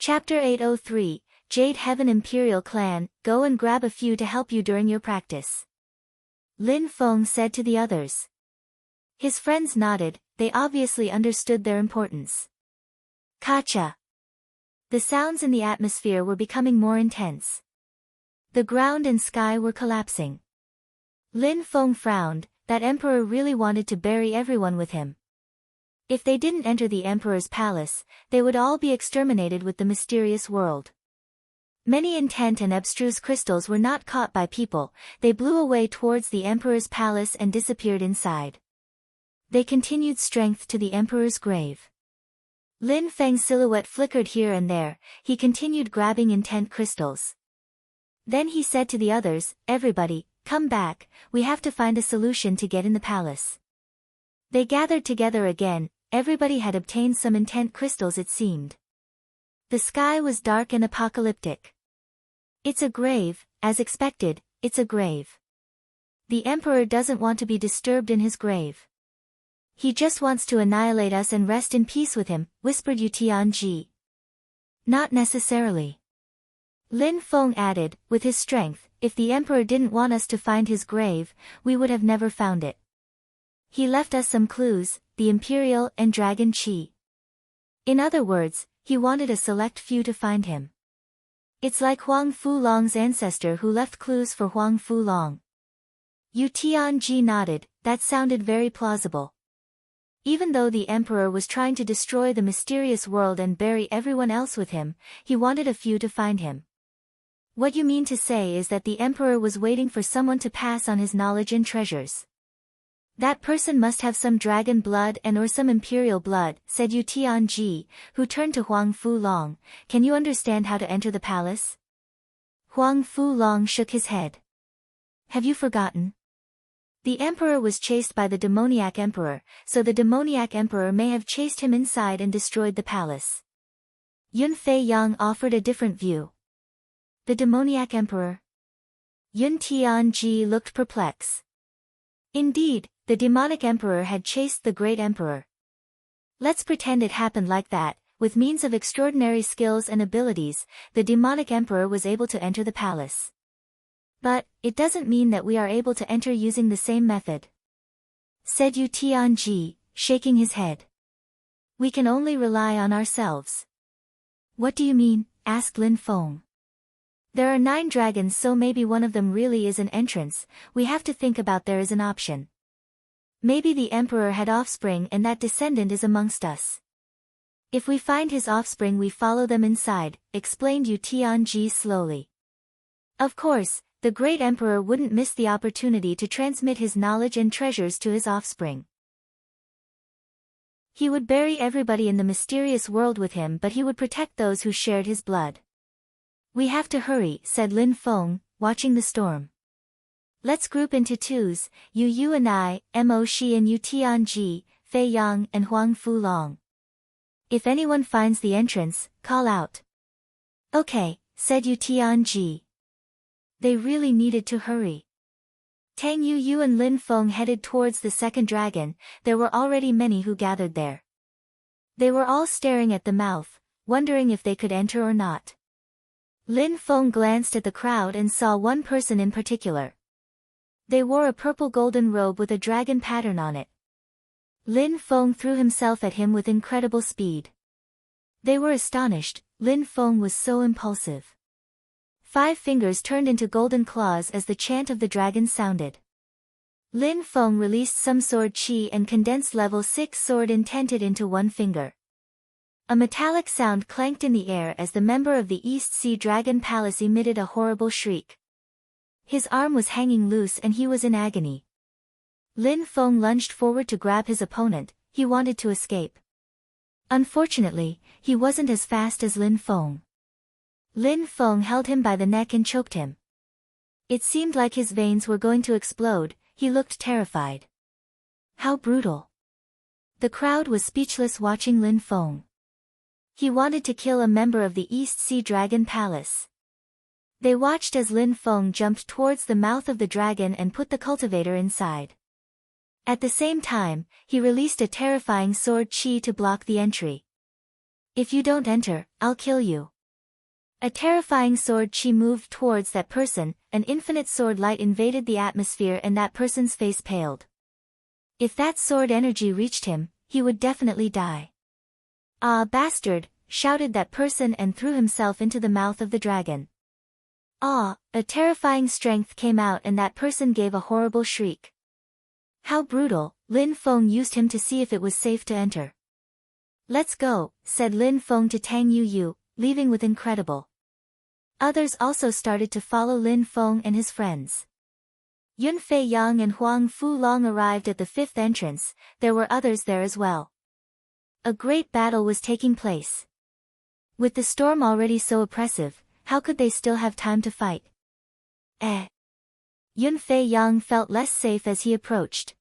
Chapter 803, Jade Heaven Imperial Clan, go and grab a few to help you during your practice. Lin Feng said to the others. His friends nodded, they obviously understood their importance. Kacha. The sounds in the atmosphere were becoming more intense. The ground and sky were collapsing. Lin Feng frowned, that emperor really wanted to bury everyone with him. If they didn't enter the emperor's palace, they would all be exterminated with the mysterious world. Many intent and abstruse crystals were not caught by people, they blew away towards the emperor's palace and disappeared inside. They continued strength to the emperor's grave. Lin Feng's silhouette flickered here and there, he continued grabbing intent crystals. Then he said to the others, everybody, come back, we have to find a solution to get in the palace. They gathered together again, everybody had obtained some intent crystals it seemed. The sky was dark and apocalyptic. It's a grave, as expected, it's a grave. The emperor doesn't want to be disturbed in his grave. He just wants to annihilate us and rest in peace with him, whispered Yu Tianji. Not necessarily. Lin Feng added, with his strength, if the emperor didn't want us to find his grave, we would have never found it. He left us some clues, the imperial and dragon chi. In other words, he wanted a select few to find him. It's like Huang Fulong's ancestor who left clues for Huang Fulong. Yu Tianji nodded, that sounded very plausible. Even though the emperor was trying to destroy the mysterious world and bury everyone else with him, he wanted a few to find him. What you mean to say is that the emperor was waiting for someone to pass on his knowledge and treasures. That person must have some dragon blood and or some imperial blood, said Yu Tianji, who turned to Huang Fulong, can you understand how to enter the palace? Huang Fulong shook his head. Have you forgotten? The emperor was chased by the demoniac emperor, so the demoniac emperor may have chased him inside and destroyed the palace. Yun Fei Yang offered a different view. The demoniac emperor? Yun Tianji looked perplexed. Indeed, the demonic emperor had chased the great emperor. Let's pretend it happened like that, with means of extraordinary skills and abilities, the demonic emperor was able to enter the palace. But, it doesn't mean that we are able to enter using the same method, said Yu Tianji, shaking his head. We can only rely on ourselves. What do you mean? Asked Lin Feng. There are 9 dragons, so maybe one of them really is an entrance, we have to think about there is an option. Maybe the emperor had offspring and that descendant is amongst us. If we find his offspring we follow them inside, explained Yu Tianji slowly. Of course, the great emperor wouldn't miss the opportunity to transmit his knowledge and treasures to his offspring. He would bury everybody in the mysterious world with him, but he would protect those who shared his blood. We have to hurry, said Lin Feng, watching the storm. Let's group into twos, Yu and I, Mo Shi and Yu Tianji, Fei Yang and Huang Fulong. If anyone finds the entrance, call out. Okay, said Yu Tianji. They really needed to hurry. Tang Yu and Lin Feng headed towards the second dragon, there were already many who gathered there. They were all staring at the mouth, wondering if they could enter or not. Lin Feng glanced at the crowd and saw one person in particular. They wore a purple golden robe with a dragon pattern on it. Lin Feng threw himself at him with incredible speed. They were astonished, Lin Feng was so impulsive. 5 fingers turned into golden claws as the chant of the dragon sounded. Lin Feng released some sword chi and condensed level 6 sword intented into one finger. A metallic sound clanked in the air as the member of the East Sea Dragon Palace emitted a horrible shriek. His arm was hanging loose and he was in agony. Lin Feng lunged forward to grab his opponent, he wanted to escape. Unfortunately, he wasn't as fast as Lin Feng. Lin Feng held him by the neck and choked him. It seemed like his veins were going to explode, he looked terrified. How brutal. The crowd was speechless watching Lin Feng. He wanted to kill a member of the East Sea Dragon Palace. They watched as Lin Feng jumped towards the mouth of the dragon and put the cultivator inside. At the same time, he released a terrifying sword chi to block the entry. If you don't enter, I'll kill you. A terrifying sword chi moved towards that person, an infinite sword light invaded the atmosphere and that person's face paled. If that sword energy reached him, he would definitely die. "Ah, bastard," shouted that person and threw himself into the mouth of the dragon. Ah, a terrifying strength came out and that person gave a horrible shriek. How brutal. Lin Feng used him to see if it was safe to enter. "Let's go," said Lin Feng to Tang Yu, leaving with incredible. Others also started to follow Lin Feng and his friends. Yun Fei Yang and Huang Fu Long arrived at the fifth entrance. There were others there as well. A great battle was taking place. With the storm already so oppressive, how could they still have time to fight? Yun Fei Yang felt less safe as he approached.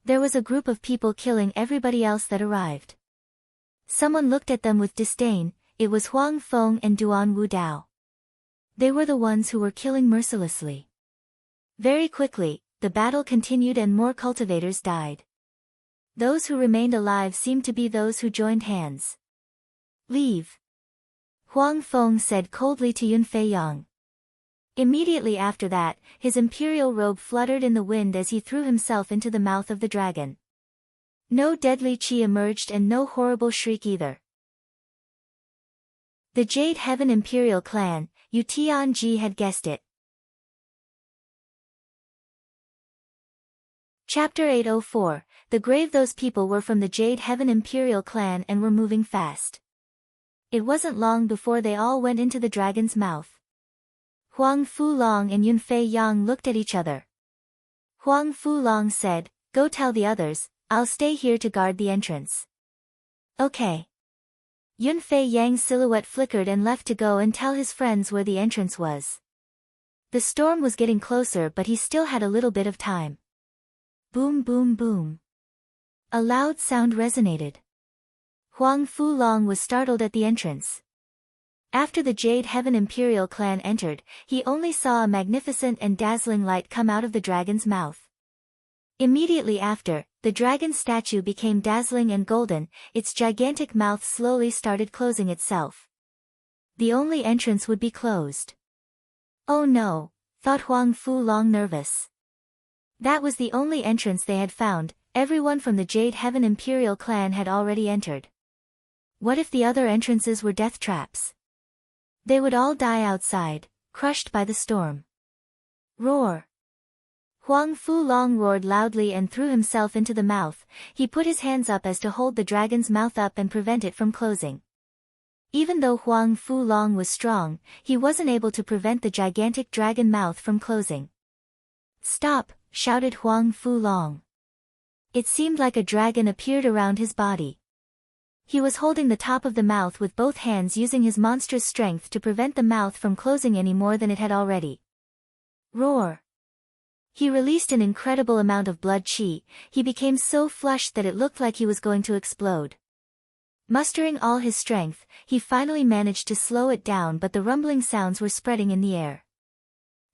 There was a group of people killing everybody else that arrived. Someone looked at them with disdain. It was Huang Feng and Duan Wu Dao. They were the ones who were killing mercilessly. Very quickly, the battle continued and more cultivators died. Those who remained alive seemed to be those who joined hands. "Leave," Huang Feng said coldly to Yun Fei Yang. Immediately after that, his imperial robe fluttered in the wind as he threw himself into the mouth of the dragon. No deadly chi emerged and no horrible shriek either. The Jade Heaven Imperial Clan, Yu Tianji had guessed it. Chapter 804, The Grave. Those people were from the Jade Heaven Imperial Clan and were moving fast. It wasn't long before they all went into the dragon's mouth. Huang Fu Long and Yun Fei Yang looked at each other. Huang Fu Long said, "Go tell the others, I'll stay here to guard the entrance." "Okay." Yun Fei Yang's silhouette flickered and left to go and tell his friends where the entrance was. The storm was getting closer but he still had a little bit of time. Boom boom boom. A loud sound resonated. Huang Fu Long was startled at the entrance. After the Jade Heaven Imperial Clan entered, he only saw a magnificent and dazzling light come out of the dragon's mouth. Immediately after, the dragon's statue became dazzling and golden, its gigantic mouth slowly started closing itself. The only entrance would be closed. Oh no, thought Huang Fu Long nervous. That was the only entrance they had found. Everyone from the Jade Heaven Imperial Clan had already entered. What if the other entrances were death traps? They would all die outside, crushed by the storm. Roar! Huang Fu Long roared loudly and threw himself into the mouth. He put his hands up as to hold the dragon's mouth up and prevent it from closing. Even though Huang Fu Long was strong, he wasn't able to prevent the gigantic dragon mouth from closing. "Stop!" shouted Huang Fu Long. It seemed like a dragon appeared around his body. He was holding the top of the mouth with both hands, using his monstrous strength to prevent the mouth from closing any more than it had already. Roar! He released an incredible amount of blood chi. He became so flushed that it looked like he was going to explode. Mustering all his strength, he finally managed to slow it down, but the rumbling sounds were spreading in the air.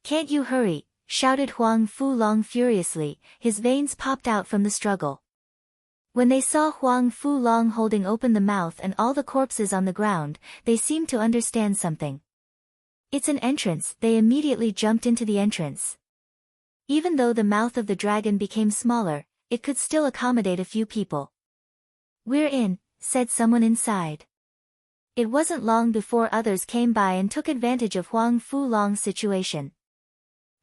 "Can't you hurry?" shouted Huang Fu Long furiously. His veins popped out from the struggle. When they saw Huang Fu Long holding open the mouth and all the corpses on the ground, they seemed to understand something. "It's an entrance." They immediately jumped into the entrance. Even though the mouth of the dragon became smaller, it could still accommodate a few people. "We're in," said someone inside. It wasn't long before others came by and took advantage of Huang Fu Long's situation.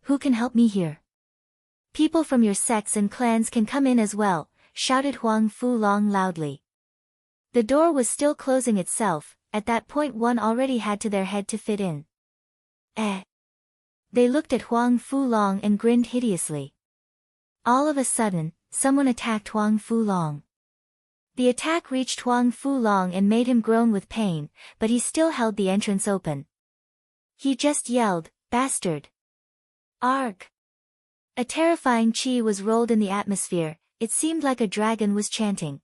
"Who can help me here?" "People from your sects and clans can come in as well," shouted Huang Fu Long loudly. The door was still closing itself. At that point one already had to their head to fit in. They looked at Huang Fu Long and grinned hideously. All of a sudden, someone attacked Huang Fu Long. The attack reached Huang Fu Long and made him groan with pain, but he still held the entrance open. He just yelled, "Bastard!" Arg! A terrifying chi was rolled in the atmosphere. It seemed like a dragon was chanting.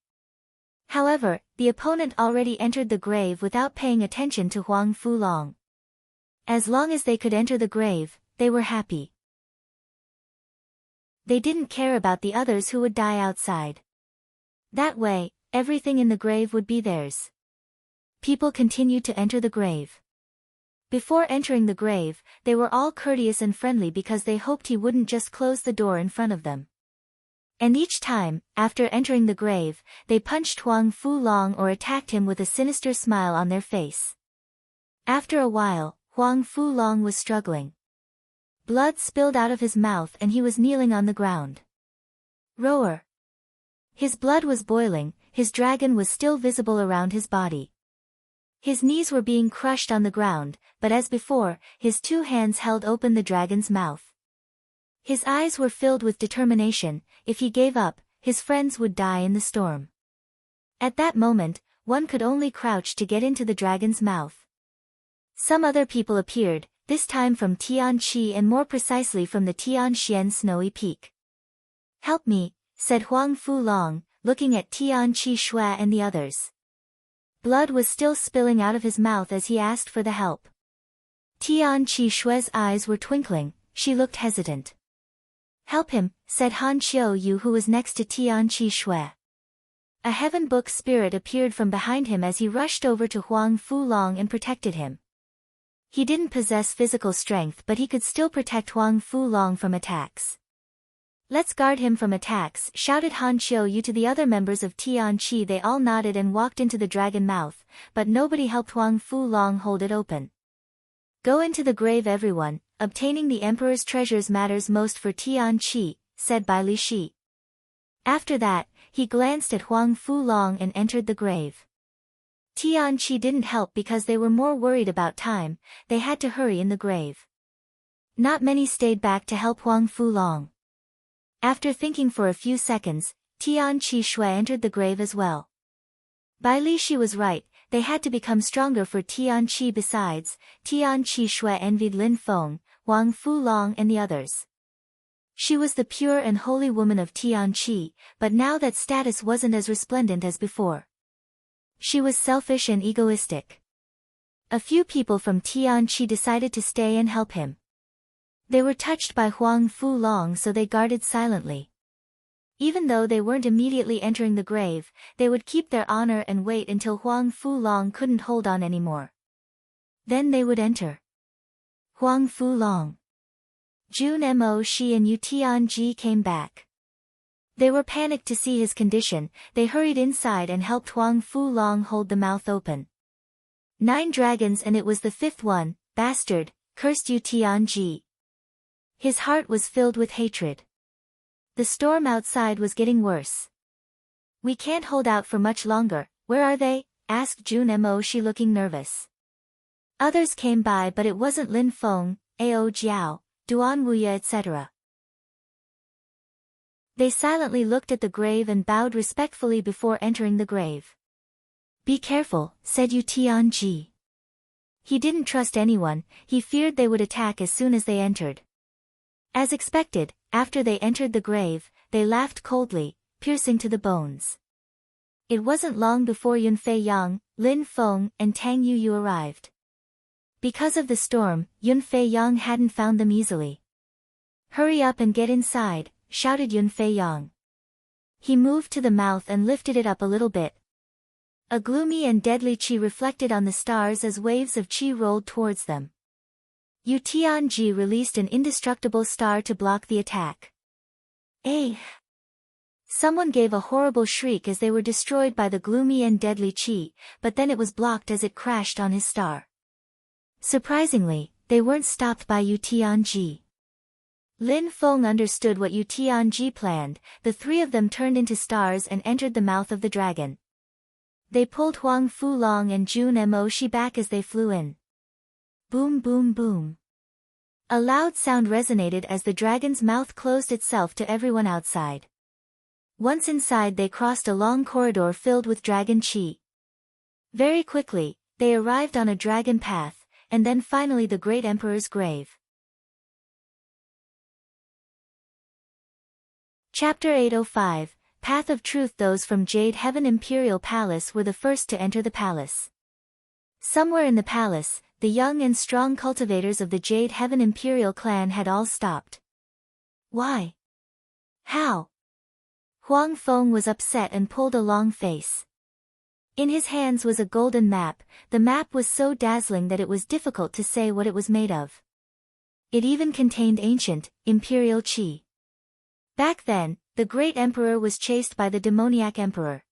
However, the opponent already entered the grave without paying attention to Huang Fu Long. As long as they could enter the grave, they were happy. They didn't care about the others who would die outside. That way, everything in the grave would be theirs. People continued to enter the grave. Before entering the grave, they were all courteous and friendly because they hoped he wouldn't just close the door in front of them. And each time, after entering the grave, they punched Huang Fu Long or attacked him with a sinister smile on their face. After a while, Huang Fu Long was struggling. Blood spilled out of his mouth and he was kneeling on the ground. Roar! His blood was boiling, his dragon was still visible around his body. His knees were being crushed on the ground, but as before, his 2 hands held open the dragon's mouth. His eyes were filled with determination. If he gave up, his friends would die in the storm. At that moment, one could only crouch to get into the dragon's mouth. Some other people appeared, this time from Tianqi and more precisely from the Tianxian snowy peak. "Help me," said Huang Fu Long, looking at Tianqi Shui and the others. Blood was still spilling out of his mouth as he asked for the help. Tianqi Shui's eyes were twinkling, she looked hesitant. "Help him," said Han Qiu, who was next to Tianqi Shui. A heaven book spirit appeared from behind him as he rushed over to Huang Fu Long and protected him. He didn't possess physical strength but he could still protect Huang Fu Long from attacks. "Let's guard him from attacks," shouted Han Qiu to the other members of Tianqi. They all nodded and walked into the dragon mouth, but nobody helped Huang Fu Long hold it open. "Go into the grave everyone, obtaining the emperor's treasures matters most for Tianqi," said Bai Li Shi. After that, he glanced at Huang Fu Long and entered the grave. Tianqi didn't help because they were more worried about time, they had to hurry in the grave. Not many stayed back to help Huang Fu Long. After thinking for a few seconds, Tianqi Shui entered the grave as well. Bai Li Shi was right, they had to become stronger for Tianqi. Besides, Tianqi Shui envied Lin Feng, Huang Fu Long and the others. She was the pure and holy woman of Tianqi, but now that status wasn't as resplendent as before. She was selfish and egoistic. A few people from Tianqi decided to stay and help him. They were touched by Huang Fu Long so they guarded silently. Even though they weren't immediately entering the grave, they would keep their honor and wait until Huang Fu Long couldn't hold on anymore. Then they would enter. Huang Fu Long, Jun Mo Shi and Yu Tianji came back. They were panicked to see his condition, they hurried inside and helped Huang Fu Long hold the mouth open. 9 dragons and it was the 5th one, bastard, cursed Yu Tianji. His heart was filled with hatred. The storm outside was getting worse. "We can't hold out for much longer, where are they?" asked Jun Mo Shi looking nervous. Others came by but it wasn't Lin Feng, Ao Jiao, Duan Wuya etc. They silently looked at the grave and bowed respectfully before entering the grave. "Be careful," said Yu Tianji. He didn't trust anyone, he feared they would attack as soon as they entered. As expected, after they entered the grave, they laughed coldly, piercing to the bones. It wasn't long before Yunfei Yang, Lin Feng, and Tang Yuyu arrived. Because of the storm, Yunfei Yang hadn't found them easily. "Hurry up and get inside," shouted Yunfei Yang. He moved to the mouth and lifted it up a little bit. A gloomy and deadly qi reflected on the stars as waves of qi rolled towards them. Yu Tianji released an indestructible star to block the attack. "Eh!" Someone gave a horrible shriek as they were destroyed by the gloomy and deadly qi, but then it was blocked as it crashed on his star. Surprisingly, they weren't stopped by Yu Tianji. Lin Feng understood what Yu Tianji planned, the 3 of them turned into stars and entered the mouth of the dragon. They pulled Huang Fu Long and Jun Mo Shi back as they flew in. Boom boom boom. A loud sound resonated as the dragon's mouth closed itself to everyone outside. Once inside they crossed a long corridor filled with dragon qi. Very quickly, they arrived on a dragon path, and then finally the great emperor's grave. Chapter 805, Path of Truth. Those from Jade Heaven Imperial Palace were the first to enter the palace. Somewhere in the palace, the young and strong cultivators of the Jade Heaven Imperial clan had all stopped. "Why? How?" Huang Feng was upset and pulled a long face. In his hands was a golden map. The map was so dazzling that it was difficult to say what it was made of. It even contained ancient, imperial chi. Back then, the great emperor was chased by the demoniac emperor.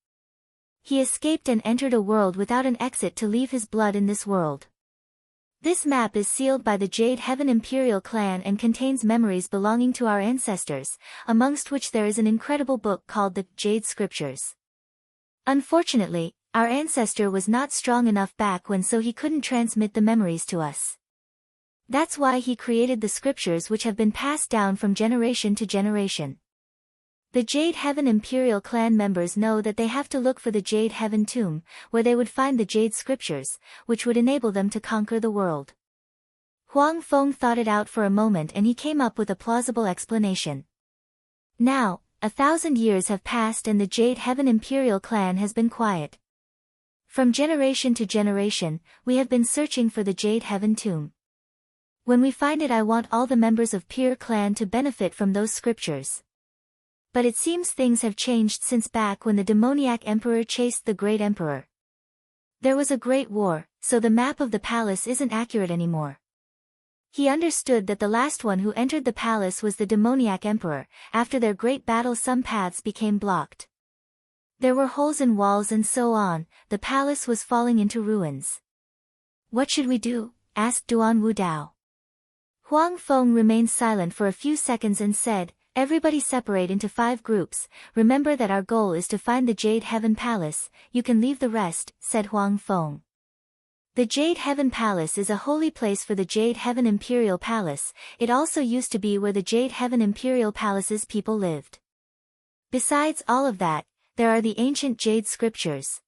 He escaped and entered a world without an exit to leave his blood in this world. This map is sealed by the Jade Heaven Imperial clan and contains memories belonging to our ancestors, amongst which there is an incredible book called the Jade Scriptures. Unfortunately, our ancestor was not strong enough back when, so he couldn't transmit the memories to us. That's why he created the scriptures, which have been passed down from generation to generation. The Jade Heaven Imperial clan members know that they have to look for the Jade Heaven tomb, where they would find the Jade Scriptures, which would enable them to conquer the world. Huang Feng thought it out for a moment and he came up with a plausible explanation. Now, 1,000 years have passed and the Jade Heaven Imperial clan has been quiet. From generation to generation, we have been searching for the Jade Heaven tomb. When we find it, I want all the members of Peer clan to benefit from those scriptures. But it seems things have changed since back when the demoniac emperor chased the great emperor. There was a great war, so the map of the palace isn't accurate anymore. He understood that the last one who entered the palace was the demoniac emperor. After their great battle, some paths became blocked. There were holes in walls and so on. The palace was falling into ruins. What should we do? Asked Duan Wu Dao. Huang Feng remained silent for a few seconds and said, "Everybody separate into 5 groups. Remember that our goal is to find the Jade Heaven Palace. You can leave the rest," said Huang Feng. The Jade Heaven Palace is a holy place for the Jade Heaven Imperial Palace. It also used to be where the Jade Heaven Imperial Palace's people lived. Besides all of that, there are the ancient Jade Scriptures.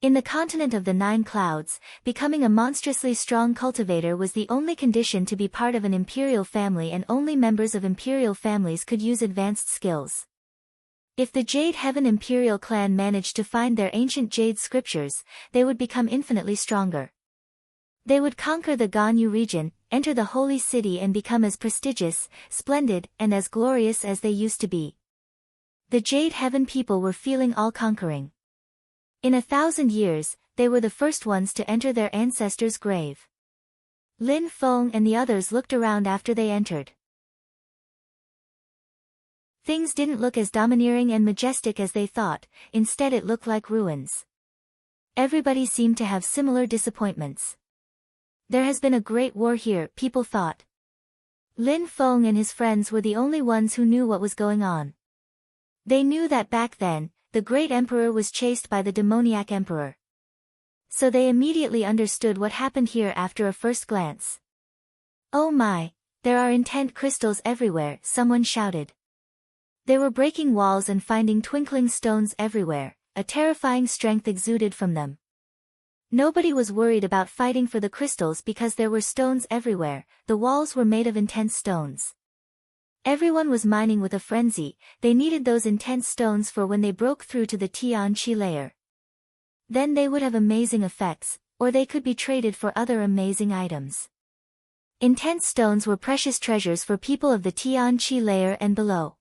In the continent of the 9 clouds, becoming a monstrously strong cultivator was the only condition to be part of an imperial family, and only members of imperial families could use advanced skills. If the Jade Heaven Imperial clan managed to find their ancient Jade Scriptures, they would become infinitely stronger. They would conquer the Ganyu region, enter the holy city and become as prestigious, splendid, and as glorious as they used to be. The Jade Heaven people were feeling all-conquering. In 1,000 years, they were the first ones to enter their ancestors' grave. Lin Feng and the others looked around after they entered. Things didn't look as domineering and majestic as they thought, instead it looked like ruins. Everybody seemed to have similar disappointments. There has been a great war here, people thought. Lin Feng and his friends were the only ones who knew what was going on. They knew that back then, the great emperor was chased by the demoniac emperor. So they immediately understood what happened here after a first glance. "Oh my, there are intent crystals everywhere," someone shouted. They were breaking walls and finding twinkling stones everywhere. A terrifying strength exuded from them. Nobody was worried about fighting for the crystals because there were stones everywhere. The walls were made of intense stones. Everyone was mining with a frenzy. They needed those intense stones for when they broke through to the Tian Qi layer. Then they would have amazing effects, or they could be traded for other amazing items. Intense stones were precious treasures for people of the Tian Qi layer and below.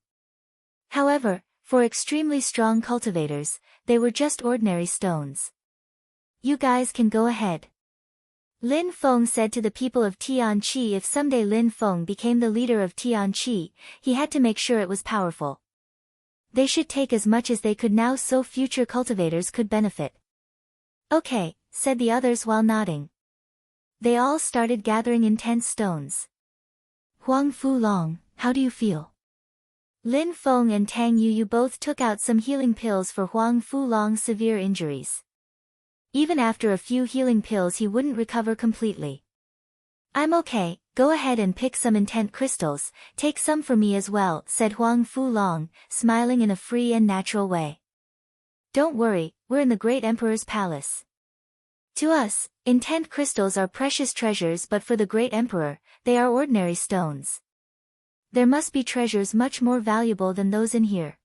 However, for extremely strong cultivators, they were just ordinary stones. "You guys can go ahead," Lin Feng said to the people of Tian Qi. If someday Lin Feng became the leader of Tian Qi, he had to make sure it was powerful. They should take as much as they could now so future cultivators could benefit. "Okay," said the others while nodding. They all started gathering intense stones. "Huang Fulong, how do you feel?" Lin Feng and Tang Yu both took out some healing pills for Huang Fulong's severe injuries. Even after a few healing pills he wouldn't recover completely. "I'm okay, go ahead and pick some intent crystals, take some for me as well," said Huang Fulong, smiling in a free and natural way. "Don't worry, we're in the great emperor's palace. To us, intent crystals are precious treasures, but for the great emperor, they are ordinary stones. There must be treasures much more valuable than those in here."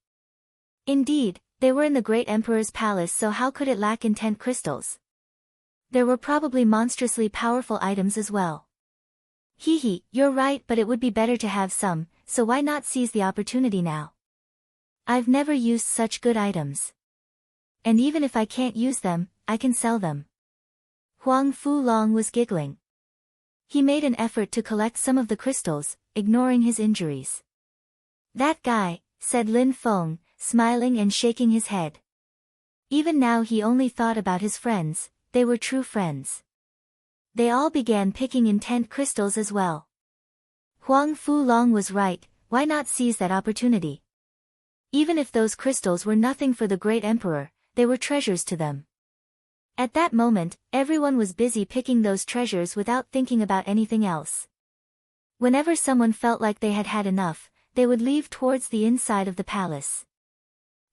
Indeed, they were in the great emperor's palace, so how could it lack intent crystals? There were probably monstrously powerful items as well. "Hee, you're right, but it would be better to have some, so why not seize the opportunity now? I've never used such good items." And even if I can't use them, I can sell them. Huang Fulong was giggling. He made an effort to collect some of the crystals, ignoring his injuries. That guy, said Lin Feng, smiling and shaking his head. Even now he only thought about his friends, they were true friends. They all began picking intent crystals as well. Huang Fulong was right, why not seize that opportunity? Even if those crystals were nothing for the great emperor, they were treasures to them. At that moment, everyone was busy picking those treasures without thinking about anything else. Whenever someone felt like they had had enough, they would leave towards the inside of the palace.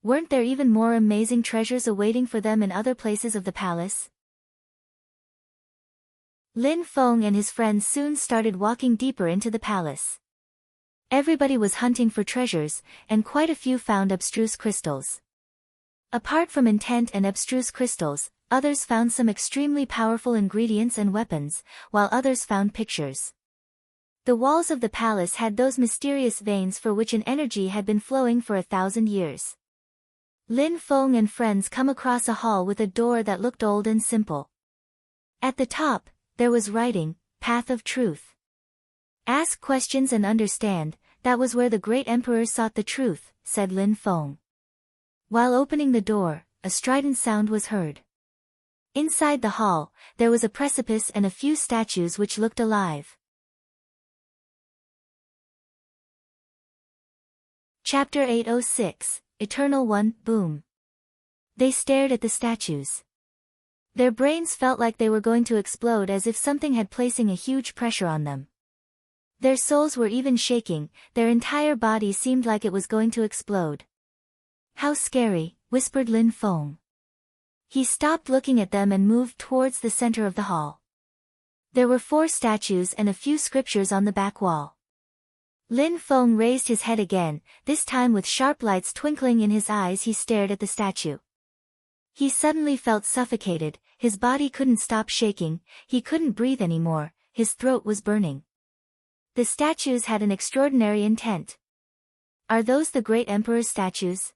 Weren't there even more amazing treasures awaiting for them in other places of the palace? Lin Feng and his friends soon started walking deeper into the palace. Everybody was hunting for treasures, and quite a few found abstruse crystals. Apart from intent and abstruse crystals, others found some extremely powerful ingredients and weapons, while others found pictures. The walls of the palace had those mysterious veins for which an energy had been flowing for 1,000 years. Lin Feng and friends come across a hall with a door that looked old and simple. At the top, there was writing, Path of Truth. Ask questions and understand, that was where the great emperor sought the truth, said Lin Feng. While opening the door, a strident sound was heard. Inside the hall, there was a precipice and a few statues which looked alive. Chapter 806, Eternal One, Boom. They stared at the statues. Their brains felt like they were going to explode as if something had placing a huge pressure on them. Their souls were even shaking, their entire body seemed like it was going to explode. How scary, whispered Lin Feng. He stopped looking at them and moved towards the center of the hall. There were 4 statues and a few scriptures on the back wall. Lin Feng raised his head again, this time with sharp lights twinkling in his eyes. He stared at the statue. He suddenly felt suffocated, his body couldn't stop shaking, he couldn't breathe anymore, his throat was burning. The statues had an extraordinary intent. Are those the great emperor's statues?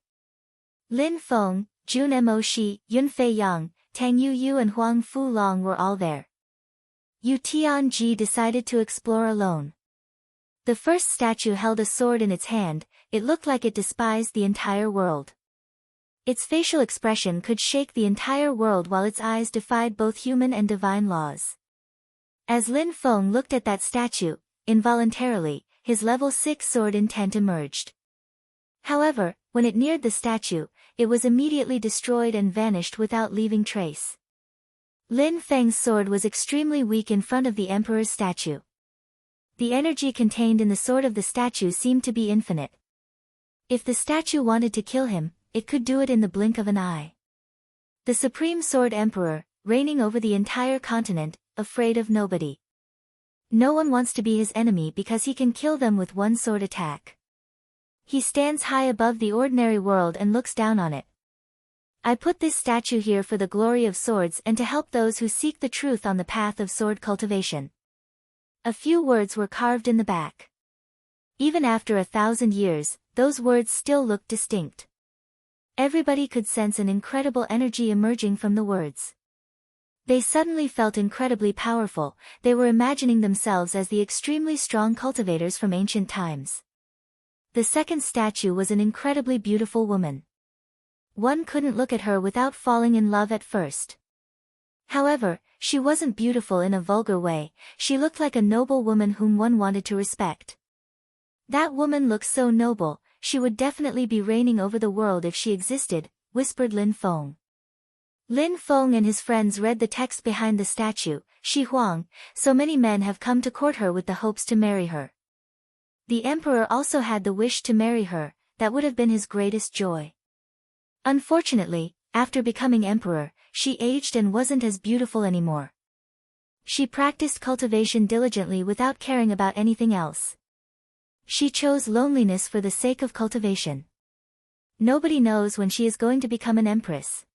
Lin Feng, Jun Mo Shi, Yun Fei Yang, Tang Yu Yu and Huang Fulong were all there. Yu Tianji decided to explore alone. The first statue held a sword in its hand, it looked like it despised the entire world. Its facial expression could shake the entire world while its eyes defied both human and divine laws. As Lin Feng looked at that statue, involuntarily, his level 6 sword intent emerged. However, when it neared the statue, it was immediately destroyed and vanished without leaving trace. Lin Feng's sword was extremely weak in front of the emperor's statue. The energy contained in the sword of the statue seemed to be infinite. If the statue wanted to kill him, it could do it in the blink of an eye. The Supreme Sword Emperor, reigning over the entire continent, afraid of nobody. No one wants to be his enemy because he can kill them with one sword attack. He stands high above the ordinary world and looks down on it. I put this statue here for the glory of swords and to help those who seek the truth on the path of sword cultivation. A few words were carved in the back. Even after 1,000 years, those words still looked distinct. Everybody could sense an incredible energy emerging from the words. They suddenly felt incredibly powerful, they were imagining themselves as the extremely strong cultivators from ancient times. The second statue was an incredibly beautiful woman. One couldn't look at her without falling in love at first. However, she wasn't beautiful in a vulgar way, she looked like a noble woman whom one wanted to respect. That woman looked so noble, she would definitely be reigning over the world if she existed, whispered Lin Feng. Lin Feng and his friends read the text behind the statue, Shi Huang, so many men have come to court her with the hopes to marry her. The emperor also had the wish to marry her, that would have been his greatest joy. Unfortunately, after becoming emperor, she aged and wasn't as beautiful anymore. She practiced cultivation diligently without caring about anything else. She chose loneliness for the sake of cultivation. Nobody knows when she is going to become an empress.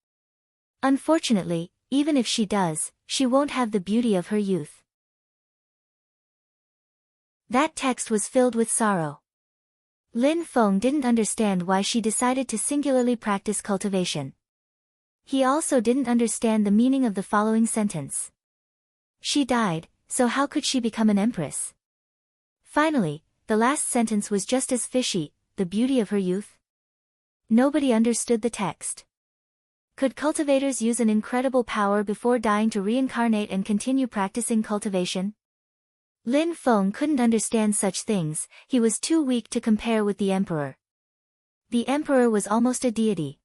Unfortunately, even if she does, she won't have the beauty of her youth. That text was filled with sorrow. Lin Feng didn't understand why she decided to singularly practice cultivation. He also didn't understand the meaning of the following sentence. She died, so how could she become an empress? Finally, the last sentence was just as fishy, the beauty of her youth. Nobody understood the text. Could cultivators use an incredible power before dying to reincarnate and continue practicing cultivation? Lin Feng couldn't understand such things, he was too weak to compare with the emperor. The emperor was almost a deity.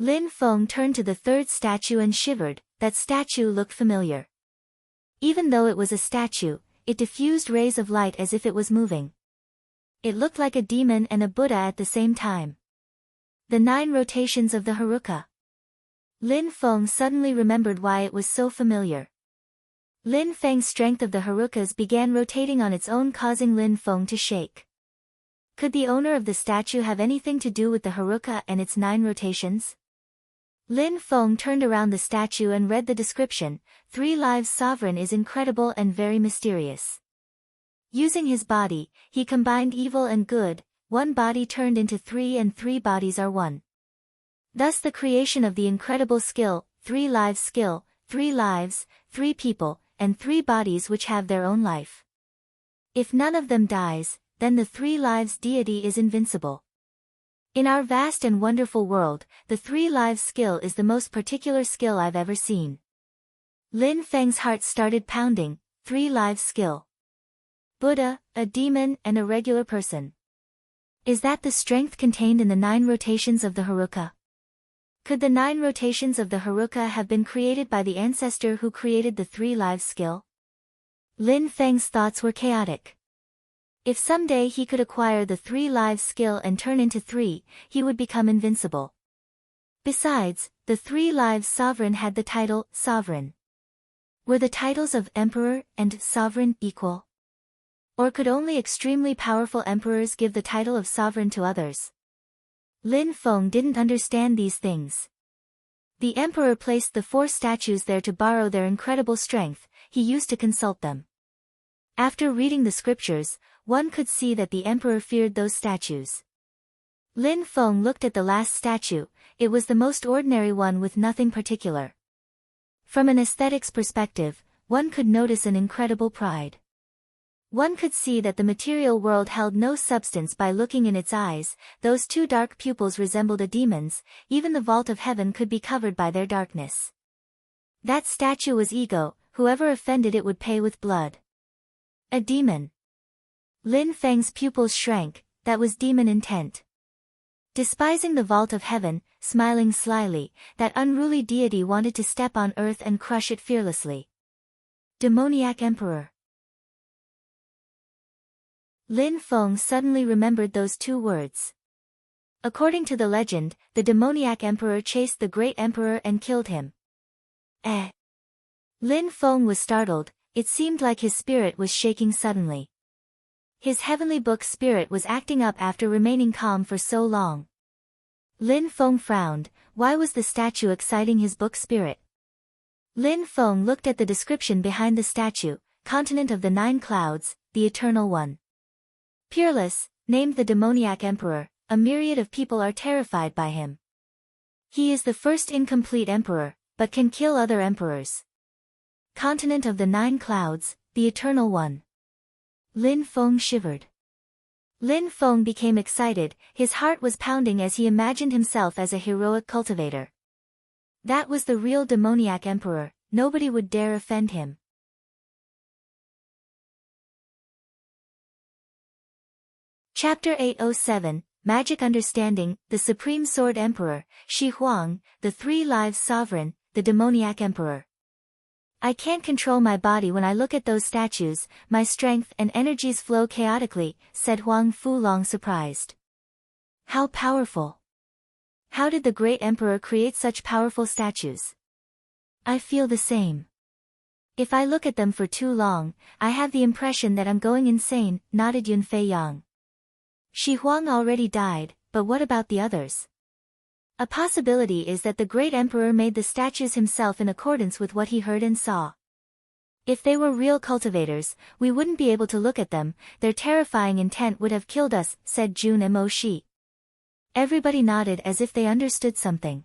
Lin Feng turned to the third statue and shivered, that statue looked familiar. Even though it was a statue, it diffused rays of light as if it was moving. It looked like a demon and a Buddha at the same time. The 9 rotations of the Haruka. Lin Feng suddenly remembered why it was so familiar. Lin Feng's strength of the Harukas began rotating on its own, causing Lin Feng to shake. Could the owner of the statue have anything to do with the Haruka and its 9 rotations? Lin Feng turned around the statue and read the description. 3 lives sovereign is incredible and very mysterious. Using his body, he combined evil and good, 1 body turned into 3 and 3 bodies are 1. Thus the creation of the incredible skill, 3 lives skill, 3 lives, 3 people, and 3 bodies which have their own life. If none of them dies, then the 3 lives deity is invincible. In our vast and wonderful world, the 3 lives skill is the most particular skill I've ever seen. Lin Feng's heart started pounding. 3 lives skill. Buddha, a demon, and a regular person. Is that the strength contained in the 9 rotations of the Haruka? Could the 9 rotations of the Haruka have been created by the ancestor who created the 3 lives skill? Lin Feng's thoughts were chaotic. If someday he could acquire the 3 lives skill and turn into 3, he would become invincible. Besides, the 3 lives sovereign had the title, sovereign. Were the titles of emperor and sovereign equal? Or could only extremely powerful emperors give the title of sovereign to others? Lin Feng didn't understand these things. The emperor placed the 4 statues there to borrow their incredible strength, he used to consult them. After reading the scriptures, one could see that the emperor feared those statues. Lin Feng looked at the last statue, it was the most ordinary one with nothing particular. From an aesthetics perspective, one could notice an incredible pride. One could see that the material world held no substance by looking in its eyes, those 2 dark pupils resembled a demon's, even the vault of heaven could be covered by their darkness. That statue was ego, whoever offended it would pay with blood. A demon. Lin Feng's pupils shrank, that was demon intent. Despising the vault of heaven, smiling slyly, that unruly deity wanted to step on earth and crush it fearlessly. Demoniac Emperor. Lin Feng suddenly remembered those 2 words. According to the legend, the demoniac emperor chased the great emperor and killed him. Lin Feng was startled, it seemed like his spirit was shaking suddenly. His heavenly book spirit was acting up after remaining calm for so long. Lin Feng frowned, why was the statue exciting his book spirit? Lin Feng looked at the description behind the statue, continent of the 9 clouds, the eternal one. Peerless, named the demoniac emperor, a myriad of people are terrified by him. He is the first incomplete emperor, but can kill other emperors. Continent of the 9 clouds, the eternal one. Lin Feng shivered. Lin Feng became excited, his heart was pounding as he imagined himself as a heroic cultivator. That was the real demoniac emperor, nobody would dare offend him. Chapter 807, Magic Understanding, the Supreme Sword Emperor, Shi Huang, the 3 lives sovereign, the demoniac emperor. I can't control my body when I look at those statues, my strength and energies flow chaotically, said Huang Fulong surprised. How powerful! How did the great emperor create such powerful statues? I feel the same. If I look at them for too long, I have the impression that I'm going insane, nodded Yunfei Yang. Shi Huang already died, but what about the others? A possibility is that the great emperor made the statues himself in accordance with what he heard and saw. If they were real cultivators, we wouldn't be able to look at them, their terrifying intent would have killed us, said Jun Mo Shi. Everybody nodded as if they understood something.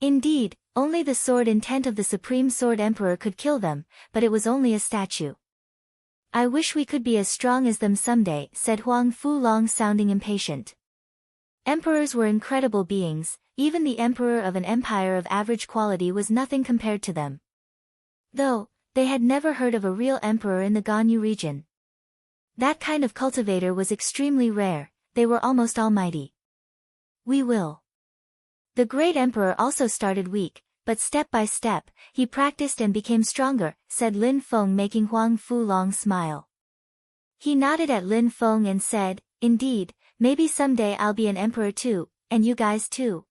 Indeed, only the sword intent of the Supreme Sword Emperor could kill them, but it was only a statue. I wish we could be as strong as them someday, said Huang Fulong, sounding impatient. Emperors were incredible beings, even the emperor of an empire of average quality was nothing compared to them. Though, they had never heard of a real emperor in the Ganyu region. That kind of cultivator was extremely rare, they were almost almighty. We will. The great emperor also started weak, but step by step, he practiced and became stronger, said Lin Feng, making Huang Fulong smile. He nodded at Lin Feng and said, indeed, maybe someday I'll be an emperor too, and you guys too.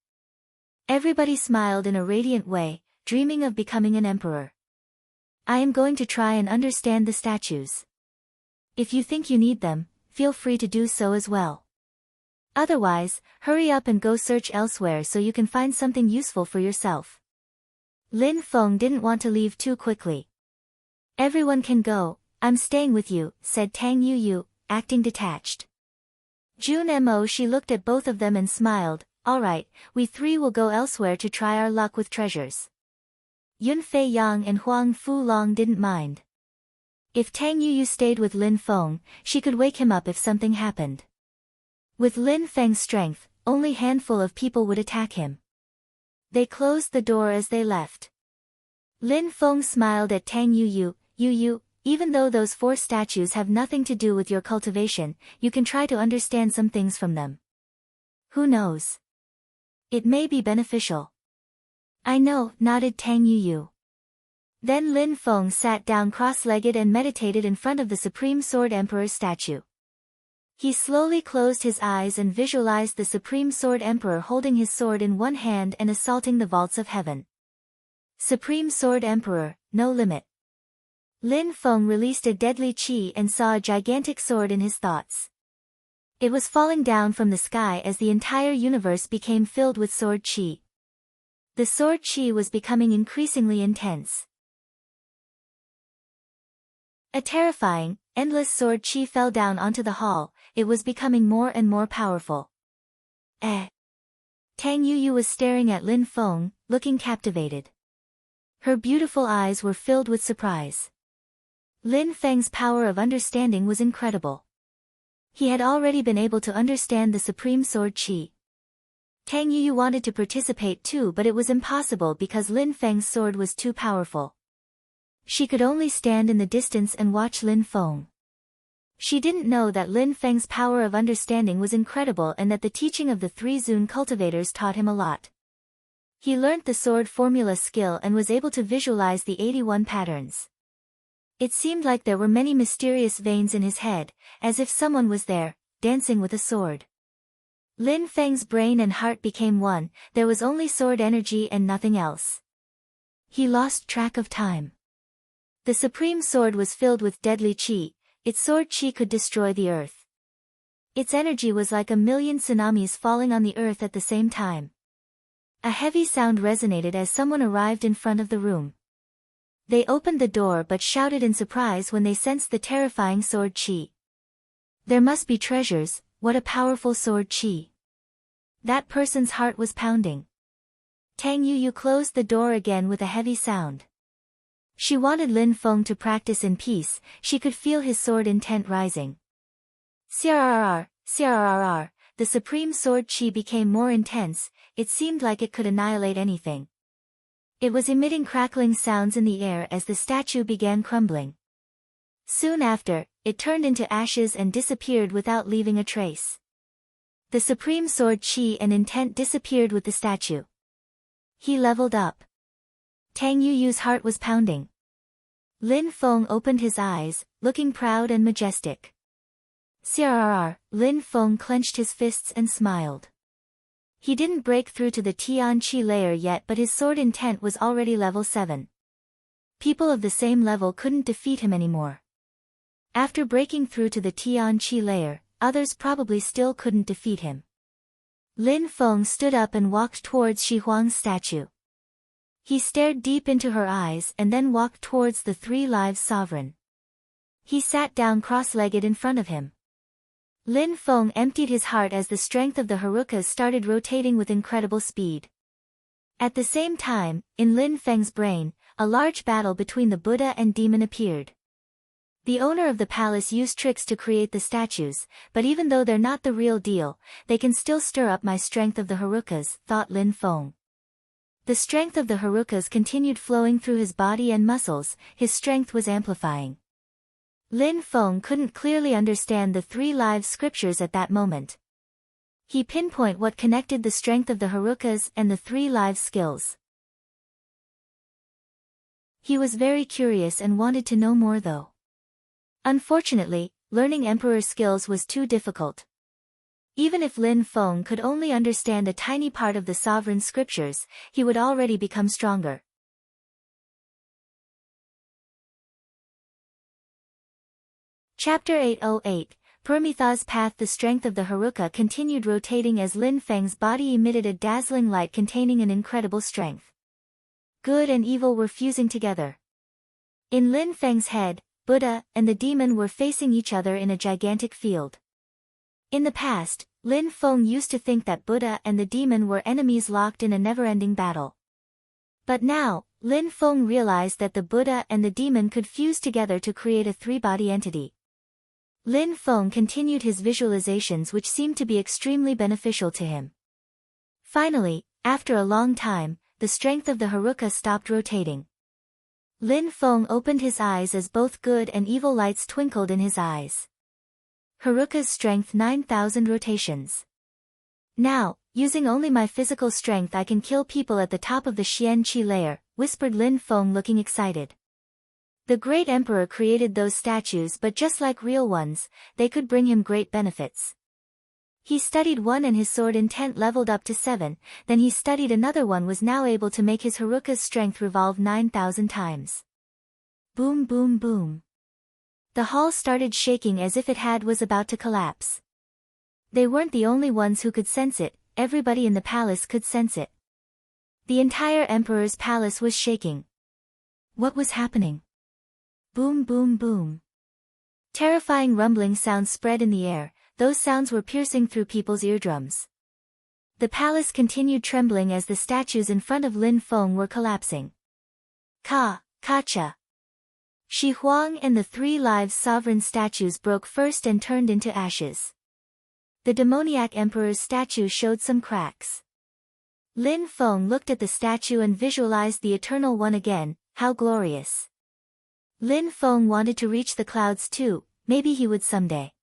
Everybody smiled in a radiant way, dreaming of becoming an emperor. I am going to try and understand the statues. If you think you need them, feel free to do so as well. Otherwise, hurry up and go search elsewhere so you can find something useful for yourself. Lin Feng didn't want to leave too quickly. Everyone can go, I'm staying with you, said Tang Yuyu, acting detached. June Mo, she looked at both of them and smiled, alright, we three will go elsewhere to try our luck with treasures. Yun Fei Yang and Huang Fulong didn't mind. If Tang Yuyu stayed with Lin Feng, she could wake him up if something happened. With Lin Feng's strength, only a handful of people would attack him. They closed the door as they left. Lin Feng smiled at Tang Yuyu, even though those 4 statues have nothing to do with your cultivation, you can try to understand some things from them. Who knows? It may be beneficial. I know, nodded Tang Yuyu. Then Lin Feng sat down cross-legged and meditated in front of the Supreme Sword Emperor's statue. He slowly closed his eyes and visualized the Supreme Sword Emperor holding his sword in one hand and assaulting the vaults of heaven. Supreme Sword Emperor, no limit. Lin Feng released a deadly chi and saw a gigantic sword in his thoughts. It was falling down from the sky as the entire universe became filled with sword chi. The sword chi was becoming increasingly intense. A terrifying, endless sword chi fell down onto the hall, it was becoming more and more powerful. Tang Yuyu was staring at Lin Feng, looking captivated. Her beautiful eyes were filled with surprise. Lin Feng's power of understanding was incredible. He had already been able to understand the supreme sword chi. Tang Yuyu wanted to participate too, but it was impossible because Lin Feng's sword was too powerful. She could only stand in the distance and watch Lin Feng. She didn't know that Lin Feng's power of understanding was incredible and that the teaching of the 3 Zun cultivators taught him a lot. He learnt the sword formula skill and was able to visualize the 81 patterns. It seemed like there were many mysterious veins in his head, as if someone was there, dancing with a sword. Lin Feng's brain and heart became one, there was only sword energy and nothing else. He lost track of time. The supreme sword was filled with deadly chi, its sword chi could destroy the earth. Its energy was like a million tsunamis falling on the earth at the same time. A heavy sound resonated as someone arrived in front of the room. They opened the door but shouted in surprise when they sensed the terrifying sword chi. There must be treasures, what a powerful sword chi. That person's heart was pounding. Tang Yuyu closed the door again with a heavy sound. She wanted Lin Feng to practice in peace, she could feel his sword intent rising. Crrrr, the supreme sword chi became more intense, it seemed like it could annihilate anything. It was emitting crackling sounds in the air as the statue began crumbling. Soon after, it turned into ashes and disappeared without leaving a trace. The supreme sword chi and intent disappeared with the statue. He leveled up. Tang Yuyu's heart was pounding. Lin Feng opened his eyes, looking proud and majestic. Crrrr, Lin Feng clenched his fists and smiled. He didn't break through to the Tian Chi layer yet, but his sword intent was already level 7. People of the same level couldn't defeat him anymore. After breaking through to the Tian Chi layer, others probably still couldn't defeat him. Lin Feng stood up and walked towards Shi Huang's statue. He stared deep into her eyes and then walked towards the 3 Lives Sovereign. He sat down cross-legged in front of him. Lin Feng emptied his heart as the strength of the Harukas started rotating with incredible speed. At the same time, in Lin Feng's brain, a large battle between the Buddha and demon appeared. The owner of the palace used tricks to create the statues, but even though they're not the real deal, they can still stir up my strength of the Harukas, thought Lin Feng. The strength of the Harukas continued flowing through his body and muscles, his strength was amplifying. Lin Feng couldn't clearly understand the 3 live scriptures at that moment. He pinpointed what connected the strength of the Harukas and the 3 live skills. He was very curious and wanted to know more though. Unfortunately, learning Emperor skills was too difficult. Even if Lin Feng could only understand a tiny part of the sovereign scriptures, he would already become stronger. Chapter 808, Permitha's Path. The strength of the Haruka continued rotating as Lin Feng's body emitted a dazzling light containing an incredible strength. Good and evil were fusing together. In Lin Feng's head, Buddha and the demon were facing each other in a gigantic field. In the past, Lin Feng used to think that Buddha and the demon were enemies locked in a never-ending battle. But now, Lin Feng realized that the Buddha and the demon could fuse together to create a 3-body entity. Lin Feng continued his visualizations, which seemed to be extremely beneficial to him. Finally, after a long time, the strength of the Haruka stopped rotating. Lin Feng opened his eyes as both good and evil lights twinkled in his eyes. Haruka's strength 9,000 rotations. Now, using only my physical strength I can kill people at the top of the Xian Qi layer, whispered Lin Feng looking excited. The great emperor created those statues, but just like real ones, they could bring him great benefits. He studied one and his sword intent leveled up to 7, then he studied another one was now able to make his Haruka's strength revolve 9,000 times. Boom boom boom. The hall started shaking as if it was about to collapse. They weren't the only ones who could sense it, everybody in the palace could sense it. The entire emperor's palace was shaking. What was happening? Boom boom boom. Terrifying rumbling sounds spread in the air. Those sounds were piercing through people's eardrums. The palace continued trembling as the statues in front of Lin Feng were collapsing. Kacha. Shi Huang and the 3 live sovereign statues broke first and turned into ashes. The demoniac emperor's statue showed some cracks. Lin Feng looked at the statue and visualized the Eternal One again. How glorious. Lin Feng wanted to reach the clouds too, maybe he would someday.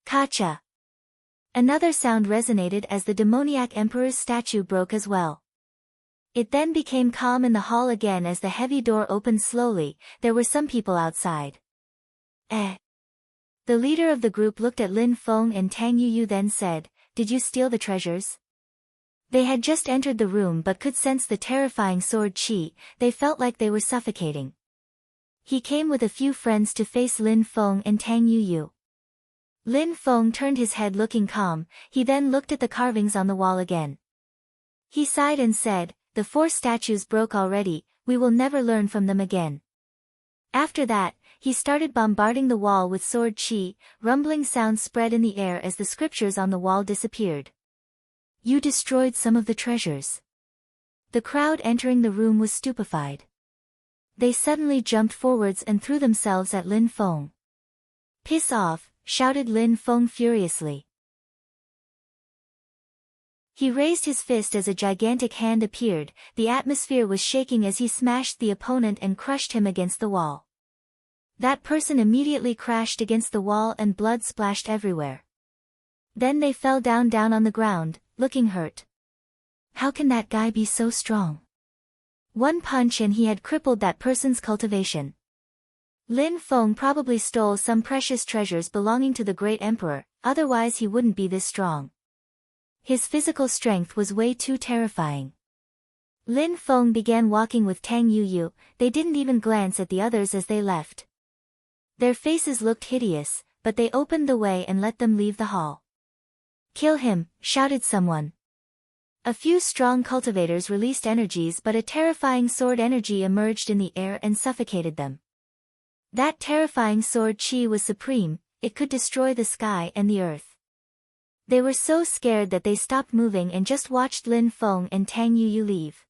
Kacha. Another sound resonated as the demoniac emperor's statue broke as well. It then became calm in the hall again as the heavy door opened slowly. There were some people outside. The leader of the group looked at Lin Feng and Tang Yuyu, then said, "Did you steal the treasures?" They had just entered the room but could sense the terrifying sword chi. They felt like they were suffocating. He came with a few friends to face Lin Feng and Tang Yuyu. Lin Feng turned his head looking calm. He then looked at the carvings on the wall again. He sighed and said, "The 4 statues broke already, we will never learn from them again." After that, he started bombarding the wall with sword chi. Rumbling sounds spread in the air as the scriptures on the wall disappeared. "You destroyed some of the treasures." The crowd entering the room was stupefied. They suddenly jumped forwards and threw themselves at Lin Feng. "Piss off," shouted Lin Feng furiously. He raised his fist as a gigantic hand appeared. The atmosphere was shaking as he smashed the opponent and crushed him against the wall. That person immediately crashed against the wall and blood splashed everywhere. Then they fell down on the ground, looking hurt. How can that guy be so strong? One punch and he had crippled that person's cultivation. Lin Feng probably stole some precious treasures belonging to the great emperor, otherwise he wouldn't be this strong. His physical strength was way too terrifying. Lin Feng began walking with Tang Yuyu. They didn't even glance at the others as they left. Their faces looked hideous, but they opened the way and let them leave the hall. "Kill him," shouted someone. A few strong cultivators released energies, but a terrifying sword energy emerged in the air and suffocated them. That terrifying sword chi was supreme, it could destroy the sky and the earth. They were so scared that they stopped moving and just watched Lin Feng and Tang Yuyu leave.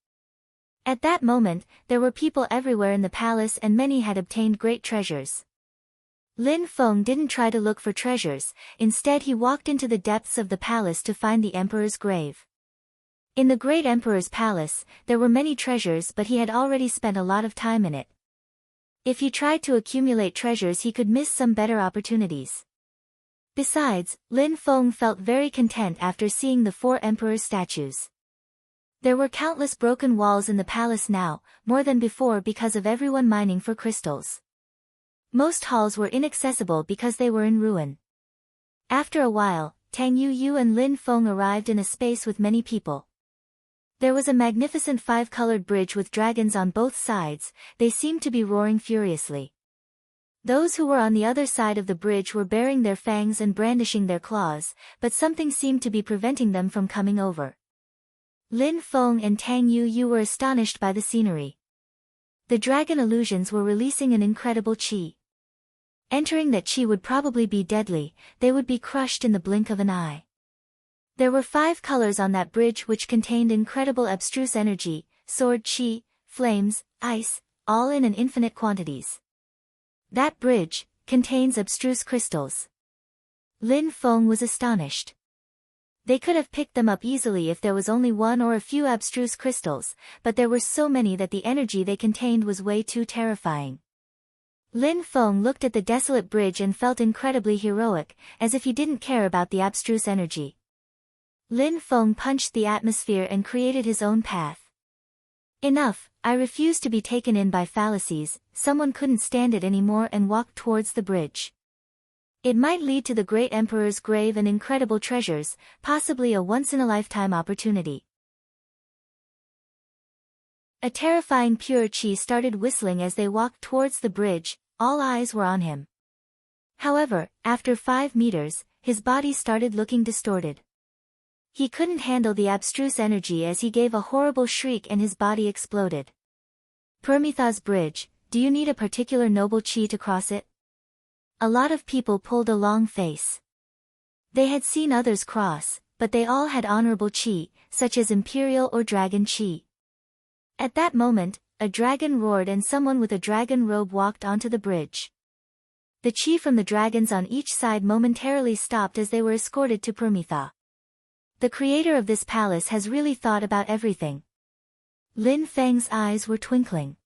At that moment, there were people everywhere in the palace and many had obtained great treasures. Lin Feng didn't try to look for treasures, instead he walked into the depths of the palace to find the emperor's grave. In the great emperor's palace, there were many treasures but he had already spent a lot of time in it. If he tried to accumulate treasures he could miss some better opportunities. Besides, Lin Feng felt very content after seeing the 4 emperor's statues. There were countless broken walls in the palace now, more than before because of everyone mining for crystals. Most halls were inaccessible because they were in ruin. After a while, Tang Yu and Lin Feng arrived in a space with many people. There was a magnificent 5-colored bridge with dragons on both sides, they seemed to be roaring furiously. Those who were on the other side of the bridge were baring their fangs and brandishing their claws, but something seemed to be preventing them from coming over. Lin Feng and Tang Yu were astonished by the scenery. The dragon illusions were releasing an incredible qi. Entering that qi would probably be deadly, they would be crushed in the blink of an eye. There were 5 colors on that bridge which contained incredible abstruse energy, sword qi, flames, ice, all in an infinite quantities. That bridge contains abstruse crystals. Lin Feng was astonished. They could have picked them up easily if there was only one or a few abstruse crystals, but there were so many that the energy they contained was way too terrifying. Lin Feng looked at the desolate bridge and felt incredibly heroic, as if he didn't care about the abstruse energy. Lin Feng punched the atmosphere and created his own path. Enough, I refuse to be taken in by fallacies, someone couldn't stand it anymore and walked towards the bridge. It might lead to the great emperor's grave and incredible treasures, possibly a once-in-a-lifetime opportunity. A terrifying pure qi started whistling as they walked towards the bridge, all eyes were on him. However, after 5 meters, his body started looking distorted. He couldn't handle the abstruse energy as he gave a horrible shriek and his body exploded. Permitha's bridge, do you need a particular noble qi to cross it? A lot of people pulled a long face. They had seen others cross, but they all had honorable qi, such as imperial or dragon qi. At that moment, a dragon roared and someone with a dragon robe walked onto the bridge. The qi from the dragons on each side momentarily stopped as they were escorted to Permitha. The creator of this palace has really thought about everything. Lin Feng's eyes were twinkling.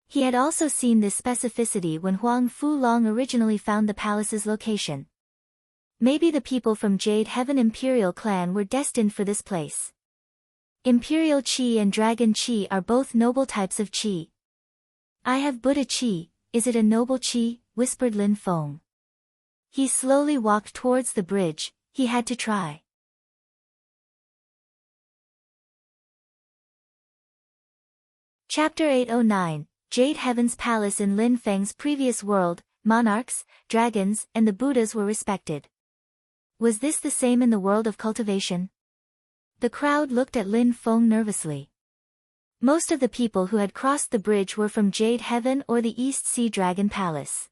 He had also seen this specificity when Huang Fulong originally found the palace's location. Maybe the people from Jade Heaven Imperial clan were destined for this place. Imperial qi and dragon qi are both noble types of qi. I have Buddha qi, is it a noble qi? Whispered Lin Feng. He slowly walked towards the bridge, he had to try. Chapter 809, Jade Heaven's Palace. In Lin Feng's previous world, monarchs, dragons, and the Buddhas were respected. Was this the same in the world of cultivation? The crowd looked at Lin Feng nervously. Most of the people who had crossed the bridge were from Jade Heaven or the East Sea Dragon Palace.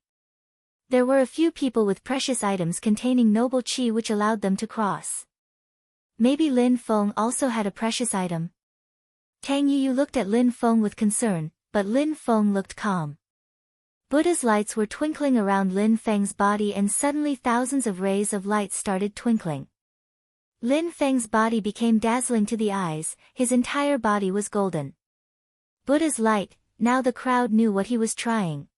There were a few people with precious items containing noble qi which allowed them to cross. Maybe Lin Feng also had a precious item. Tang Yu looked at Lin Feng with concern, but Lin Feng looked calm. Buddha's lights were twinkling around Lin Feng's body and suddenly thousands of rays of light started twinkling. Lin Feng's body became dazzling to the eyes, his entire body was golden. Buddha's light, now the crowd knew what he was trying.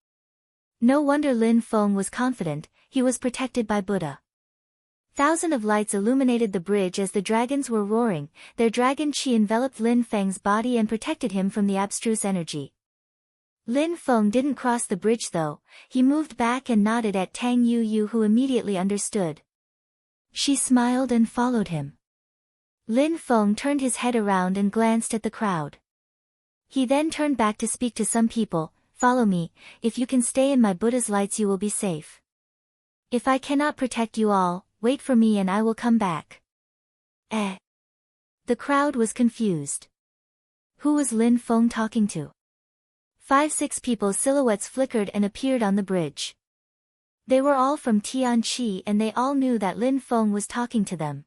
No wonder Lin Feng was confident, he was protected by Buddha. Thousands of lights illuminated the bridge as the dragons were roaring, their dragon qi enveloped Lin Feng's body and protected him from the abstruse energy. Lin Feng didn't cross the bridge though, he moved back and nodded at Tang Yu who immediately understood. She smiled and followed him. Lin Feng turned his head around and glanced at the crowd. He then turned back to speak to some people, follow me, if you can stay in my Buddha's lights you will be safe. If I cannot protect you all, wait for me and I will come back. The crowd was confused. Who was Lin Feng talking to? 5-6 people's silhouettes flickered and appeared on the bridge. They were all from Tianqi and they all knew that Lin Feng was talking to them.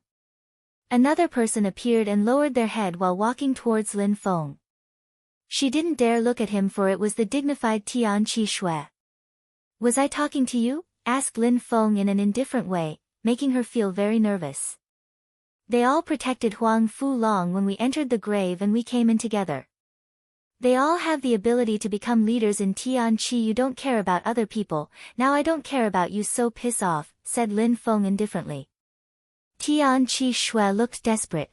Another person appeared and lowered their head while walking towards Lin Feng. She didn't dare look at him, for it was the dignified Tian Qi Shui. Was I talking to you? Asked Lin Feng in an indifferent way, making her feel very nervous. They all protected Huang Fu Long when we entered the grave, and we came in together. They all have the ability to become leaders in Tian Qi. You don't care about other people, now I don't care about you, so piss off, said Lin Feng indifferently. Tian Qi Shui looked desperate.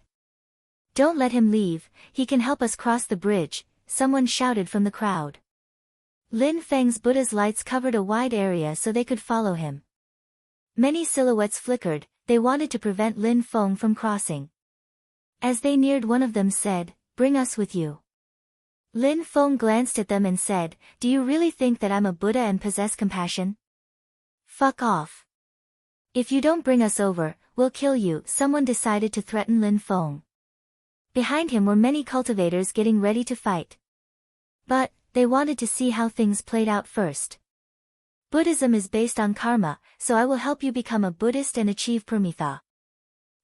Don't let him leave, he can help us cross the bridge, someone shouted from the crowd. Lin Feng's Buddha's lights covered a wide area so they could follow him. Many silhouettes flickered, they wanted to prevent Lin Feng from crossing. As they neared, one of them said, "Bring us with you." Lin Feng glanced at them and said, "Do you really think that I'm a Buddha and possess compassion? Fuck off. If you don't bring us over, we'll kill you," someone decided to threaten Lin Feng. Behind him were many cultivators getting ready to fight. But they wanted to see how things played out first. Buddhism is based on karma, so I will help you become a Buddhist and achieve Paramitha.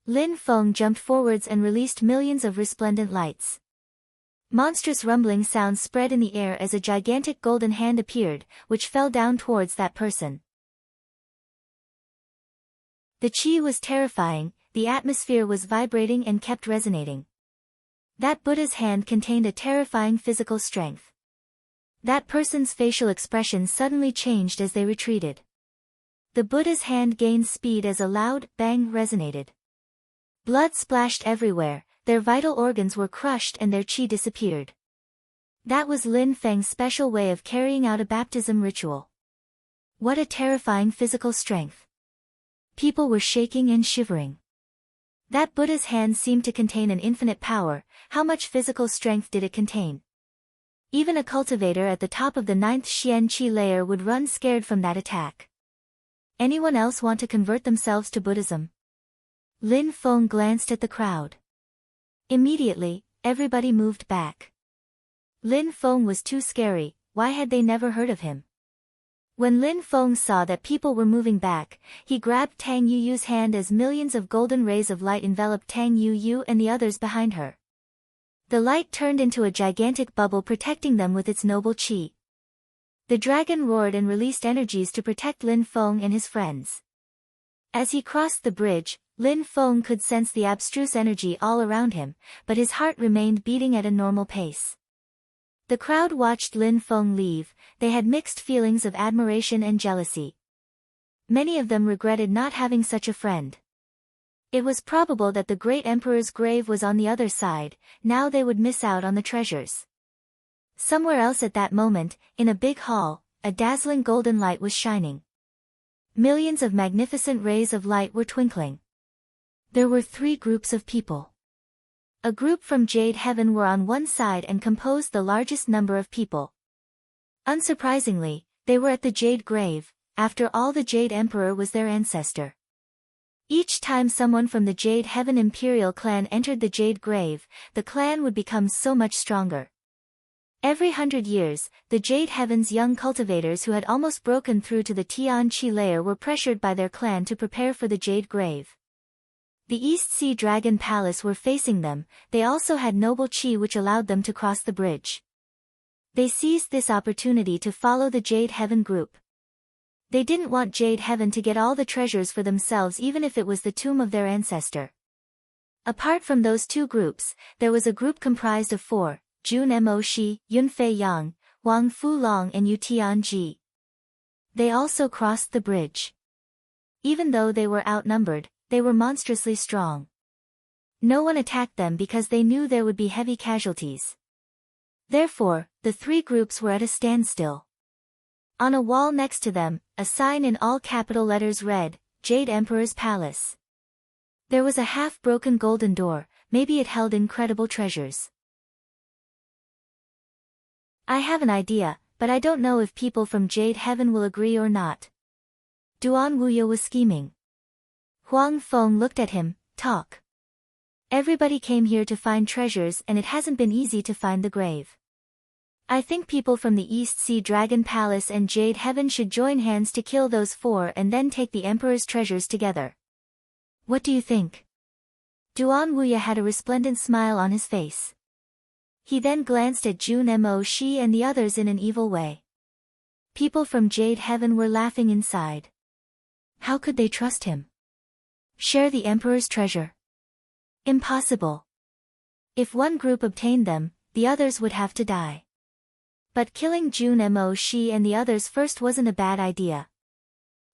Lin Feng jumped forwards and released millions of resplendent lights. Monstrous rumbling sounds spread in the air as a gigantic golden hand appeared, which fell down towards that person. The chi was terrifying, the atmosphere was vibrating and kept resonating. That Buddha's hand contained a terrifying physical strength. That person's facial expression suddenly changed as they retreated. The Buddha's hand gained speed as a loud bang resonated. Blood splashed everywhere, their vital organs were crushed and their chi disappeared. That was Lin Feng's special way of carrying out a baptism ritual. What a terrifying physical strength. People were shaking and shivering. That Buddha's hand seemed to contain an infinite power. How much physical strength did it contain? Even a cultivator at the top of the 9th Xian Qi layer would run scared from that attack. Anyone else want to convert themselves to Buddhism? Lin Feng glanced at the crowd. Immediately, everybody moved back. Lin Feng was too scary, why had they never heard of him? When Lin Feng saw that people were moving back, he grabbed Tang Yuyu's hand as millions of golden rays of light enveloped Tang Yuyu and the others behind her. The light turned into a gigantic bubble protecting them with its noble chi. The dragon roared and released energies to protect Lin Feng and his friends. As he crossed the bridge, Lin Feng could sense the abstruse energy all around him, but his heart remained beating at a normal pace. The crowd watched Lin Feng leave, they had mixed feelings of admiration and jealousy. Many of them regretted not having such a friend. It was probable that the great emperor's grave was on the other side, now they would miss out on the treasures. Somewhere else at that moment, in a big hall, a dazzling golden light was shining. Millions of magnificent rays of light were twinkling. There were 3 groups of people. A group from Jade Heaven were on one side and composed the largest number of people. Unsurprisingly, they were at the Jade Grave, after all the Jade Emperor was their ancestor. Each time someone from the Jade Heaven Imperial clan entered the Jade Grave, the clan would become so much stronger. Every 100 years, the Jade Heaven's young cultivators who had almost broken through to the Tian Qi layer were pressured by their clan to prepare for the Jade Grave. The East Sea Dragon Palace were facing them, they also had noble chi which allowed them to cross the bridge. They seized this opportunity to follow the Jade Heaven group. They didn't want Jade Heaven to get all the treasures for themselves even if it was the tomb of their ancestor. Apart from those 2 groups, there was a group comprised of 4, Jun Mo Shi, Yun Fei Yang, Wang Fu Long and Yu Tian Ji. They also crossed the bridge. Even though they were outnumbered, they were monstrously strong. No one attacked them because they knew there would be heavy casualties. Therefore, the 3 groups were at a standstill. On a wall next to them, a sign in all capital letters read, Jade Emperor's Palace. There was a half-broken golden door, maybe it held incredible treasures. I have an idea, but I don't know if people from Jade Heaven will agree or not. Duan Wuya was scheming. Huang Feng looked at him, talk. Everybody came here to find treasures and it hasn't been easy to find the grave. I think people from the East Sea Dragon Palace and Jade Heaven should join hands to kill those 4 and then take the Emperor's treasures together. What do you think? Duan Wuya had a resplendent smile on his face. He then glanced at Jun Mo Shi and the others in an evil way. People from Jade Heaven were laughing inside. How could they trust him? Share the Emperor's treasure? Impossible. If one group obtained them, the others would have to die. But killing Jun Mo Shi and the others first wasn't a bad idea.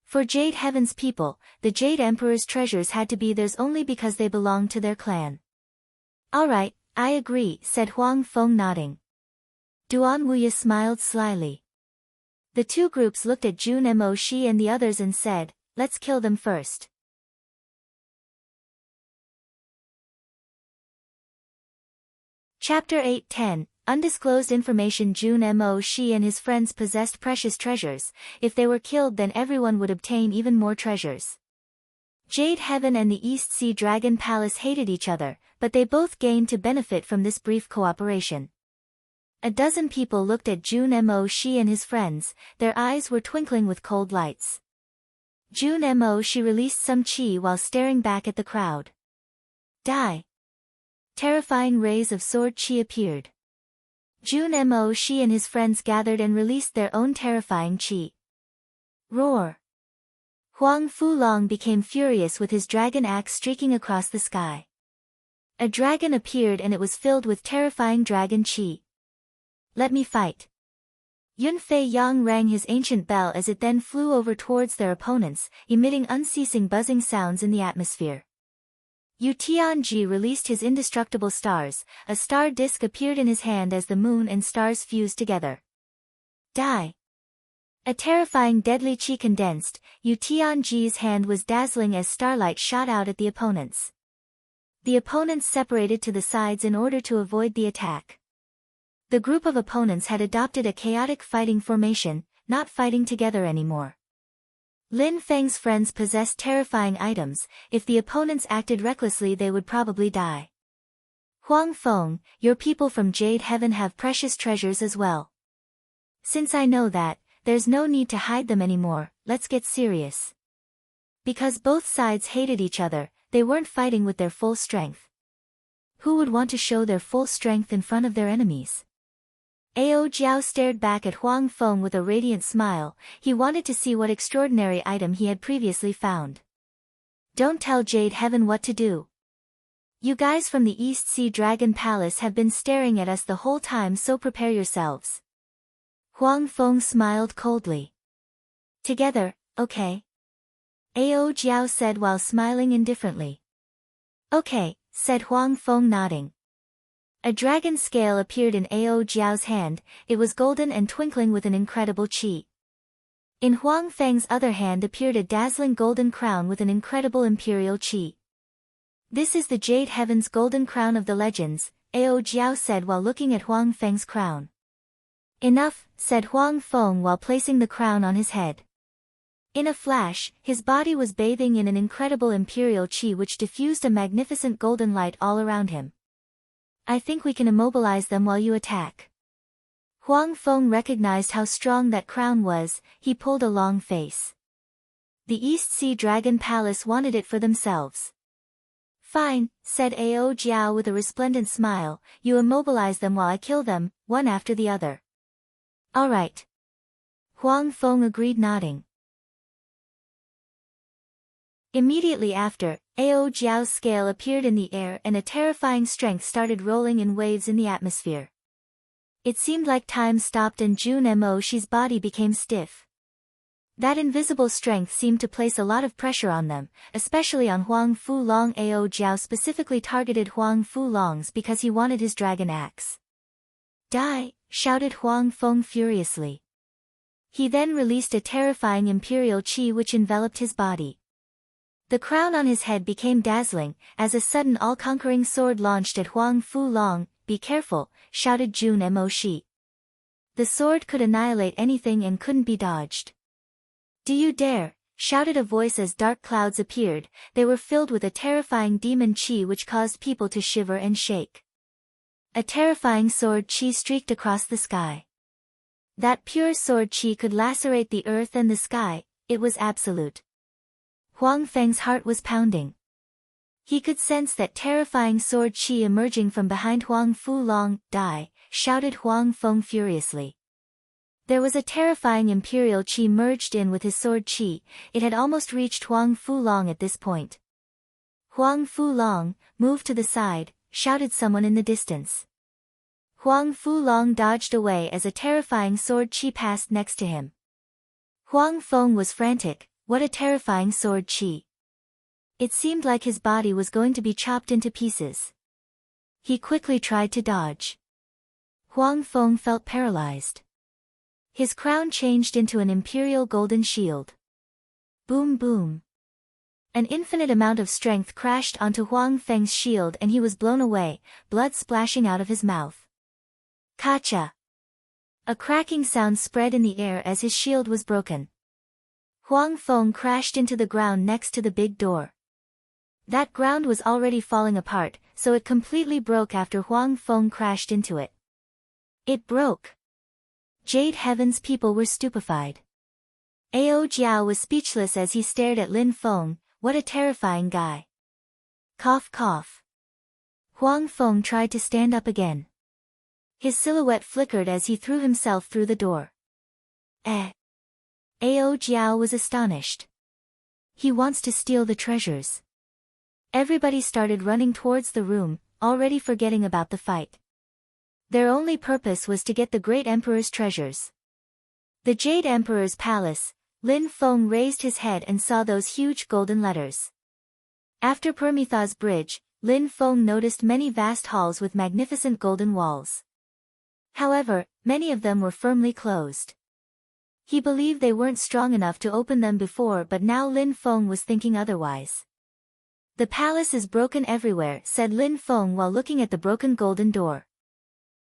For Jade Heaven's people, the Jade Emperor's treasures had to be theirs only because they belonged to their clan. Alright, I agree, said Huang Feng nodding. Duan Wuya smiled slyly. The two groups looked at Jun Mo Shi and the others and said, let's kill them first. Chapter 8:10 Undisclosed information. Jun Mo Shi and his friends possessed precious treasures. If they were killed, then everyone would obtain even more treasures. Jade Heaven and the East Sea Dragon Palace hated each other, but they both gained to benefit from this brief cooperation. A dozen people looked at Jun Mo Shi and his friends, their eyes were twinkling with cold lights. Jun Mo Shi released some chi while staring back at the crowd. Die! Terrifying rays of sword chi appeared. Jun Mo Shi and his friends gathered and released their own terrifying chi. Roar! Huang Fulong became furious with his dragon axe streaking across the sky. A dragon appeared and it was filled with terrifying dragon chi. Let me fight. Yun Fei Yang rang his ancient bell as it then flew over towards their opponents, emitting unceasing buzzing sounds in the atmosphere. Yu Tianji released his indestructible stars, a star disk appeared in his hand as the moon and stars fused together. Die! A terrifying deadly chi condensed, Yu Tianji's hand was dazzling as starlight shot out at the opponents. The opponents separated to the sides in order to avoid the attack. The group of opponents had adopted a chaotic fighting formation, not fighting together anymore. Lin Feng's friends possessed terrifying items. If the opponents acted recklessly, they would probably die. Huang Feng, your people from Jade Heaven have precious treasures as well. Since I know that, there's no need to hide them anymore, let's get serious. Because both sides hated each other, they weren't fighting with their full strength. Who would want to show their full strength in front of their enemies? Ao Jiao stared back at Huang Feng with a radiant smile. He wanted to see what extraordinary item he had previously found. Don't tell Jade Heaven what to do. You guys from the East Sea Dragon Palace have been staring at us the whole time, so prepare yourselves. Huang Feng smiled coldly. Together, okay? Ao Jiao said while smiling indifferently. Okay, said Huang Feng nodding. A dragon scale appeared in Ao Jiao's hand, it was golden and twinkling with an incredible chi. In Huang Feng's other hand appeared a dazzling golden crown with an incredible imperial chi. This is the Jade Heaven's golden crown of the legends, Ao Jiao said while looking at Huang Feng's crown. Enough, said Huang Feng while placing the crown on his head. In a flash, his body was bathing in an incredible imperial chi which diffused a magnificent golden light all around him. I think we can immobilize them while you attack. Huang Feng recognized how strong that crown was, he pulled a long face. The East Sea Dragon Palace wanted it for themselves. Fine, said Ao Jiao with a resplendent smile, you immobilize them while I kill them, one after the other. Alright. Huang Feng agreed nodding. Immediately after, Ao Jiao's scale appeared in the air and a terrifying strength started rolling in waves in the atmosphere. It seemed like time stopped and Jun Mo Shi's body became stiff. That invisible strength seemed to place a lot of pressure on them, especially on Huang Fulong. Ao Jiao specifically targeted Huang Fulong's because he wanted his dragon axe. Die, shouted Huang Feng furiously. He then released a terrifying imperial chi which enveloped his body. The crown on his head became dazzling, as a sudden all-conquering sword launched at Huang Fulong. Be careful, shouted Jun Mo Shi. The sword could annihilate anything and couldn't be dodged. Do you dare, shouted a voice as dark clouds appeared. They were filled with a terrifying demon chi which caused people to shiver and shake. A terrifying sword chi streaked across the sky. That pure sword chi could lacerate the earth and the sky, it was absolute. Huang Feng's heart was pounding. He could sense that terrifying sword chi emerging from behind Huang Fulong. Die, shouted Huang Feng furiously. There was a terrifying imperial chi merged in with his sword chi. It had almost reached Huang Fulong at this point. Huang Fulong, move to the side, shouted someone in the distance. Huang Fulong dodged away as a terrifying sword chi passed next to him. Huang Feng was frantic. What a terrifying sword chi. It seemed like his body was going to be chopped into pieces. He quickly tried to dodge. Huang Feng felt paralyzed. His crown changed into an imperial golden shield. Boom boom. An infinite amount of strength crashed onto Huang Feng's shield and he was blown away, blood splashing out of his mouth. Kacha! A cracking sound spread in the air as his shield was broken. Huang Feng crashed into the ground next to the big door. That ground was already falling apart, so it completely broke after Huang Feng crashed into it. It broke. Jade Heaven's people were stupefied. Ao Jiao was speechless as he stared at Lin Feng. What a terrifying guy. Cough cough. Huang Feng tried to stand up again. His silhouette flickered as he threw himself through the door. Ao Jiao was astonished. He wants to steal the treasures. Everybody started running towards the room, already forgetting about the fight. Their only purpose was to get the great emperor's treasures. The Jade Emperor's palace. Lin Feng raised his head and saw those huge golden letters. After Permitha's bridge, Lin Feng noticed many vast halls with magnificent golden walls. However, many of them were firmly closed. He believed they weren't strong enough to open them before, but now Lin Feng was thinking otherwise. The palace is broken everywhere, said Lin Feng while looking at the broken golden door.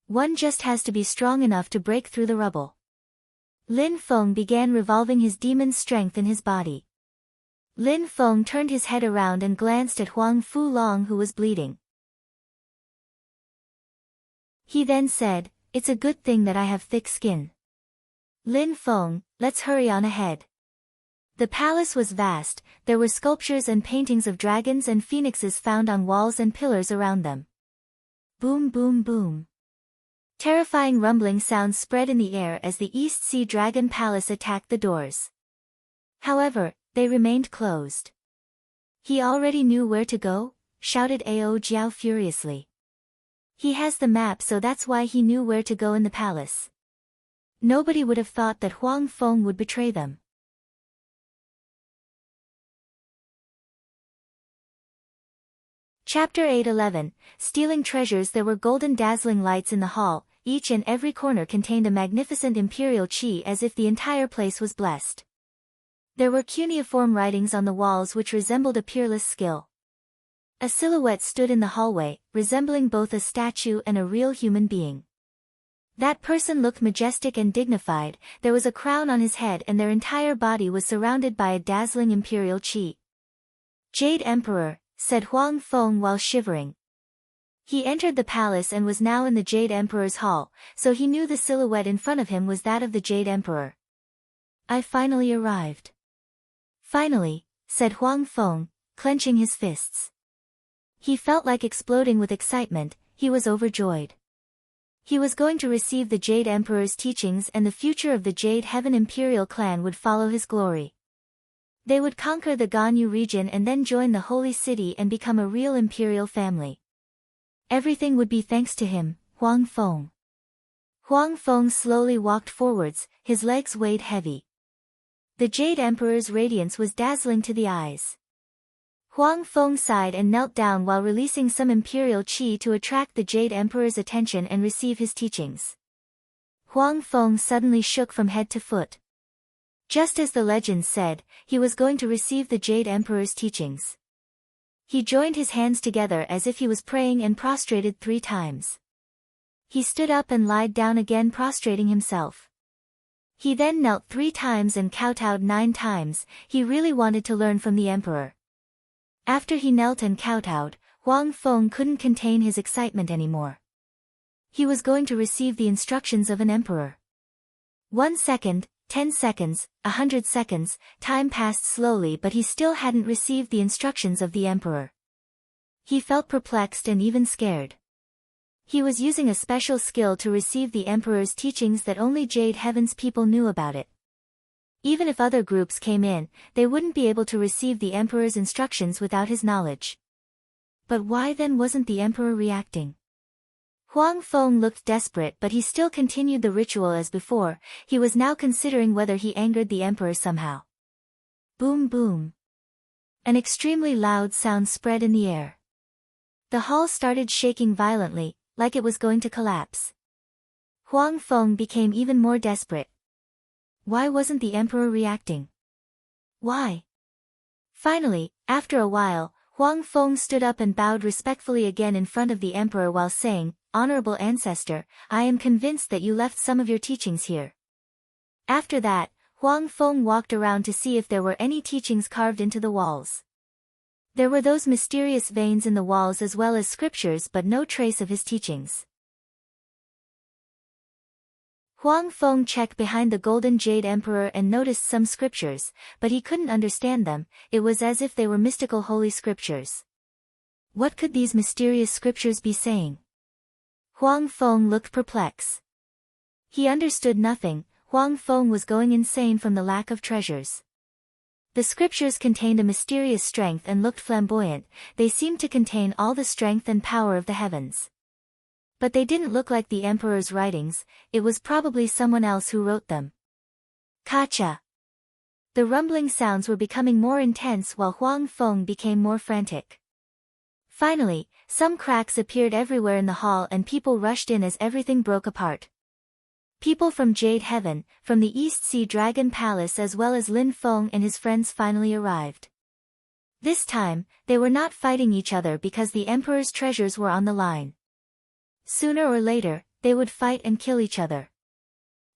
One just has to be strong enough to break through the rubble. Lin Feng began revolving his demon's strength in his body. Lin Feng turned his head around and glanced at Huang Fulong who was bleeding. He then said, "It's a good thing that I have thick skin. Lin Feng, let's hurry on ahead." The palace was vast, there were sculptures and paintings of dragons and phoenixes found on walls and pillars around them. Boom boom boom. Terrifying rumbling sounds spread in the air as the East Sea Dragon Palace attacked the doors. However, they remained closed. He already knew where to go, shouted Ao Jiao furiously. He has the map, so that's why he knew where to go in the palace. Nobody would have thought that Huang Feng would betray them. Chapter 8:11, Stealing Treasures. There were golden dazzling lights in the hall, each and every corner contained a magnificent imperial chi as if the entire place was blessed. There were cuneiform writings on the walls which resembled a peerless skill. A silhouette stood in the hallway, resembling both a statue and a real human being. That person looked majestic and dignified, there was a crown on his head and their entire body was surrounded by a dazzling imperial chi. Jade Emperor, said Huang Feng while shivering. He entered the palace and was now in the Jade Emperor's hall, so he knew the silhouette in front of him was that of the Jade Emperor. I finally arrived. Finally, said Huang Feng, clenching his fists. He felt like exploding with excitement, he was overjoyed. He was going to receive the Jade Emperor's teachings and the future of the Jade Heaven Imperial clan would follow his glory. They would conquer the Ganyu region and then join the Holy City and become a real imperial family. Everything would be thanks to him, Huang Feng. Huang Feng slowly walked forwards, his legs weighed heavy. The Jade Emperor's radiance was dazzling to the eyes. Huang Feng sighed and knelt down while releasing some imperial chi to attract the Jade Emperor's attention and receive his teachings. Huang Feng suddenly shook from head to foot. Just as the legend said, he was going to receive the Jade Emperor's teachings. He joined his hands together as if he was praying and prostrated 3 times. He stood up and lied down again, prostrating himself. He then knelt 3 times and kowtowed 9 times, he really wanted to learn from the emperor. After he knelt and kowtowed, Huang Feng couldn't contain his excitement anymore. He was going to receive the instructions of an emperor. 1 second, 10 seconds, 100 seconds, time passed slowly but he still hadn't received the instructions of the emperor. He felt perplexed and even scared. He was using a special skill to receive the Emperor's teachings that only Jade Heaven's people knew about it. Even if other groups came in, they wouldn't be able to receive the Emperor's instructions without his knowledge. But why then wasn't the Emperor reacting? Huang Feng looked desperate, but he still continued the ritual as before. He was now considering whether he angered the Emperor somehow. Boom boom. An extremely loud sound spread in the air. The hall started shaking violently, like it was going to collapse. Huang Feng became even more desperate. Why wasn't the Emperor reacting? Why? Finally, after a while, Huang Feng stood up and bowed respectfully again in front of the Emperor while saying, "Honorable Ancestor, I am convinced that you left some of your teachings here." After that, Huang Feng walked around to see if there were any teachings carved into the walls. There were those mysterious veins in the walls as well as scriptures, but no trace of his teachings. Huang Feng checked behind the Golden Jade Emperor and noticed some scriptures, but he couldn't understand them. It was as if they were mystical holy scriptures. What could these mysterious scriptures be saying? Huang Feng looked perplexed. He understood nothing. Huang Feng was going insane from the lack of treasures. The scriptures contained a mysterious strength and looked flamboyant. They seemed to contain all the strength and power of the heavens. But they didn't look like the Emperor's writings. It was probably someone else who wrote them. Kacha! The rumbling sounds were becoming more intense while Huang Feng became more frantic. Finally, some cracks appeared everywhere in the hall and people rushed in as everything broke apart. People from Jade Heaven, from the East Sea Dragon Palace as well as Lin Feng and his friends finally arrived. This time, they were not fighting each other because the Emperor's treasures were on the line. Sooner or later, they would fight and kill each other.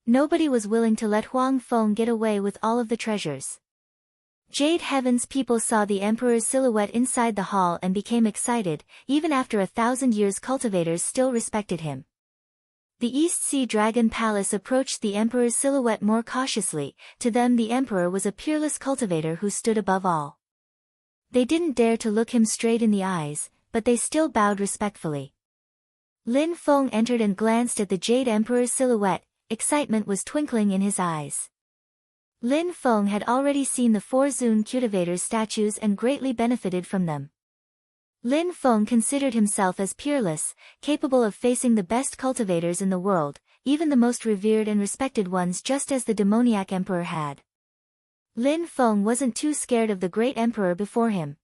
Nobody was willing to let Huang Feng get away with all of the treasures. Jade Heaven's people saw the Emperor's silhouette inside the hall and became excited. Even after 1,000 years, cultivators still respected him. The East Sea Dragon Palace approached the Emperor's silhouette more cautiously. To them the Emperor was a peerless cultivator who stood above all. They didn't dare to look him straight in the eyes, but they still bowed respectfully. Lin Feng entered and glanced at the Jade Emperor's silhouette. Excitement was twinkling in his eyes. Lin Feng had already seen the 4 Zun cultivators' statues and greatly benefited from them. Lin Feng considered himself as peerless, capable of facing the best cultivators in the world, even the most revered and respected ones, just as the demoniac emperor had. Lin Feng wasn't too scared of the great emperor before him.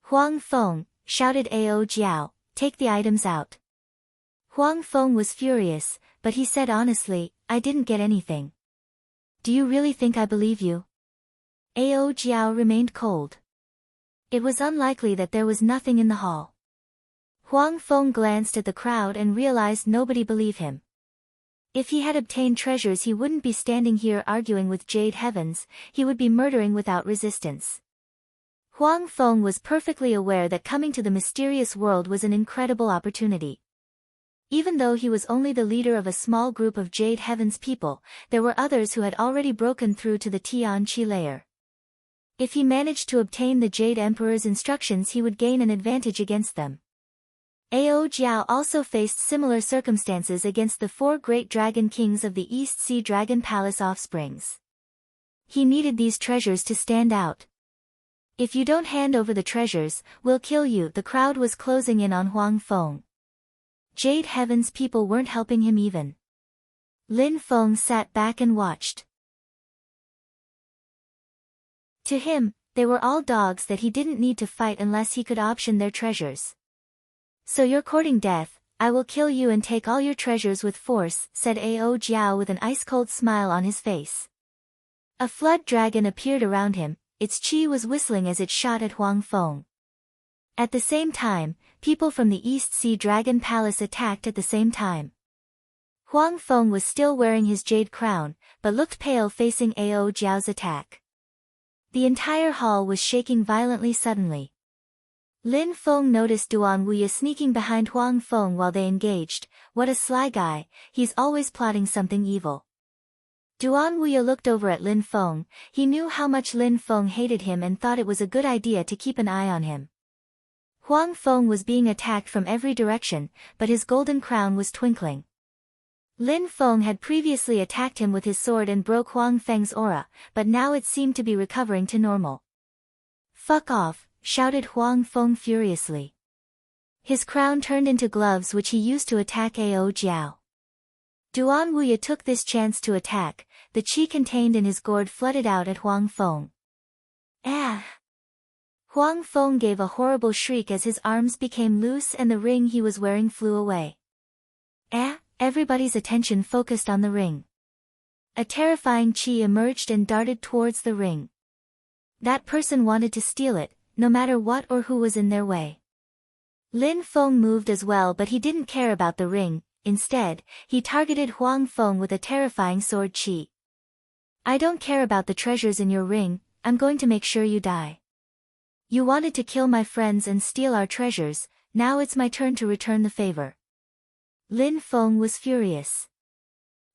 "Huang Feng," shouted Ao Jiao, "take the items out." Huang Feng was furious, but he said honestly, "I didn't get anything." "Do you really think I believe you?" Ao Jiao remained cold. It was unlikely that there was nothing in the hall. Huang Feng glanced at the crowd and realized nobody believed him. If he had obtained treasures, he wouldn't be standing here arguing with Jade Heavens, he would be murdering without resistance. Huang Feng was perfectly aware that coming to the mysterious world was an incredible opportunity. Even though he was only the leader of a small group of Jade Heaven's people, there were others who had already broken through to the Tian Qi layer. If he managed to obtain the Jade Emperor's instructions, he would gain an advantage against them. Ao Jiao also faced similar circumstances against the 4 great dragon kings of the East Sea Dragon Palace offsprings. He needed these treasures to stand out. "If you don't hand over the treasures, we'll kill you." The crowd was closing in on Huang Feng. Jade Heaven's people weren't helping him even. Lin Feng sat back and watched. To him, they were all dogs that he didn't need to fight unless he could option their treasures. "So you're courting death, I will kill you and take all your treasures with force," said Ao Jiao with an ice-cold smile on his face. A flood dragon appeared around him, its chi was whistling as it shot at Huang Feng. At the same time, people from the East Sea Dragon Palace attacked at the same time. Huang Feng was still wearing his jade crown, but looked pale facing Ao Jiao's attack. The entire hall was shaking violently suddenly. Lin Feng noticed Duan Wuya sneaking behind Huang Feng while they engaged. "What a sly guy, he's always plotting something evil." Duan Wuya looked over at Lin Feng. He knew how much Lin Feng hated him and thought it was a good idea to keep an eye on him. Huang Feng was being attacked from every direction, but his golden crown was twinkling. Lin Feng had previously attacked him with his sword and broke Huang Feng's aura, but now it seemed to be recovering to normal. "Fuck off," shouted Huang Feng furiously. His crown turned into gloves which he used to attack Ao Jiao. Duan Wuya took this chance to attack. The qi contained in his gourd flooded out at Huang Feng. Ah! Huang Feng gave a horrible shriek as his arms became loose and the ring he was wearing flew away. Ah! Everybody's attention focused on the ring. A terrifying qi emerged and darted towards the ring. That person wanted to steal it, no matter what or who was in their way. Lin Feng moved as well, but he didn't care about the ring. Instead, he targeted Huang Feng with a terrifying sword qi. "I don't care about the treasures in your ring, I'm going to make sure you die. You wanted to kill my friends and steal our treasures, now it's my turn to return the favor." Lin Feng was furious.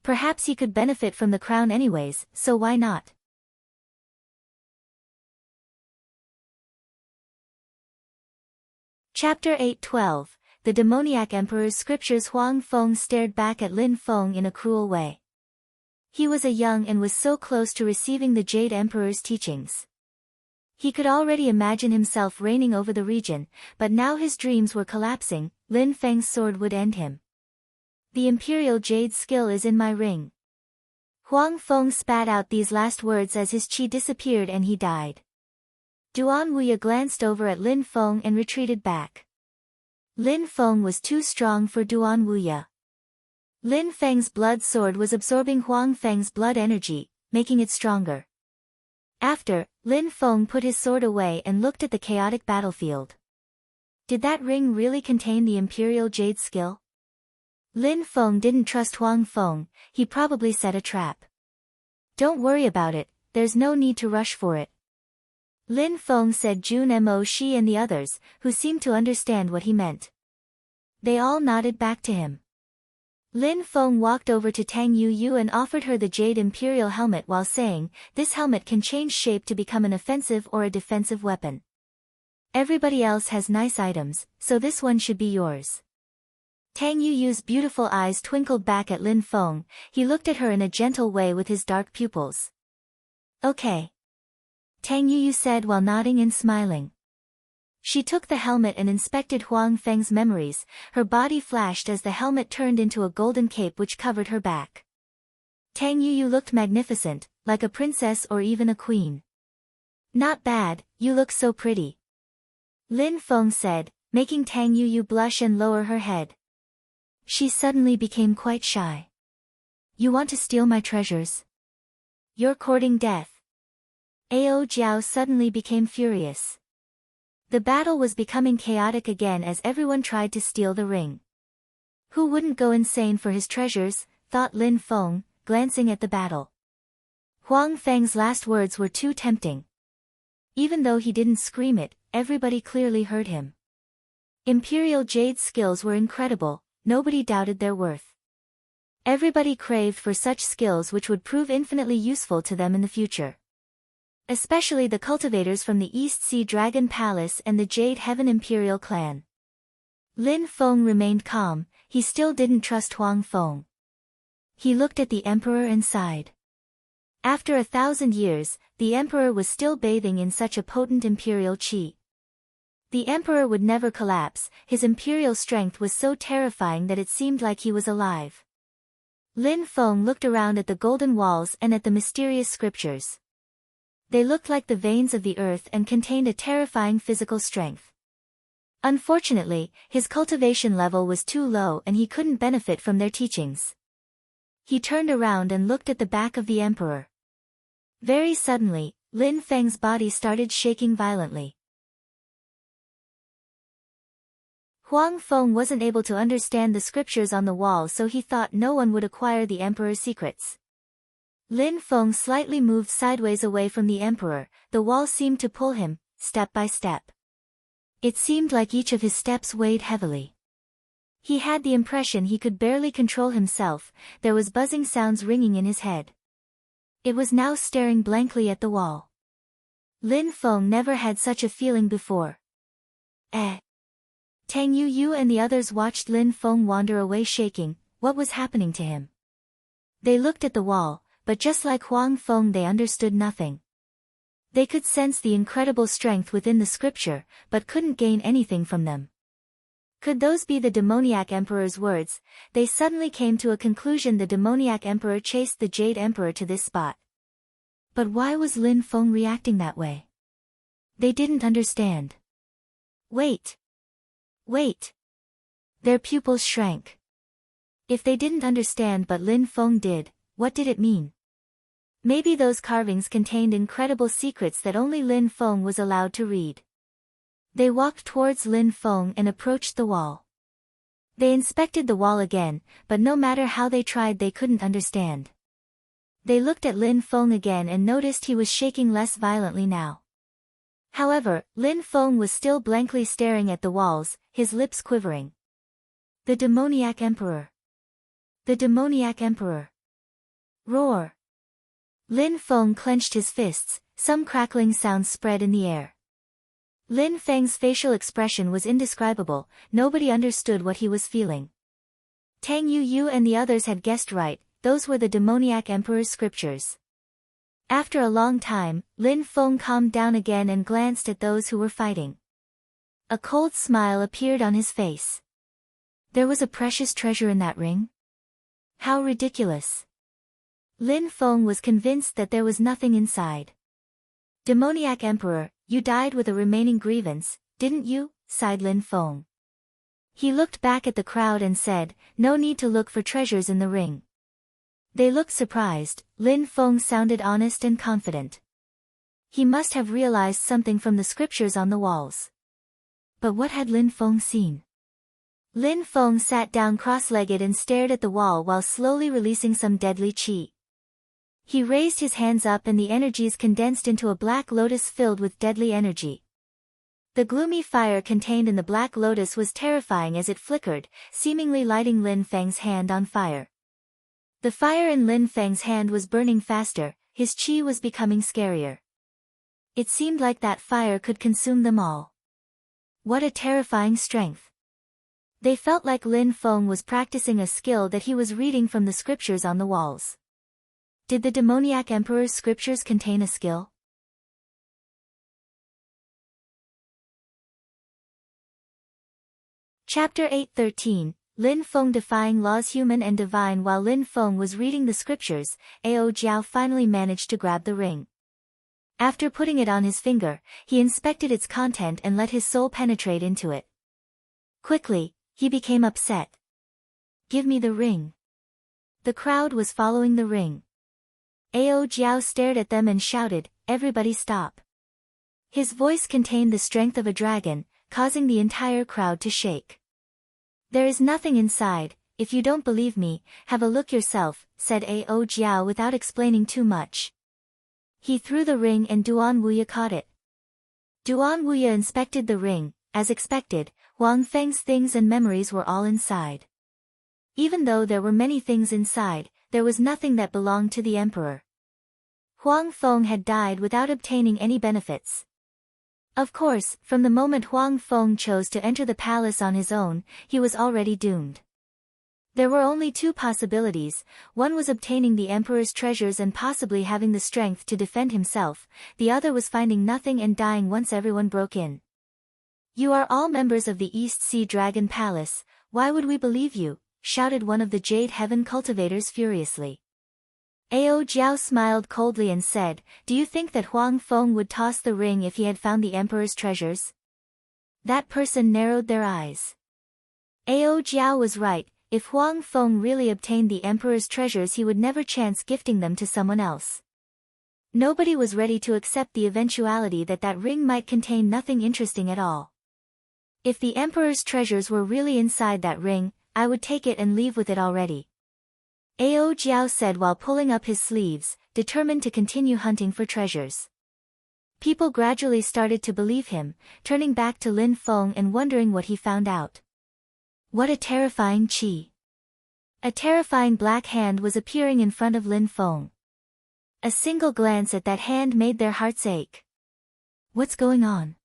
Perhaps he could benefit from the crown anyways, so why not? Chapter 8:12. The Demoniac Emperor's Scriptures. Huang Feng stared back at Lin Feng in a cruel way. He was a young and was so close to receiving the Jade Emperor's teachings. He could already imagine himself reigning over the region, but now his dreams were collapsing. Lin Feng's sword would end him. "The Imperial Jade skill is in my ring." Huang Feng spat out these last words as his qi disappeared and he died. Duan Wuya glanced over at Lin Feng and retreated back. Lin Feng was too strong for Duan Wuya. Lin Feng's blood sword was absorbing Huang Feng's blood energy, making it stronger. After, Lin Feng put his sword away and looked at the chaotic battlefield. Did that ring really contain the Imperial Jade skill? Lin Feng didn't trust Huang Feng, he probably set a trap. "Don't worry about it, there's no need to rush for it," Lin Feng said. Jun Mo Shi and the others, who seemed to understand what he meant. They all nodded back to him. Lin Feng walked over to Tang Yu and offered her the Jade Imperial helmet while saying, "This helmet can change shape to become an offensive or a defensive weapon. Everybody else has nice items, so this one should be yours." Tang Yu's beautiful eyes twinkled back at Lin Feng. He looked at her in a gentle way with his dark pupils. "Okay," Tang Yu said while nodding and smiling. She took the helmet and inspected Huang Feng's memories. Her body flashed as the helmet turned into a golden cape which covered her back. Tang Yu looked magnificent, like a princess or even a queen. "Not bad, you look so pretty," Lin Feng said, making Tang Yu blush and lower her head. She suddenly became quite shy. "You want to steal my treasures? You're courting death." Ao Jiao suddenly became furious. The battle was becoming chaotic again as everyone tried to steal the ring. Who wouldn't go insane for his treasures, thought Lin Feng, glancing at the battle. Huang Feng's last words were too tempting. Even though he didn't scream it, everybody clearly heard him. Imperial Jade's skills were incredible. Nobody doubted their worth. Everybody craved for such skills which would prove infinitely useful to them in the future. Especially the cultivators from the East Sea Dragon Palace and the Jade Heaven Imperial clan. Lin Feng remained calm, he still didn't trust Huang Feng. He looked at the Emperor and sighed. After 1,000 years, the Emperor was still bathing in such a potent Imperial qi. The Emperor would never collapse, his imperial strength was so terrifying that it seemed like he was alive. Lin Feng looked around at the golden walls and at the mysterious scriptures. They looked like the veins of the earth and contained a terrifying physical strength. Unfortunately, his cultivation level was too low and he couldn't benefit from their teachings. He turned around and looked at the back of the Emperor. Very suddenly, Lin Feng's body started shaking violently. Huang Feng wasn't able to understand the scriptures on the wall, so he thought no one would acquire the Emperor's secrets. Lin Feng slightly moved sideways away from the Emperor. The wall seemed to pull him, step by step. It seemed like each of his steps weighed heavily. He had the impression he could barely control himself. There was buzzing sounds ringing in his head. It was now staring blankly at the wall. Lin Feng never had such a feeling before. Tang Yu and the others watched Lin Feng wander away shaking. What was happening to him? They looked at the wall, but just like Huang Feng they understood nothing. They could sense the incredible strength within the scripture, but couldn't gain anything from them. Could those be the demoniac emperor's words? They suddenly came to a conclusion. The demoniac emperor chased the Jade Emperor to this spot. But why was Lin Feng reacting that way? They didn't understand. Wait! Wait! Their pupils shrank. If they didn't understand but Lin Feng did, what did it mean? Maybe those carvings contained incredible secrets that only Lin Feng was allowed to read. They walked towards Lin Feng and approached the wall. They inspected the wall again, but no matter how they tried they couldn't understand. They looked at Lin Feng again and noticed he was shaking less violently now. However, Lin Feng was still blankly staring at the walls, his lips quivering. The demoniac emperor! The demoniac emperor! Roar! Lin Feng clenched his fists, some crackling sounds spread in the air. Lin Feng's facial expression was indescribable, nobody understood what he was feeling. Tang Yu and the others had guessed right, those were the demoniac emperor's scriptures. After a long time, Lin Feng calmed down again and glanced at those who were fighting. A cold smile appeared on his face. There was a precious treasure in that ring? How ridiculous! Lin Feng was convinced that there was nothing inside. Demoniac Emperor, you died with a remaining grievance, didn't you? Sighed Lin Feng. He looked back at the crowd and said, no need to look for treasures in the ring. They looked surprised. Lin Feng sounded honest and confident. He must have realized something from the scriptures on the walls. But what had Lin Feng seen? Lin Feng sat down cross-legged and stared at the wall while slowly releasing some deadly qi. He raised his hands up and the energies condensed into a black lotus filled with deadly energy. The gloomy fire contained in the black lotus was terrifying as it flickered, seemingly lighting Lin Feng's hand on fire. The fire in Lin Feng's hand was burning faster, his qi was becoming scarier. It seemed like that fire could consume them all. What a terrifying strength! They felt like Lin Feng was practicing a skill that he was reading from the scriptures on the walls. Did the demoniac emperor's scriptures contain a skill? Chapter 8:13, Lin Feng defying laws human and divine. While Lin Feng was reading the scriptures, Ao Jiao finally managed to grab the ring. After putting it on his finger, he inspected its content and let his soul penetrate into it. Quickly, he became upset. Give me the ring. The crowd was following the ring. Ao Jiao stared at them and shouted, everybody stop. His voice contained the strength of a dragon, causing the entire crowd to shake. There is nothing inside, if you don't believe me, have a look yourself, said Ao Jiao without explaining too much. He threw the ring and Duan Wuya caught it. Duan Wuya inspected the ring, as expected, Huang Feng's things and memories were all inside. Even though there were many things inside, there was nothing that belonged to the emperor. Huang Feng had died without obtaining any benefits. Of course, from the moment Huang Feng chose to enter the palace on his own, he was already doomed. There were only two possibilities, one was obtaining the emperor's treasures and possibly having the strength to defend himself, the other was finding nothing and dying once everyone broke in. You are all members of the East Sea Dragon Palace, why would we believe you? Shouted one of the Jade Heaven cultivators furiously. Ao Jiao smiled coldly and said, do you think that Huang Feng would toss the ring if he had found the emperor's treasures? That person narrowed their eyes. Ao Jiao was right, if Huang Feng really obtained the emperor's treasures he would never chance gifting them to someone else. Nobody was ready to accept the eventuality that that ring might contain nothing interesting at all. If the emperor's treasures were really inside that ring, I would take it and leave with it already. Ao Jiao said while pulling up his sleeves, determined to continue hunting for treasures. People gradually started to believe him, turning back to Lin Feng and wondering what he found out. What a terrifying qi! A terrifying black hand was appearing in front of Lin Feng. A single glance at that hand made their hearts ache. What's going on?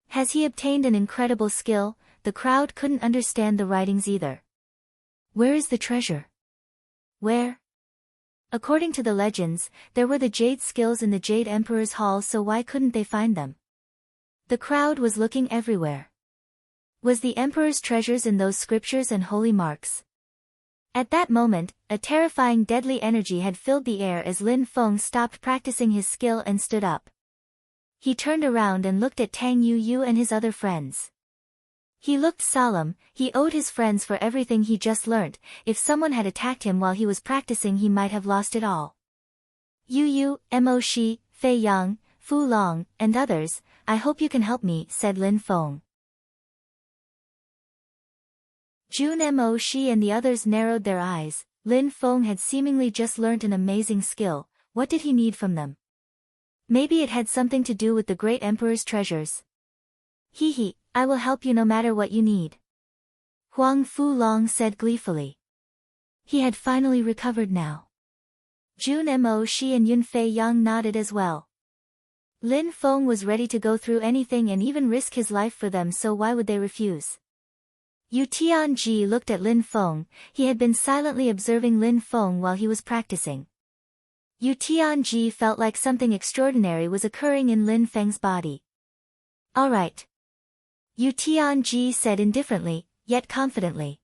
Has he obtained an incredible skill? the crowd couldn't understand the writings either. Where is the treasure? Where? According to the legends, there were the jade skills in the Jade Emperor's hall, so why couldn't they find them? The crowd was looking everywhere. Was the Emperor's treasures in those scriptures and holy marks? At that moment, a terrifying deadly energy had filled the air as Lin Feng stopped practicing his skill and stood up. He turned around and looked at Tang Yu and his other friends. He looked solemn. He owed his friends for everything he just learnt. If someone had attacked him while he was practicing, he might have lost it all. Yu, Mo Shi, Fei Yang, Fu Long, and others, I hope you can help me, said Lin Feng. Jun Mo Shi and the others narrowed their eyes. Lin Feng had seemingly just learnt an amazing skill. What did he need from them? Maybe it had something to do with the great Emperor's treasures. Hee, I will help you no matter what you need. Huang Fu Long said gleefully. He had finally recovered now. Jun Mo Shi and Yun Fei Yang nodded as well. Lin Feng was ready to go through anything and even risk his life for them, so why would they refuse? Yu Tianji looked at Lin Feng. He had been silently observing Lin Feng while he was practicing. Yu Tianji felt like something extraordinary was occurring in Lin Feng's body. All right. Yu Tianji said indifferently, yet confidently.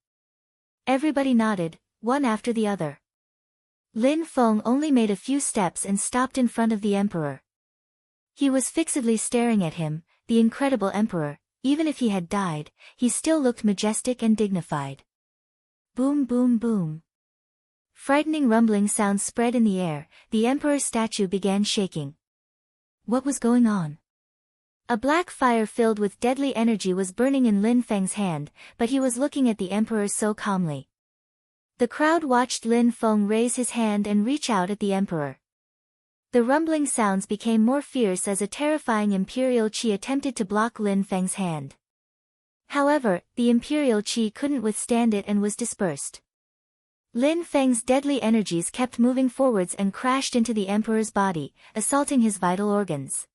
Everybody nodded, one after the other. Lin Feng only made a few steps and stopped in front of the Emperor. He was fixedly staring at him, the incredible Emperor. Even if he had died, he still looked majestic and dignified. Boom boom boom. Frightening rumbling sounds spread in the air. The Emperor's statue began shaking. What was going on? A black fire filled with deadly energy was burning in Lin Feng's hand, but he was looking at the Emperor so calmly. The crowd watched Lin Feng raise his hand and reach out at the Emperor. The rumbling sounds became more fierce as a terrifying imperial qi attempted to block Lin Feng's hand. However, the imperial qi couldn't withstand it and was dispersed. Lin Feng's deadly energies kept moving forwards and crashed into the Emperor's body, assaulting his vital organs.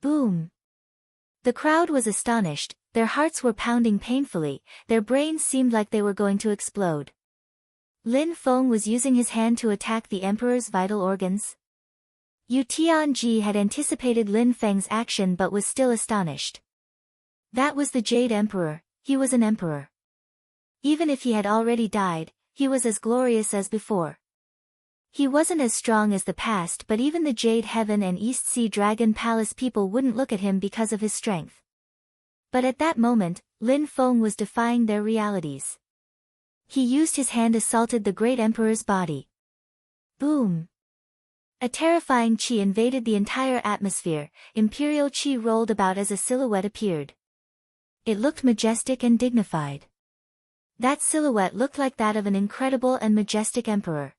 Boom! The crowd was astonished, their hearts were pounding painfully, their brains seemed like they were going to explode. Lin Feng was using his hand to attack the Emperor's vital organs. Yu Tianji had anticipated Lin Feng's action but was still astonished. That was the Jade Emperor. He was an emperor. Even if he had already died, he was as glorious as before. He wasn't as strong as the past, but even the Jade Heaven and East Sea Dragon Palace people wouldn't look at him because of his strength. But at that moment, Lin Feng was defying their realities. He used his hand assaulted the great emperor's body. Boom! A terrifying qi invaded the entire atmosphere. Imperial qi rolled about as a silhouette appeared. It looked majestic and dignified. That silhouette looked like that of an incredible and majestic emperor.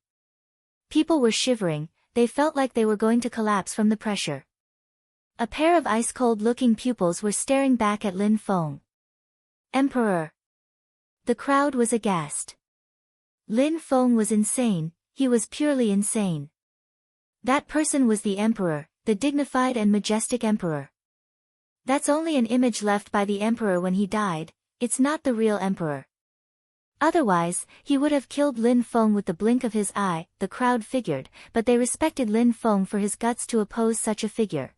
People were shivering, they felt like they were going to collapse from the pressure. A pair of ice-cold-looking pupils were staring back at Lin Feng. Emperor! The crowd was aghast. Lin Feng was insane, he was purely insane. That person was the emperor, the dignified and majestic emperor. That's only an image left by the emperor when he died, it's not the real emperor. Otherwise, he would have killed Lin Feng with the blink of his eye, the crowd figured, but they respected Lin Feng for his guts to oppose such a figure.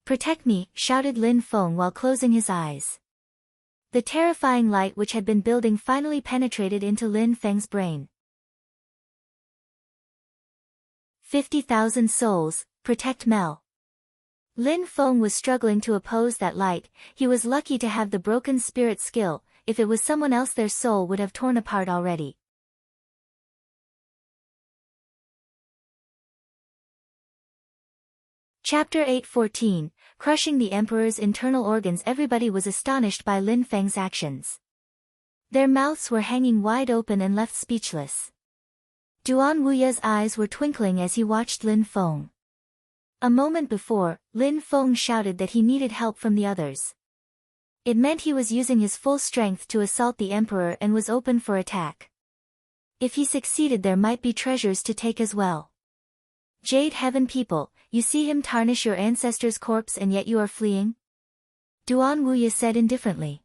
Protect me, shouted Lin Feng while closing his eyes. The terrifying light which had been building finally penetrated into Lin Feng's brain. 50,000 souls, protect Mel. Lin Feng was struggling to oppose that light. He was lucky to have the broken spirit skill. If it was someone else, their soul would have torn apart already. Chapter 8:14, Crushing the Emperor's Internal Organs. Everybody was astonished by Lin Feng's actions. Their mouths were hanging wide open and left speechless. Duan Wuya's eyes were twinkling as he watched Lin Feng. A moment before, Lin Feng shouted that he needed help from the others. It meant he was using his full strength to assault the emperor and was open for attack. If he succeeded, there might be treasures to take as well. Jade Heaven people, you see him tarnish your ancestor's corpse and yet you are fleeing? Duan Wuya said indifferently.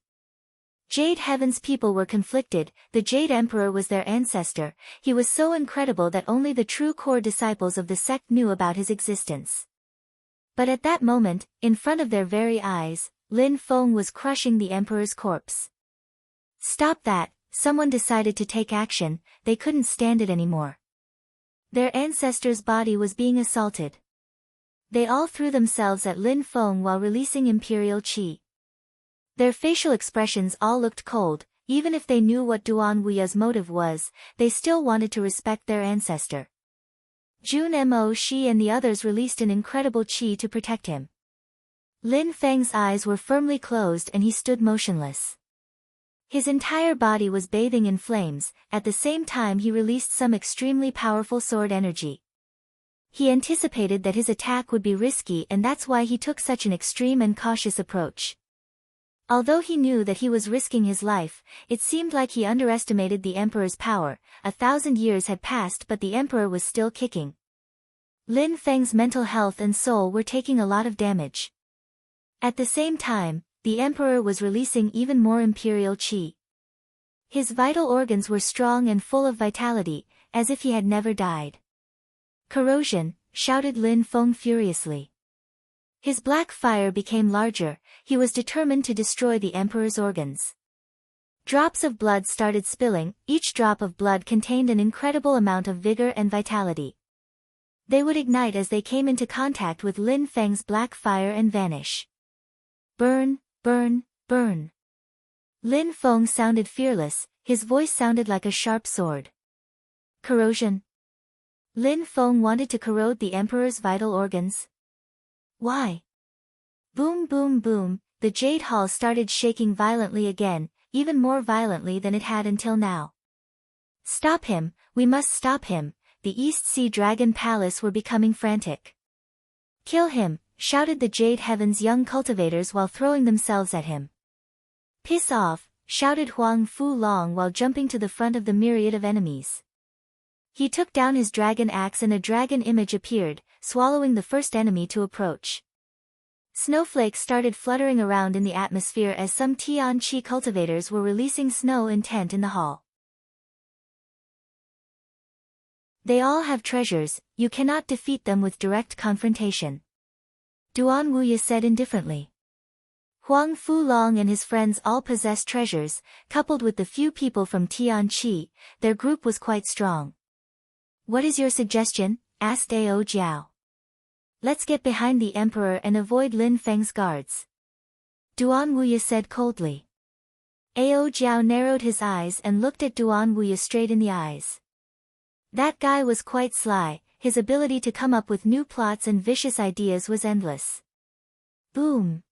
Jade Heaven's people were conflicted. The Jade Emperor was their ancestor. He was so incredible that only the true core disciples of the sect knew about his existence. But at that moment, in front of their very eyes, Lin Feng was crushing the Emperor's corpse. Stop that, someone decided to take action, they couldn't stand it anymore. Their ancestor's body was being assaulted. They all threw themselves at Lin Feng while releasing imperial qi. Their facial expressions all looked cold. Even if they knew what Duan Wuya's motive was, they still wanted to respect their ancestor. Jun Mo Shi and the others released an incredible qi to protect him. Lin Feng's eyes were firmly closed and he stood motionless. His entire body was bathing in flames. At the same time he released some extremely powerful sword energy. He anticipated that his attack would be risky and that's why he took such an extreme and cautious approach. Although he knew that he was risking his life, it seemed like he underestimated the Emperor's power. 1,000 years had passed but the Emperor was still kicking. Lin Feng's mental health and soul were taking a lot of damage. At the same time, the Emperor was releasing even more imperial qi. His vital organs were strong and full of vitality, as if he had never died. Corrosion, shouted Lin Feng furiously. His black fire became larger. He was determined to destroy the Emperor's organs. Drops of blood started spilling. Each drop of blood contained an incredible amount of vigor and vitality. They would ignite as they came into contact with Lin Feng's black fire and vanish. Burn, burn, burn. Lin Feng sounded fearless. His voice sounded like a sharp sword. Corrosion. Lin Feng wanted to corrode the Emperor's vital organs. Why? Boom boom boom, the Jade Hall started shaking violently again, even more violently than it had until now. Stop him, we must stop him, the East Sea Dragon Palace were becoming frantic. Kill him, shouted the Jade Heaven's young cultivators while throwing themselves at him. Piss off, shouted Huang Fu Long while jumping to the front of the myriad of enemies. He took down his dragon axe and a dragon image appeared, swallowing the first enemy to approach. Snowflakes started fluttering around in the atmosphere as some Tian Qi cultivators were releasing snow intent in the hall. They all have treasures, you cannot defeat them with direct confrontation. Duan Wuya said indifferently. Huang Fu Long and his friends all possessed treasures, coupled with the few people from Tian Qi, their group was quite strong. What is your suggestion? Asked Ao Jiao. Let's get behind the Emperor and avoid Lin Feng's guards. Duan Wuya said coldly. Ao Jiao narrowed his eyes and looked at Duan Wuya straight in the eyes. That guy was quite sly, his ability to come up with new plots and vicious ideas was endless. Boom!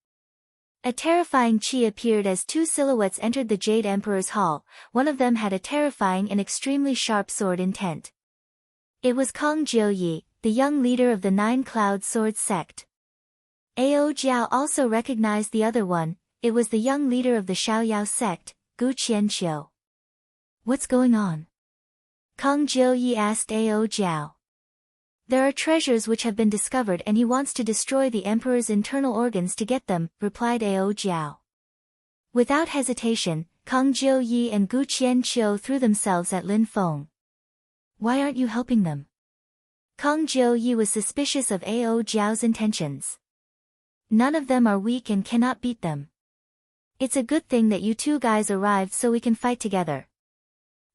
A terrifying qi appeared as two silhouettes entered the Jade Emperor's hall. One of them had a terrifying and extremely sharp sword intent. It was Kong Jiuyi, the young leader of the Nine Cloud Sword sect. Ao Jiao also recognized the other one. It was the young leader of the Xiaoyao sect, Gu Qianqiu. What's going on? Kong Jiuyi asked Ao Jiao. There are treasures which have been discovered and he wants to destroy the Emperor's internal organs to get them, replied Ao Jiao. Without hesitation, Kong Jiuyi and Gu Qianqiu threw themselves at Lin Feng. Why aren't you helping them? Kong Jiuyi was suspicious of Ao Jiao's intentions. None of them are weak and cannot beat them. It's a good thing that you two guys arrived so we can fight together.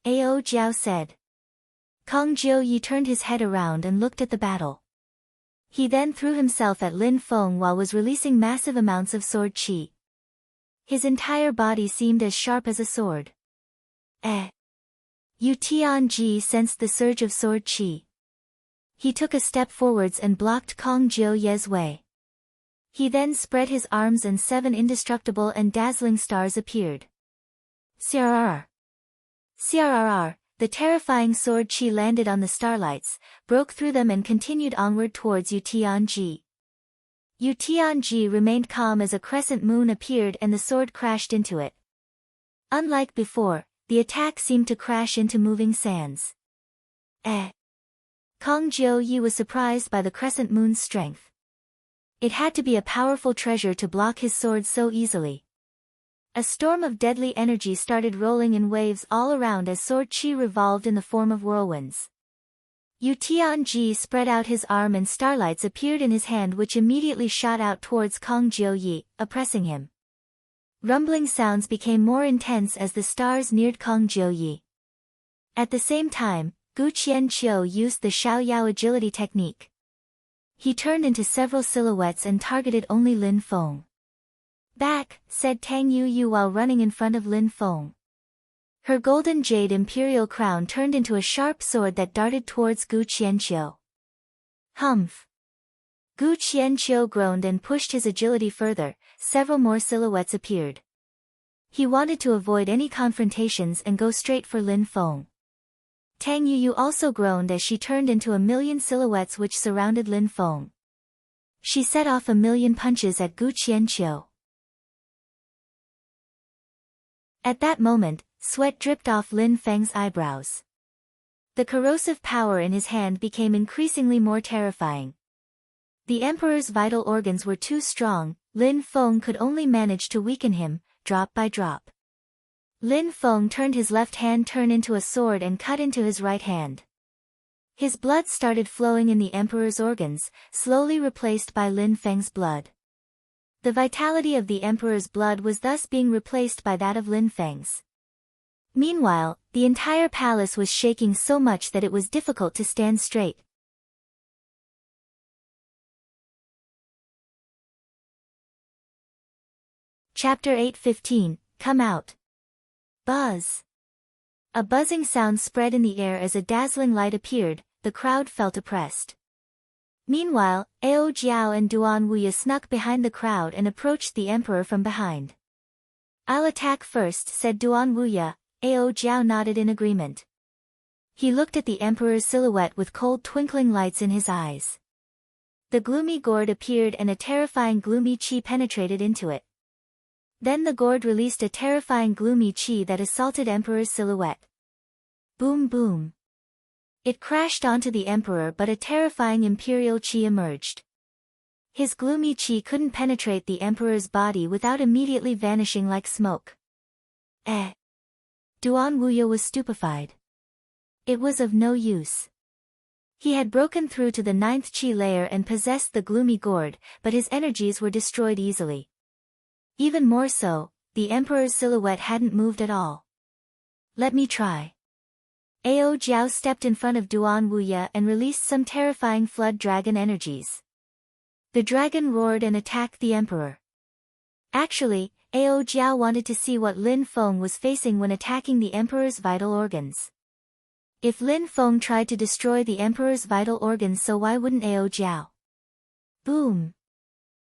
Ao Jiao said. Kong Jiuyi turned his head around and looked at the battle. He then threw himself at Lin Feng while was releasing massive amounts of sword qi. His entire body seemed as sharp as a sword. Yu Tianji sensed the surge of sword qi. He took a step forwards and blocked Kong Jiuye's way. He then spread his arms and 7 indestructible and dazzling stars appeared. CRRR. CRRR, the terrifying sword qi landed on the starlights, broke through them and continued onward towards Yu Tianji. Yu Tianji remained calm as a crescent moon appeared and the sword crashed into it. Unlike before, the attack seemed to crash into moving sands. Kong Jiuyi was surprised by the crescent moon's strength. It had to be a powerful treasure to block his sword so easily. A storm of deadly energy started rolling in waves all around as sword chi revolved in the form of whirlwinds. Yu Tianji spread out his arm and starlights appeared in his hand which immediately shot out towards Kong Jiuyi, oppressing him. Rumbling sounds became more intense as the stars neared Kong Jiuyi. At the same time, Gu Qianqiu used the Xiaoyao agility technique. He turned into several silhouettes and targeted only Lin Feng. "Back," said Tang Yuyu while running in front of Lin Feng. Her golden jade imperial crown turned into a sharp sword that darted towards Gu Qianqiu. "Humph!" Gu Qianqiu groaned and pushed his agility further. Several more silhouettes appeared. He wanted to avoid any confrontations and go straight for Lin Feng. Tang Yuyu also groaned as she turned into a million silhouettes which surrounded Lin Feng. She set off a million punches at Gu Qianqiu. At that moment, sweat dripped off Lin Feng's eyebrows. The corrosive power in his hand became increasingly more terrifying. The emperor's vital organs were too strong. Lin Feng could only manage to weaken him, drop by drop. Lin Feng turned his left hand into a sword and cut into his right hand. His blood started flowing in the emperor's organs, slowly replaced by Lin Feng's blood. The vitality of the emperor's blood was thus being replaced by that of Lin Feng's. Meanwhile, the entire palace was shaking so much that it was difficult to stand straight. Chapter 8:15, Come Out. Buzz. A buzzing sound spread in the air as a dazzling light appeared. The crowd felt oppressed. Meanwhile, Ao Jiao and Duan Wuya snuck behind the crowd and approached the emperor from behind. "I'll attack first," said Duan Wuya. Ao Jiao nodded in agreement. He looked at the emperor's silhouette with cold twinkling lights in his eyes. The gloomy gourd appeared and a terrifying gloomy chi penetrated into it. Then the gourd released a terrifying gloomy chi that assaulted emperor's silhouette. Boom boom. It crashed onto the emperor but a terrifying imperial chi emerged. His gloomy chi couldn't penetrate the emperor's body without immediately vanishing like smoke. Duan Wuya was stupefied. It was of no use. He had broken through to the 9th chi layer and possessed the gloomy gourd, but his energies were destroyed easily. Even more so, the emperor's silhouette hadn't moved at all. "Let me try." Ao Jiao stepped in front of Duan Wuya and released some terrifying flood dragon energies. The dragon roared and attacked the emperor. Actually, Ao Jiao wanted to see what Lin Feng was facing when attacking the emperor's vital organs. If Lin Feng tried to destroy the emperor's vital organs, so why wouldn't Ao Jiao? Boom!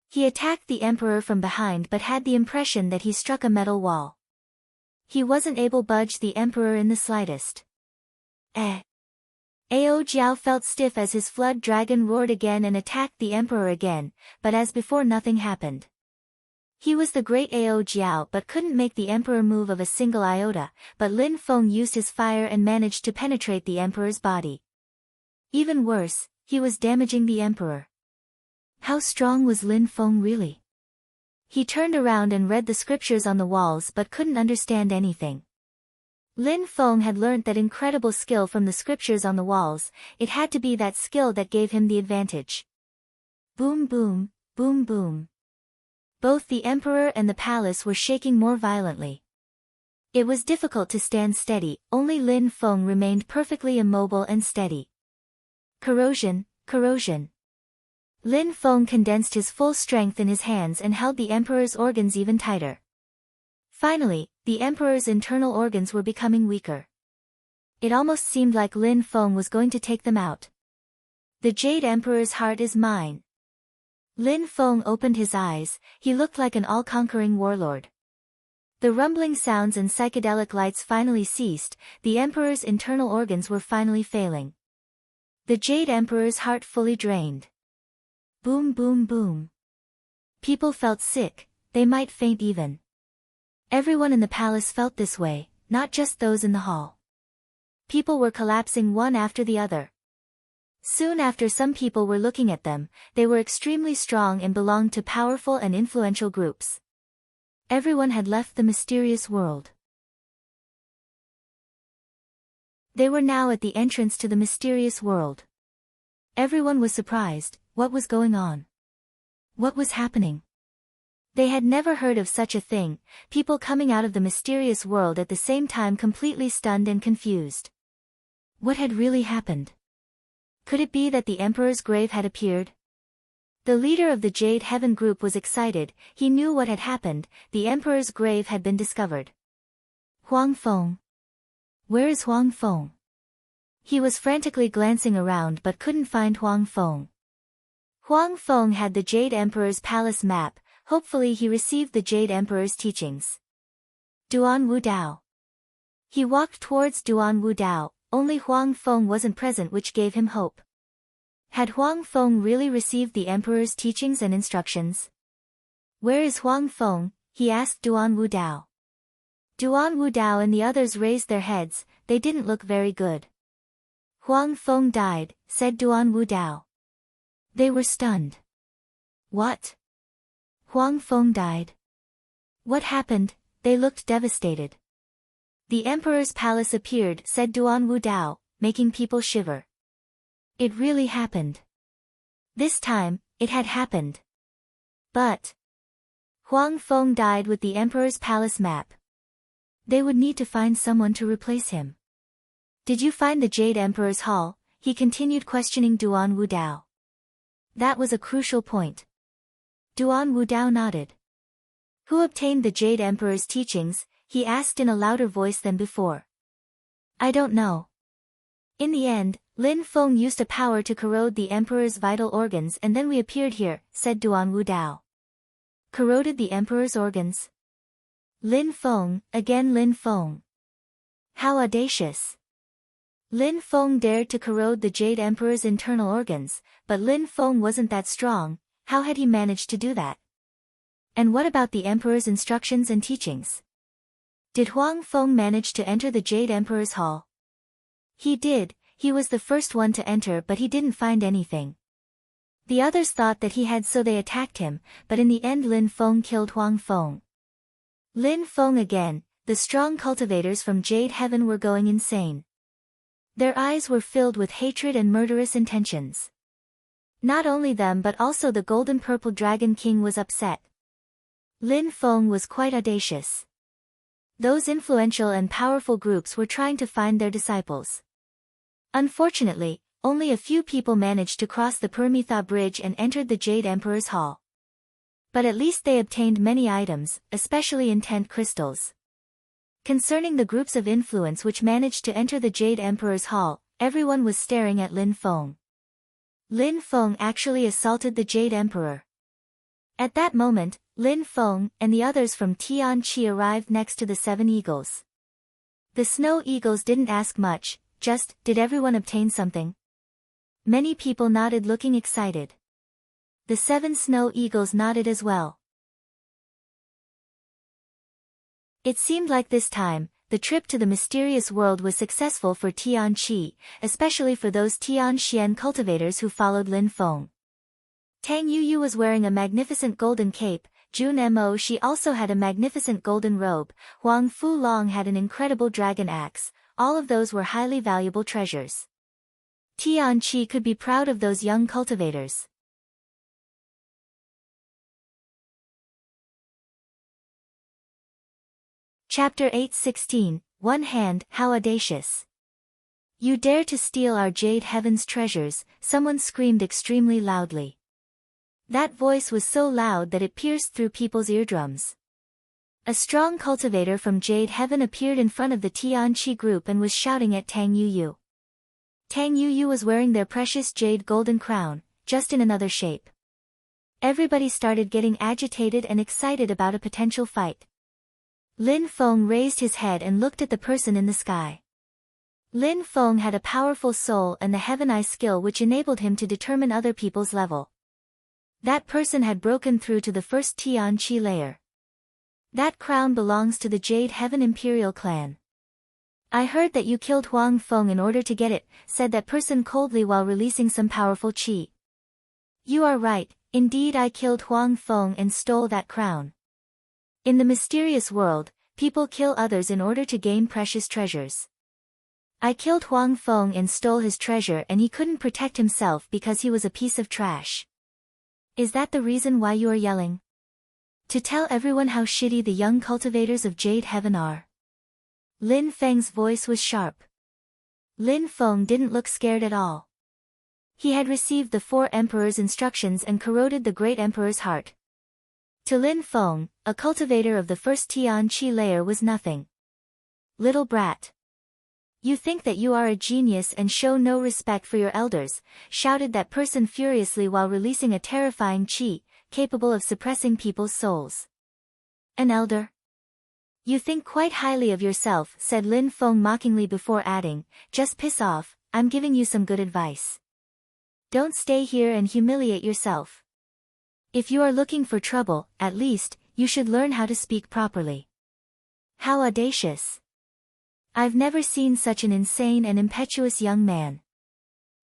He attacked the emperor from behind but had the impression that he struck a metal wall. He wasn't able to budge the emperor in the slightest. Ao Jiao felt stiff as his flood dragon roared again and attacked the emperor again, but as before nothing happened. He was the great Ao Jiao but couldn't make the emperor move of a single iota, but Lin Feng used his fire and managed to penetrate the emperor's body. Even worse, he was damaging the emperor. How strong was Lin Feng really? He turned around and read the scriptures on the walls but couldn't understand anything. Lin Feng had learnt that incredible skill from the scriptures on the walls. It had to be that skill that gave him the advantage. Boom boom, boom boom. Both the emperor and the palace were shaking more violently. It was difficult to stand steady, only Lin Feng remained perfectly immobile and steady. Corrosion, corrosion. Lin Feng condensed his full strength in his hands and held the emperor's organs even tighter. Finally, the emperor's internal organs were becoming weaker. It almost seemed like Lin Feng was going to take them out. The Jade Emperor's heart is mine. Lin Feng opened his eyes. He looked like an all-conquering warlord. The rumbling sounds and psychedelic lights finally ceased. The emperor's internal organs were finally failing. The Jade Emperor's heart fully drained. Boom boom boom. People felt sick, they might faint even. Everyone in the palace felt this way, not just those in the hall. People were collapsing one after the other. Soon after, some people were looking at them. They were extremely strong and belonged to powerful and influential groups. Everyone had left the mysterious world. They were now at the entrance to the mysterious world. Everyone was surprised. What was going on? What was happening? They had never heard of such a thing, people coming out of the mysterious world at the same time, completely stunned and confused. What had really happened? Could it be that the Emperor's grave had appeared? The leader of the Jade Heaven group was excited. He knew what had happened. The Emperor's grave had been discovered. Huang Feng. Where is Huang Feng? He was frantically glancing around but couldn't find Huang Feng. Huang Feng had the Jade Emperor's palace map. Hopefully he received the Jade Emperor's teachings. Duan Wu Dao. He walked towards Duan Wu Dao. Only Huang Feng wasn't present, which gave him hope. Had Huang Feng really received the Emperor's teachings and instructions? Where is Huang Feng? He asked Duan Wu Dao. Duan Wu Dao and the others raised their heads. They didn't look very good. Huang Feng died, said Duan Wu Dao. They were stunned. What? Huang Feng died? What happened? They looked devastated. The Emperor's palace appeared, said Duan Wu Dao, making people shiver. It really happened. This time, it had happened. But Huang Feng died with the Emperor's palace map. They would need to find someone to replace him. Did you find the Jade Emperor's hall? He continued, questioning Duan Wu Dao. That was a crucial point. Duan Wu Dao nodded. Who obtained the Jade Emperor's teachings? He asked in a louder voice than before. I don't know. In the end, Lin Feng used a power to corrode the Emperor's vital organs, and then we appeared here, said Duan Wu Dao. Corroded the Emperor's organs? Lin Feng, again Lin Feng. How audacious. Lin Feng dared to corrode the Jade Emperor's internal organs, but Lin Feng wasn't that strong. How had he managed to do that? And what about the Emperor's instructions and teachings? Did Huang Feng manage to enter the Jade Emperor's hall? He did. He was the first one to enter, but he didn't find anything. The others thought that he had, so they attacked him, but in the end Lin Feng killed Huang Feng. Lin Feng again. The strong cultivators from Jade Heaven were going insane. Their eyes were filled with hatred and murderous intentions. Not only them but also the Golden Purple Dragon King was upset. Lin Feng was quite audacious. Those influential and powerful groups were trying to find their disciples. Unfortunately, only a few people managed to cross the Permitha Bridge and entered the Jade Emperor's hall. But at least they obtained many items, especially intent crystals. Concerning the groups of influence which managed to enter the Jade Emperor's hall, everyone was staring at Lin Feng. Lin Feng actually assaulted the Jade Emperor. At that moment, Lin Feng and the others from Tianqi arrived next to the 7 eagles. The snow eagles didn't ask much, just, did everyone obtain something? Many people nodded, looking excited. The 7 snow eagles nodded as well. It seemed like this time, the trip to the mysterious world was successful for Tianqi, especially for those Tianxian cultivators who followed Lin Feng. Tang Yuyu was wearing a magnificent golden cape, Jun Mo she also had a magnificent golden robe, Huang Fu Long had an incredible dragon axe. All of those were highly valuable treasures. Tianqi could be proud of those young cultivators. Chapter 8:16, One Hand, How Audacious. You dare to steal our Jade Heaven's treasures, someone screamed extremely loudly. That voice was so loud that it pierced through people's eardrums. A strong cultivator from Jade Heaven appeared in front of the Tianqi group and was shouting at Tang Yuyu. Tang Yuyu was wearing their precious jade golden crown, just in another shape. Everybody started getting agitated and excited about a potential fight. Lin Feng raised his head and looked at the person in the sky. Lin Feng had a powerful soul and the Heaven Eye skill which enabled him to determine other people's level. That person had broken through to the first Tianqi layer. That crown belongs to the Jade Heaven Imperial clan. I heard that you killed Huang Feng in order to get it, said that person coldly while releasing some powerful qi. You are right, indeed I killed Huang Feng and stole that crown. In the mysterious world, people kill others in order to gain precious treasures. I killed Huang Feng and stole his treasure, and he couldn't protect himself because he was a piece of trash. Is that the reason why you are yelling? To tell everyone how shitty the young cultivators of Jade Heaven are. Lin Feng's voice was sharp. Lin Feng didn't look scared at all. He had received the 4 emperors' instructions and corroded the great emperor's heart. To Lin Feng, a cultivator of the first Tian Qi layer was nothing. Little brat. You think that you are a genius and show no respect for your elders, shouted that person furiously while releasing a terrifying qi, capable of suppressing people's souls. An elder? You think quite highly of yourself, said Lin Feng mockingly before adding, just piss off, I'm giving you some good advice. Don't stay here and humiliate yourself. If you are looking for trouble, at least, you should learn how to speak properly. How audacious. I've never seen such an insane and impetuous young man.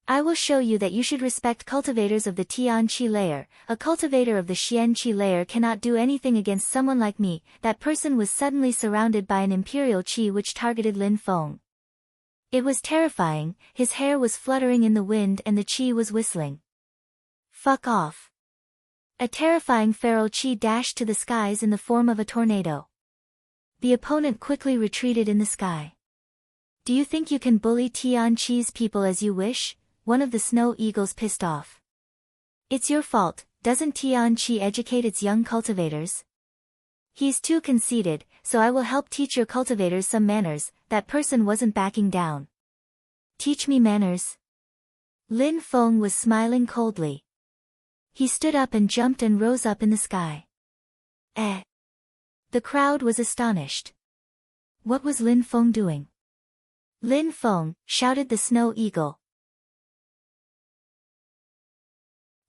I will show you that you should respect cultivators of the Tian Qi layer. A cultivator of the Xian Qi layer cannot do anything against someone like me. That person was suddenly surrounded by an imperial qi which targeted Lin Feng. It was terrifying, his hair was fluttering in the wind and the qi was whistling. Fuck off. A terrifying feral qi dashed to the skies in the form of a tornado. The opponent quickly retreated in the sky. Do you think you can bully Tian Qi's people as you wish? One of the snow eagles pissed off. It's your fault, doesn't Tian Qi educate its young cultivators? He's too conceited, so I will help teach your cultivators some manners. That person wasn't backing down. Teach me manners? Lin Feng was smiling coldly. He stood up and jumped and rose up in the sky. Eh? The crowd was astonished. What was Lin Feng doing? Lin Feng, shouted the snow eagle.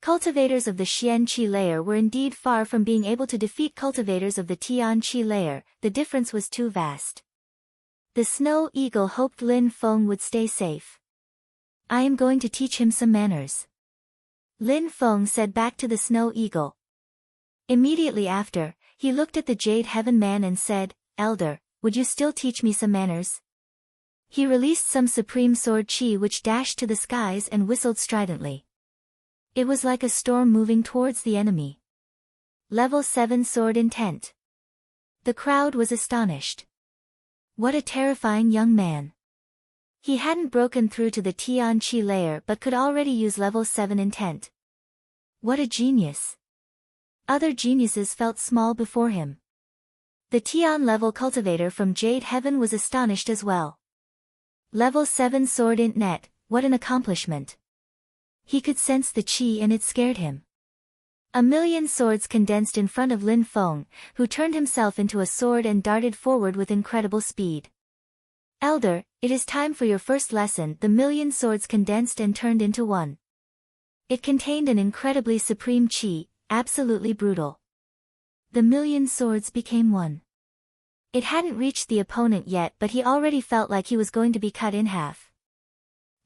Cultivators of the Xian Qi layer were indeed far from being able to defeat cultivators of the Tian Qi layer, the difference was too vast. The snow eagle hoped Lin Feng would stay safe. I am going to teach him some manners. Lin Feng said back to the snow eagle. Immediately after, he looked at the Jade Heaven man and said, Elder, would you still teach me some manners? He released some supreme sword qi which dashed to the skies and whistled stridently. It was like a storm moving towards the enemy. Level 7 sword intent. The crowd was astonished. What a terrifying young man. He hadn't broken through to the Tian Qi layer but could already use level 7 intent. What a genius. Other geniuses felt small before him. The Tian level cultivator from Jade Heaven was astonished as well. Level 7 sword int net, what an accomplishment. He could sense the qi and it scared him. A million swords condensed in front of Lin Feng, who turned himself into a sword and darted forward with incredible speed. Elder, it is time for your first lesson. The million swords condensed and turned into one. It contained an incredibly supreme qi, absolutely brutal. The million swords became one. It hadn't reached the opponent yet but he already felt like he was going to be cut in half.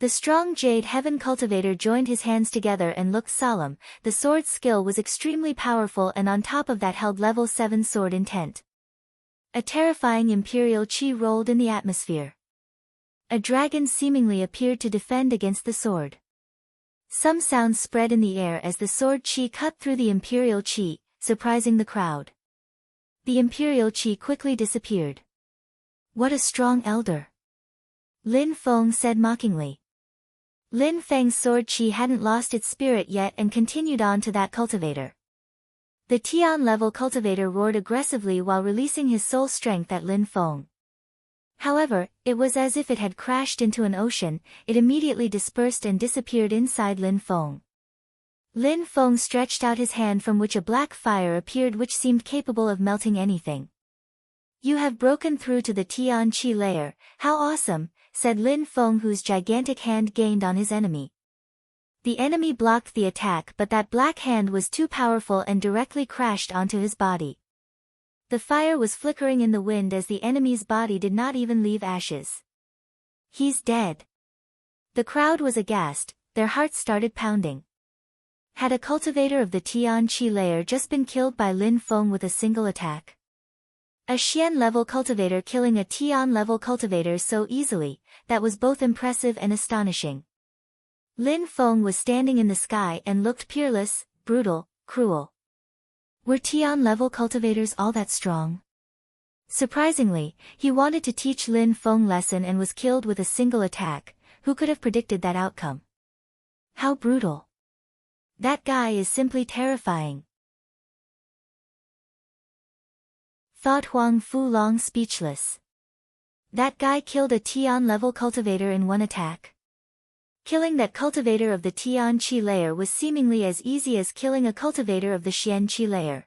The strong Jade Heaven cultivator joined his hands together and looked solemn. The sword's skill was extremely powerful and on top of that held level 7 sword intent. A terrifying imperial qi rolled in the atmosphere. A dragon seemingly appeared to defend against the sword. Some sounds spread in the air as the sword qi cut through the imperial qi, surprising the crowd. The imperial qi quickly disappeared. What a strong elder! Lin Feng said mockingly. Lin Feng's sword qi hadn't lost its spirit yet and continued on to that cultivator. The Tian level cultivator roared aggressively while releasing his soul strength at Lin Feng. However, it was as if it had crashed into an ocean. It immediately dispersed and disappeared inside Lin Feng. Lin Feng stretched out his hand from which a black fire appeared which seemed capable of melting anything. You have broken through to the Tian Qi layer, how awesome, said Lin Feng whose gigantic hand gained on his enemy. The enemy blocked the attack but that black hand was too powerful and directly crashed onto his body. The fire was flickering in the wind as the enemy's body did not even leave ashes. He's dead. The crowd was aghast, their hearts started pounding. Had a cultivator of the Tian Qi layer just been killed by Lin Feng with a single attack? A Xian-level cultivator killing a Tian-level cultivator so easily, that was both impressive and astonishing. Lin Feng was standing in the sky and looked peerless, brutal, cruel. Were Tian-level cultivators all that strong? Surprisingly, he wanted to teach Lin Feng lesson and was killed with a single attack. Who could have predicted that outcome? How brutal. That guy is simply terrifying. Thought Huang Fu Long speechless. That guy killed a Tian-level cultivator in one attack. Killing that cultivator of the Tian Qi layer was seemingly as easy as killing a cultivator of the Xian Qi layer.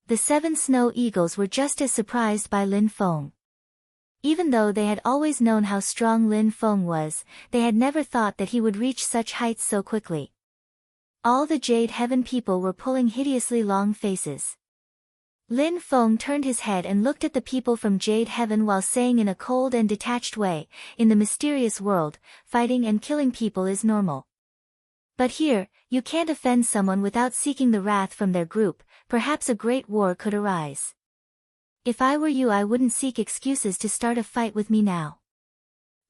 The 7 snow eagles were just as surprised by Lin Feng. Even though they had always known how strong Lin Feng was, they had never thought that he would reach such heights so quickly. All the Jade Heaven people were pulling hideously long faces. Lin Feng turned his head and looked at the people from Jade Heaven while saying in a cold and detached way, "In the mysterious world, fighting and killing people is normal. But here, you can't offend someone without seeking the wrath from their group. Perhaps a great war could arise. If I were you, I wouldn't seek excuses to start a fight with me now."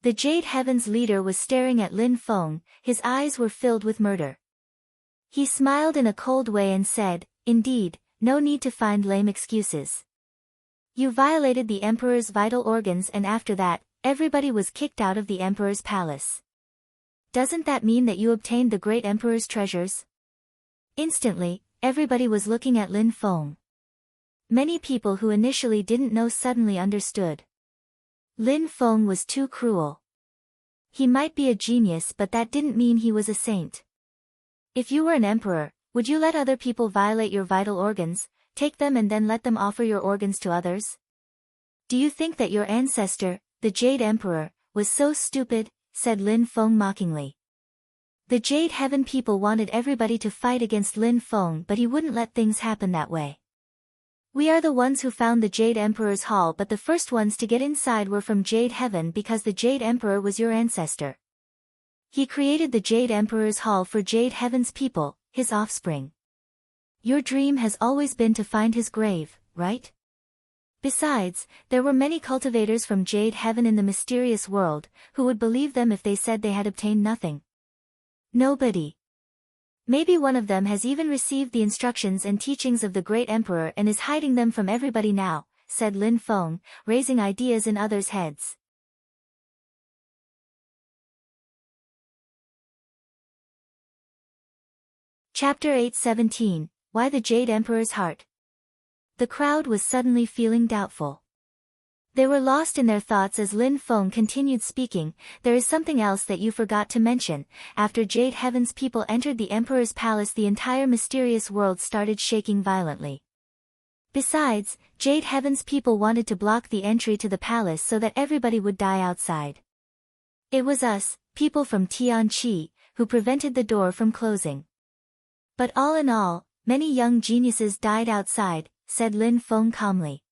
The Jade Heaven's leader was staring at Lin Feng, his eyes were filled with murder. He smiled in a cold way and said, "Indeed, no need to find lame excuses. You violated the Emperor's vital organs and after that, everybody was kicked out of the Emperor's palace. Doesn't that mean that you obtained the great Emperor's treasures?" Instantly, everybody was looking at Lin Feng. Many people who initially didn't know suddenly understood. Lin Feng was too cruel. He might be a genius, but that didn't mean he was a saint. If you were an emperor, would you let other people violate your vital organs, take them and then let them offer your organs to others? Do you think that your ancestor, the Jade Emperor, was so stupid? Said Lin Feng mockingly. The Jade Heaven people wanted everybody to fight against Lin Feng, but he wouldn't let things happen that way. "We are the ones who found the Jade Emperor's hall, but the first ones to get inside were from Jade Heaven because the Jade Emperor was your ancestor. He created the Jade Emperor's hall for Jade Heaven's people, his offspring. Your dream has always been to find his grave, right? Besides, there were many cultivators from Jade Heaven in the mysterious world, who would believe them if they said they had obtained nothing. Nobody. Maybe one of them has even received the instructions and teachings of the great emperor and is hiding them from everybody now," said Lin Feng, raising ideas in others' heads. Chapter 8:17, Why the Jade Emperor's Heart. The crowd was suddenly feeling doubtful. They were lost in their thoughts as Lin Feng continued speaking. "There is something else that you forgot to mention. After Jade Heaven's people entered the Emperor's palace, the entire mysterious world started shaking violently. Besides, Jade Heaven's people wanted to block the entry to the palace so that everybody would die outside. It was us, people from Tian Qi, who prevented the door from closing. But all in all, many young geniuses died outside," said Lin Feng calmly.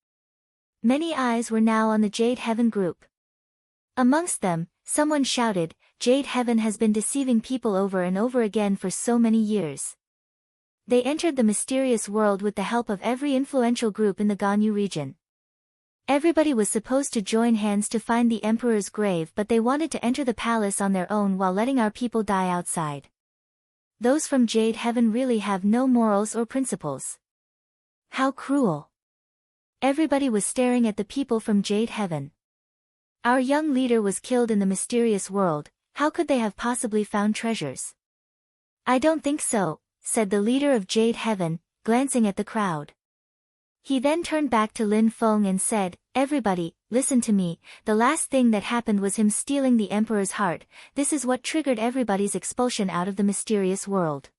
Many eyes were now on the Jade Heaven group. Amongst them, someone shouted, "Jade Heaven has been deceiving people over and over again for so many years. They entered the mysterious world with the help of every influential group in the Ganyu region. Everybody was supposed to join hands to find the Emperor's grave, but they wanted to enter the palace on their own while letting our people die outside. Those from Jade Heaven really have no morals or principles. How cruel." Everybody was staring at the people from Jade Heaven. "Our young leader was killed in the mysterious world, how could they have possibly found treasures?" "I don't think so," said the leader of Jade Heaven, glancing at the crowd. He then turned back to Lin Feng and said, "Everybody, listen to me, the last thing that happened was him stealing the Emperor's heart. This is what triggered everybody's expulsion out of the mysterious world.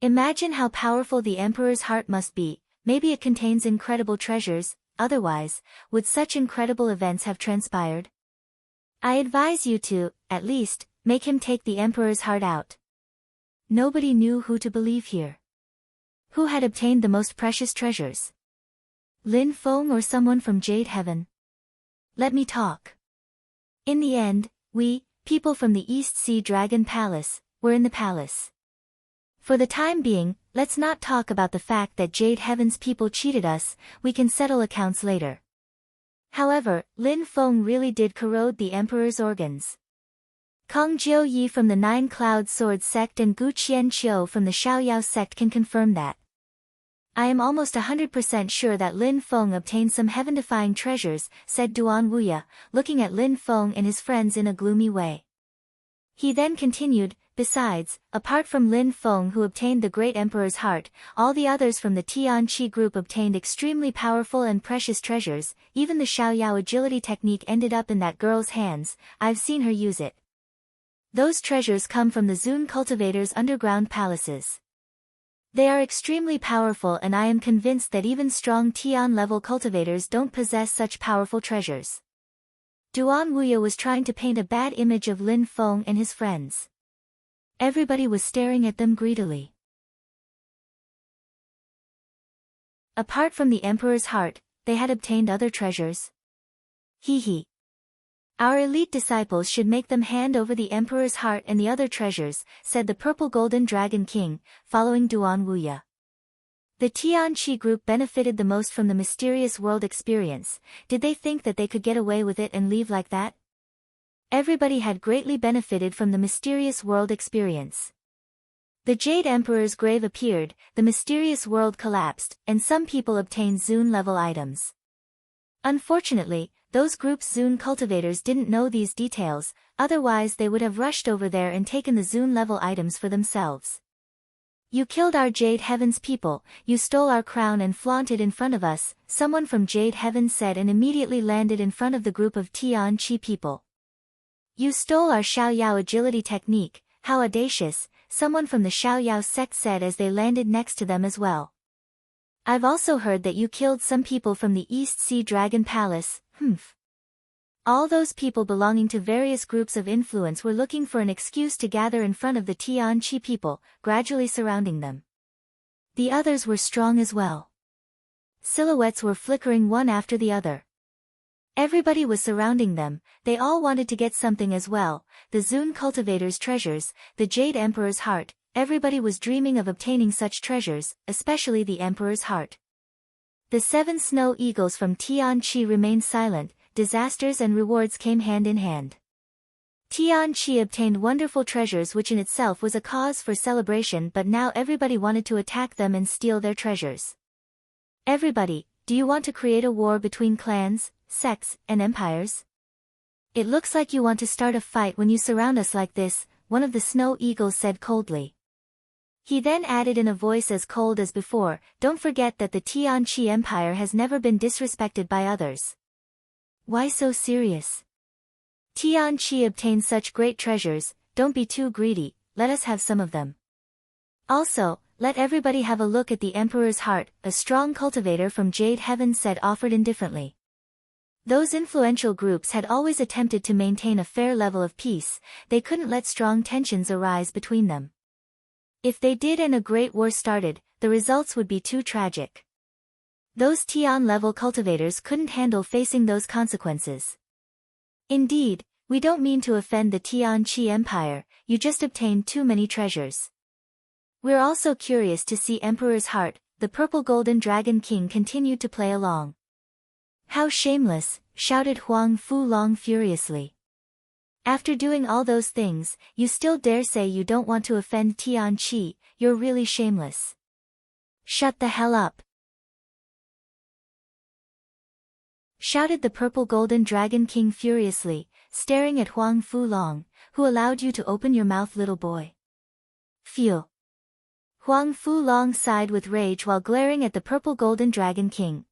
Imagine how powerful the Emperor's heart must be. Maybe it contains incredible treasures, otherwise, would such incredible events have transpired? I advise you to, at least, make him take the Emperor's heart out." Nobody knew who to believe here. Who had obtained the most precious treasures? Lin Feng or someone from Jade Heaven? Let me talk. In the end, we, people from the East Sea Dragon Palace, were in the palace. For the time being, let's not talk about the fact that Jade Heaven's people cheated us, we can settle accounts later. However, Lin Feng really did corrode the emperor's organs. Kong Jiu Yi from the Nine Cloud Sword sect and Gu Qianqiu from the Xiaoyao sect can confirm that. I am almost 100% sure that Lin Feng obtained some heaven-defying treasures, said Duan Wuya, looking at Lin Feng and his friends in a gloomy way. He then continued, besides, apart from Lin Feng who obtained the Great Emperor's heart, all the others from the Tianqi group obtained extremely powerful and precious treasures, even the Xiaoyao agility technique ended up in that girl's hands, I've seen her use it. Those treasures come from the Zun cultivators' underground palaces. They are extremely powerful and I am convinced that even strong Tian-level cultivators don't possess such powerful treasures. Duan Wuya was trying to paint a bad image of Lin Feng and his friends. Everybody was staring at them greedily. Apart from the Emperor's heart, they had obtained other treasures. Hee. Our elite disciples should make them hand over the Emperor's heart and the other treasures, said the Purple Golden Dragon King, following Duan Wuya. The Tianqi group benefited the most from the mysterious world experience. Did they think that they could get away with it and leave like that? Everybody had greatly benefited from the mysterious world experience. The Jade Emperor's grave appeared, the mysterious world collapsed, and some people obtained Zun-level items. Unfortunately, those group's Zun cultivators didn't know these details, otherwise they would have rushed over there and taken the Zun-level items for themselves. You killed our Jade Heaven's people, you stole our crown and flaunted in front of us, someone from Jade Heaven said and immediately landed in front of the group of Tianqi people. You stole our Xiaoyao agility technique, how audacious, someone from the Xiaoyao sect said as they landed next to them as well. I've also heard that you killed some people from the East Sea Dragon Palace, All those people belonging to various groups of influence were looking for an excuse to gather in front of the Tianqi people, gradually surrounding them. The others were strong as well. Silhouettes were flickering one after the other. Everybody was surrounding them, they all wanted to get something as well, the Zun cultivators' treasures, the Jade Emperor's heart, everybody was dreaming of obtaining such treasures, especially the Emperor's heart. The 7 snow eagles from Tianqi remained silent, disasters and rewards came hand in hand. Tianqi obtained wonderful treasures which in itself was a cause for celebration, but now everybody wanted to attack them and steal their treasures. Everybody, do you want to create a war between clans, sects, and empires? It looks like you want to start a fight when you surround us like this, one of the snow eagles said coldly. He then added in a voice as cold as before, don't forget that the Tianqi Empire has never been disrespected by others. Why so serious? Tianqi obtained such great treasures, don't be too greedy, let us have some of them. Also, let everybody have a look at the Emperor's heart, a strong cultivator from Jade Heaven said offered indifferently. Those influential groups had always attempted to maintain a fair level of peace, they couldn't let strong tensions arise between them. If they did and a great war started, the results would be too tragic. Those Tian-level cultivators couldn't handle facing those consequences. Indeed, we don't mean to offend the Tianqi Empire, you just obtained too many treasures. We're also curious to see Emperor's heart, the Purple Golden Dragon King continued to play along. How shameless, shouted Huang Fulong furiously. After doing all those things, you still dare say you don't want to offend Tianqi, you're really shameless. Shut the hell up, shouted the Purple Golden Dragon King furiously, staring at Huang Fulong, who allowed you to open your mouth, little boy? Phew. Huang Fulong sighed with rage while glaring at the Purple Golden Dragon King.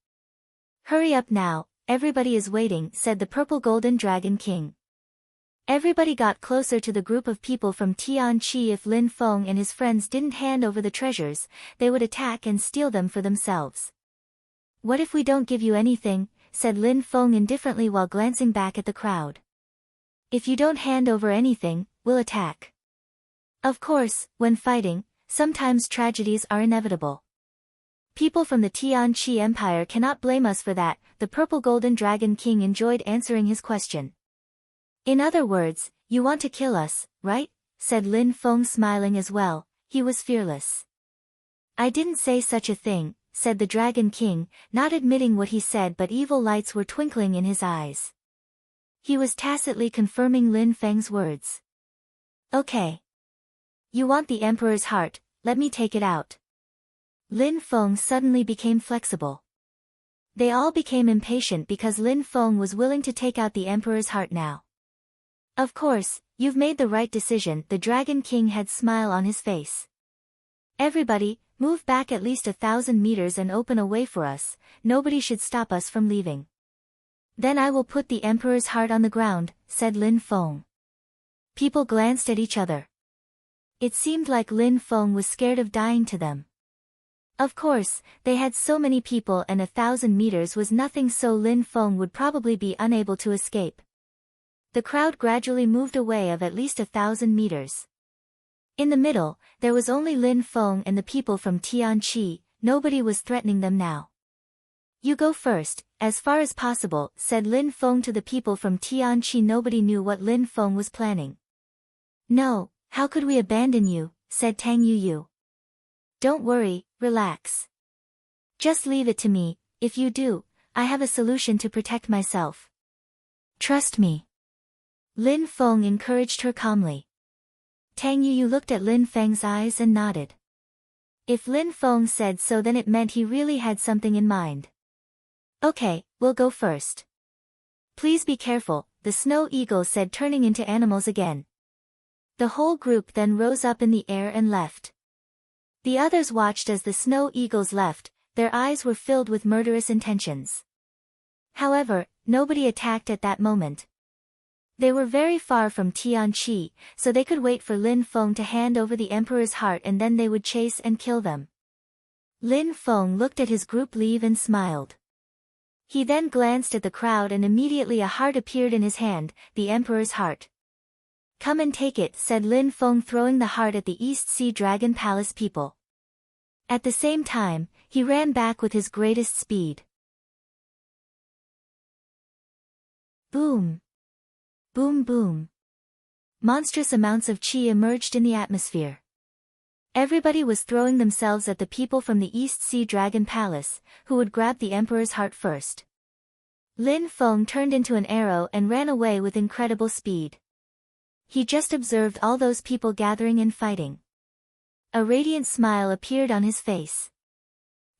Hurry up now, everybody is waiting, said the Purple Golden Dragon King. Everybody got closer to the group of people from Tianqi. If Lin Feng and his friends didn't hand over the treasures, they would attack and steal them for themselves. What if we don't give you anything? Said Lin Feng indifferently while glancing back at the crowd. If you don't hand over anything, we'll attack. Of course, when fighting, sometimes tragedies are inevitable. People from the Tianqi Empire cannot blame us for that, the Purple Golden Dragon King enjoyed answering his question. In other words, you want to kill us, right? Said Lin Feng smiling as well, he was fearless. I didn't say such a thing, said the Dragon King, not admitting what he said, but evil lights were twinkling in his eyes. He was tacitly confirming Lin Feng's words. Okay. You want the Emperor's heart, let me take it out. Lin Feng suddenly became flexible. They all became impatient because Lin Feng was willing to take out the Emperor's heart now. Of course, you've made the right decision, the Dragon King had a smile on his face. Everybody, move back at least 1,000 meters and open a way for us, nobody should stop us from leaving. Then I will put the Emperor's heart on the ground, said Lin Feng. People glanced at each other. It seemed like Lin Feng was scared of dying to them. Of course, they had so many people and 1,000 meters was nothing, so Lin Feng would probably be unable to escape. The crowd gradually moved away of at least 1,000 meters. In the middle, there was only Lin Feng and the people from Tianqi, nobody was threatening them now. You go first, as far as possible, said Lin Feng to the people from Tianqi. Nobody knew what Lin Feng was planning. No, how could we abandon you, said Tang Yuyu. Don't worry, relax. Just leave it to me, if you do, I have a solution to protect myself. Trust me. Lin Feng encouraged her calmly. Tang Yuyu looked at Lin Feng's eyes and nodded. If Lin Feng said so, then it meant he really had something in mind. Okay, we'll go first. Please be careful, the snow eagle said, turning into animals again. The whole group then rose up in the air and left. The others watched as the snow eagles left, their eyes were filled with murderous intentions. However, nobody attacked at that moment. They were very far from Tianqi, so they could wait for Lin Feng to hand over the Emperor's heart and then they would chase and kill them. Lin Feng looked at his group leave and smiled. He then glanced at the crowd and immediately a heart appeared in his hand, the Emperor's heart. Come and take it, said Lin Feng, throwing the heart at the East Sea Dragon Palace people. At the same time, he ran back with his greatest speed. Boom! Boom boom. Monstrous amounts of qi emerged in the atmosphere. Everybody was throwing themselves at the people from the East Sea Dragon Palace, who would grab the Emperor's heart first. Lin Feng turned into an arrow and ran away with incredible speed. He just observed all those people gathering and fighting. A radiant smile appeared on his face.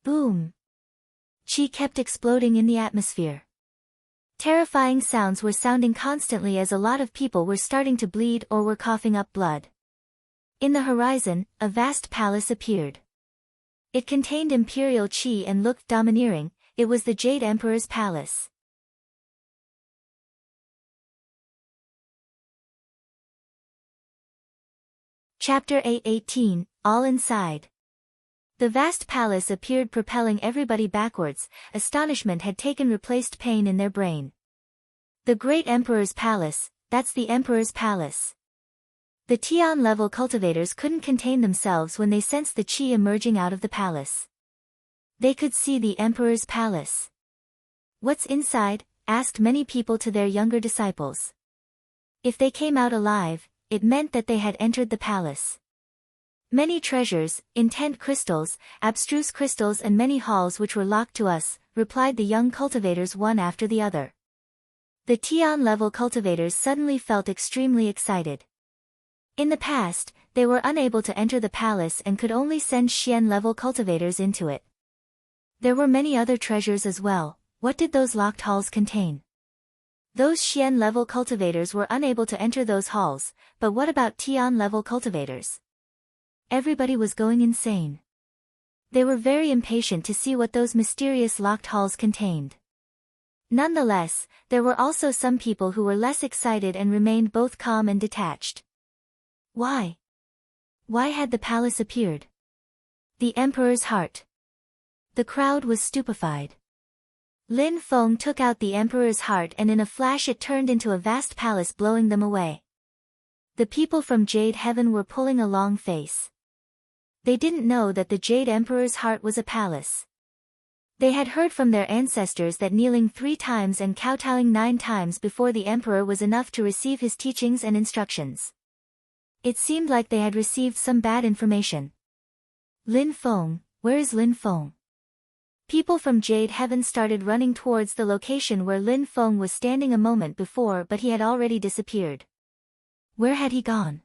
Boom! Qi kept exploding in the atmosphere. Terrifying sounds were sounding constantly as a lot of people were starting to bleed or were coughing up blood. In the horizon, a vast palace appeared. It contained imperial qi and looked domineering. It was the Jade Emperor's palace. Chapter 8:18, All Inside. The vast palace appeared, propelling everybody backwards. Astonishment had replaced pain in their brain. The great Emperor's palace, that's the Emperor's palace. The Tian-level cultivators couldn't contain themselves when they sensed the qi emerging out of the palace. They could see the Emperor's palace. What's inside? Asked many people to their younger disciples. If they came out alive, it meant that they had entered the palace. Many treasures, intent crystals, abstruse crystals and many halls which were locked to us, replied the young cultivators one after the other. The Tian-level cultivators suddenly felt extremely excited. In the past, they were unable to enter the palace and could only send Xian-level cultivators into it. There were many other treasures as well. What did those locked halls contain? Those Xian-level cultivators were unable to enter those halls, but what about Tian-level cultivators? Everybody was going insane. They were very impatient to see what those mysterious locked halls contained. Nonetheless, there were also some people who were less excited and remained both calm and detached. Why? Why had the palace appeared? The Emperor's heart. The crowd was stupefied. Lin Feng took out the Emperor's heart and in a flash it turned into a vast palace, blowing them away. The people from Jade Heaven were pulling a long face. They didn't know that the Jade Emperor's heart was a palace. They had heard from their ancestors that kneeling 3 times and kowtowing 9 times before the Emperor was enough to receive his teachings and instructions. It seemed like they had received some bad information. Lin Feng, Where is Lin Feng? People from Jade Heaven started running towards the location where Lin Feng was standing a moment before, but he had already disappeared. Where had he gone?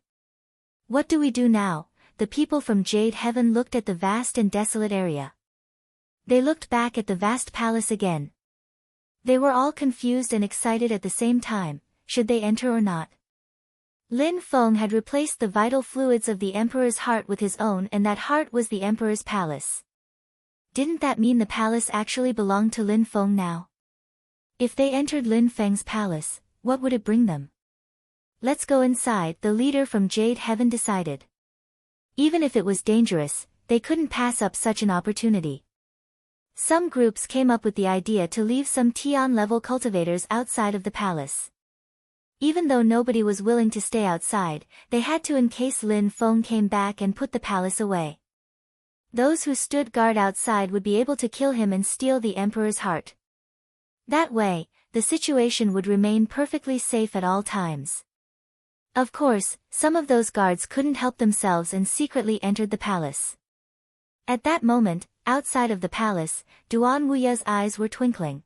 What do we do now? The people from Jade Heaven looked at the vast and desolate area. They looked back at the vast palace again. They were all confused and excited at the same time. Should they enter or not? Lin Feng had replaced the vital fluids of the Emperor's heart with his own, and that heart was the Emperor's palace. Didn't that mean the palace actually belonged to Lin Feng now? If they entered Lin Feng's palace, what would it bring them? Let's go inside, the leader from Jade Heaven decided. Even if it was dangerous, they couldn't pass up such an opportunity. Some groups came up with the idea to leave some Tian-level cultivators outside of the palace. Even though nobody was willing to stay outside, they had to in case Lin Feng came back and put the palace away. Those who stood guard outside would be able to kill him and steal the Emperor's heart. That way, the situation would remain perfectly safe at all times. Of course, some of those guards couldn't help themselves and secretly entered the palace. At that moment, outside of the palace, Duan Wuya's eyes were twinkling.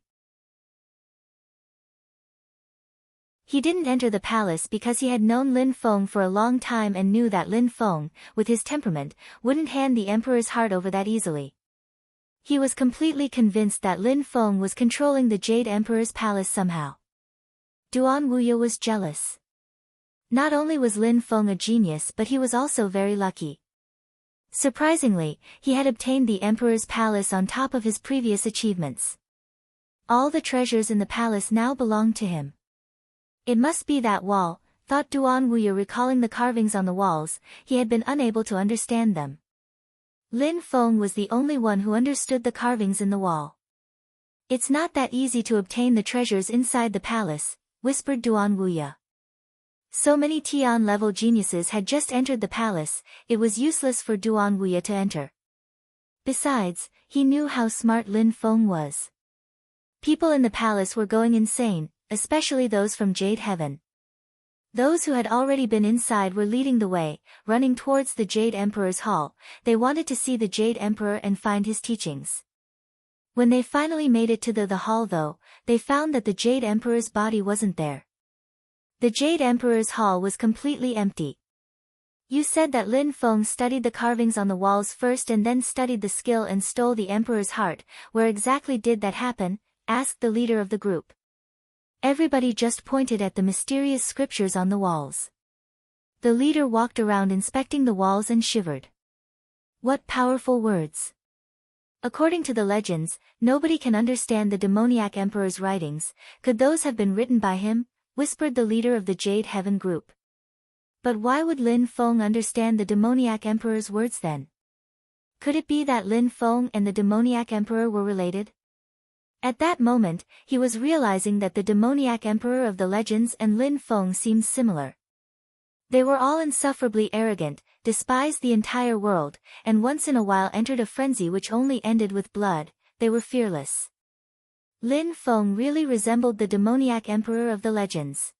He didn't enter the palace because he had known Lin Feng for a long time and knew that Lin Feng, with his temperament, wouldn't hand the Emperor's heart over that easily. He was completely convinced that Lin Feng was controlling the Jade Emperor's palace somehow. Duan Wuya was jealous. Not only was Lin Feng a genius, but he was also very lucky. Surprisingly, he had obtained the Emperor's palace on top of his previous achievements. All the treasures in the palace now belonged to him. It must be that wall, thought Duan Wuya, recalling the carvings on the walls. He had been unable to understand them. Lin Feng was the only one who understood the carvings in the wall. It's not that easy to obtain the treasures inside the palace, whispered Duan Wuya. So many Tian-level geniuses had just entered the palace, it was useless for Duan Wuya to enter. Besides, he knew how smart Lin Feng was. People in the palace were going insane, especially those from Jade Heaven. Those who had already been inside were leading the way, running towards the Jade Emperor's hall. They wanted to see the Jade Emperor and find his teachings. When they finally made it to the hall though, they found that the Jade Emperor's body wasn't there. The Jade Emperor's hall was completely empty. You said that Lin Feng studied the carvings on the walls first and then studied the skill and stole the Emperor's heart. Where exactly did that happen? Asked the leader of the group. Everybody just pointed at the mysterious scriptures on the walls. The leader walked around inspecting the walls and shivered. What powerful words! According to the legends, nobody can understand the demoniac emperor's writings. Could those have been written by him? Whispered the leader of the Jade Heaven group. But why would Lin Feng understand the demoniac emperor's words then? Could it be that Lin Feng and the demoniac emperor were related? At that moment, he was realizing that the demoniac emperor of the legends and Lin Feng seemed similar. They were all insufferably arrogant, despised the entire world, and once in a while entered a frenzy which only ended with blood. They were fearless. Lin Feng really resembled the demoniac emperor of the legends.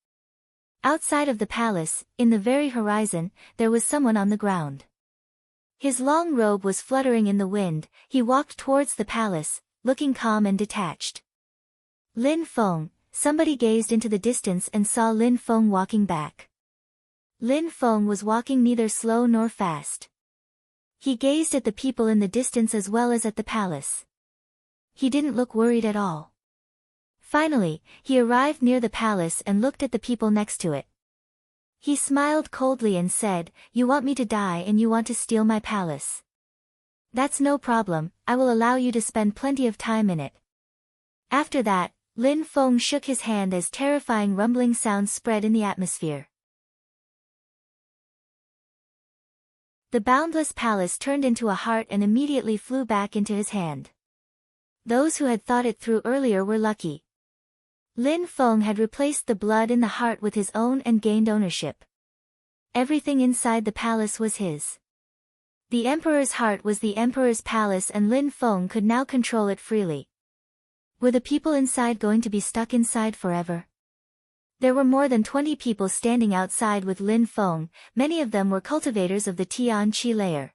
Outside of the palace, in the very horizon, there was someone on the ground. His long robe was fluttering in the wind. He walked towards the palace, looking calm and detached. Lin Feng, somebody gazed into the distance and saw Lin Feng walking back. Lin Feng was walking neither slow nor fast. He gazed at the people in the distance as well as at the palace. He didn't look worried at all. Finally, he arrived near the palace and looked at the people next to it. He smiled coldly and said, "You want me to die and you want to steal my palace. That's no problem, I will allow you to spend plenty of time in it." After that, Lin Feng shook his hand as terrifying rumbling sounds spread in the atmosphere. The boundless palace turned into a heart and immediately flew back into his hand. Those who had thought it through earlier were lucky. Lin Feng had replaced the blood in the heart with his own and gained ownership. Everything inside the palace was his. The Emperor's heart was the Emperor's palace and Lin Feng could now control it freely. Were the people inside going to be stuck inside forever? There were more than 20 people standing outside with Lin Feng. Many of them were cultivators of the Tian Qi layer.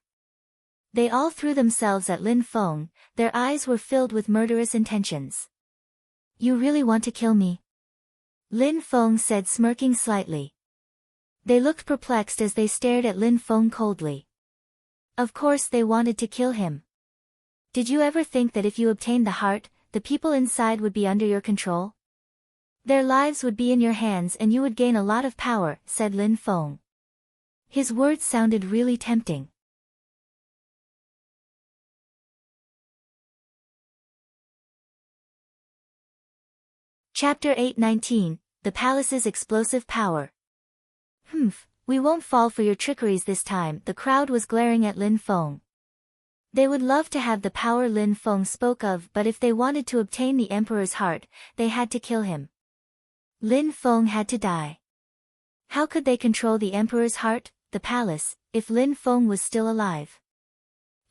They all threw themselves at Lin Feng, their eyes were filled with murderous intentions. You really want to kill me? Lin Feng said, smirking slightly. They looked perplexed as they stared at Lin Feng coldly. Of course they wanted to kill him. Did you ever think that if you obtained the heart, the people inside would be under your control? Their lives would be in your hands and you would gain a lot of power, said Lin Feng. His words sounded really tempting. Chapter 8:19, The Palace's Explosive Power. We won't fall for your trickeries this time, the crowd was glaring at Lin Feng. They would love to have the power Lin Feng spoke of, but if they wanted to obtain the Emperor's heart, they had to kill him. Lin Feng had to die. How could they control the Emperor's heart, the palace, if Lin Feng was still alive?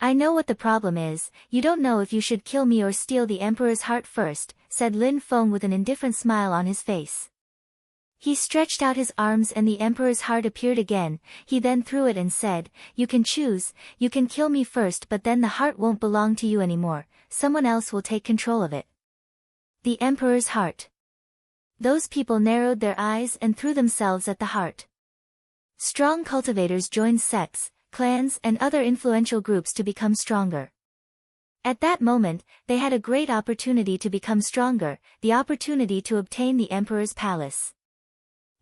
I know what the problem is, you don't know if you should kill me or steal the Emperor's heart first, said Lin Feng with an indifferent smile on his face. He stretched out his arms and the Emperor's heart appeared again, he then threw it and said, you can choose, you can kill me first but then the heart won't belong to you anymore, someone else will take control of it. The Emperor's heart. Those people narrowed their eyes and threw themselves at the heart. Strong cultivators joined sects, clans and other influential groups to become stronger. At that moment, they had a great opportunity to become stronger, the opportunity to obtain the Emperor's palace.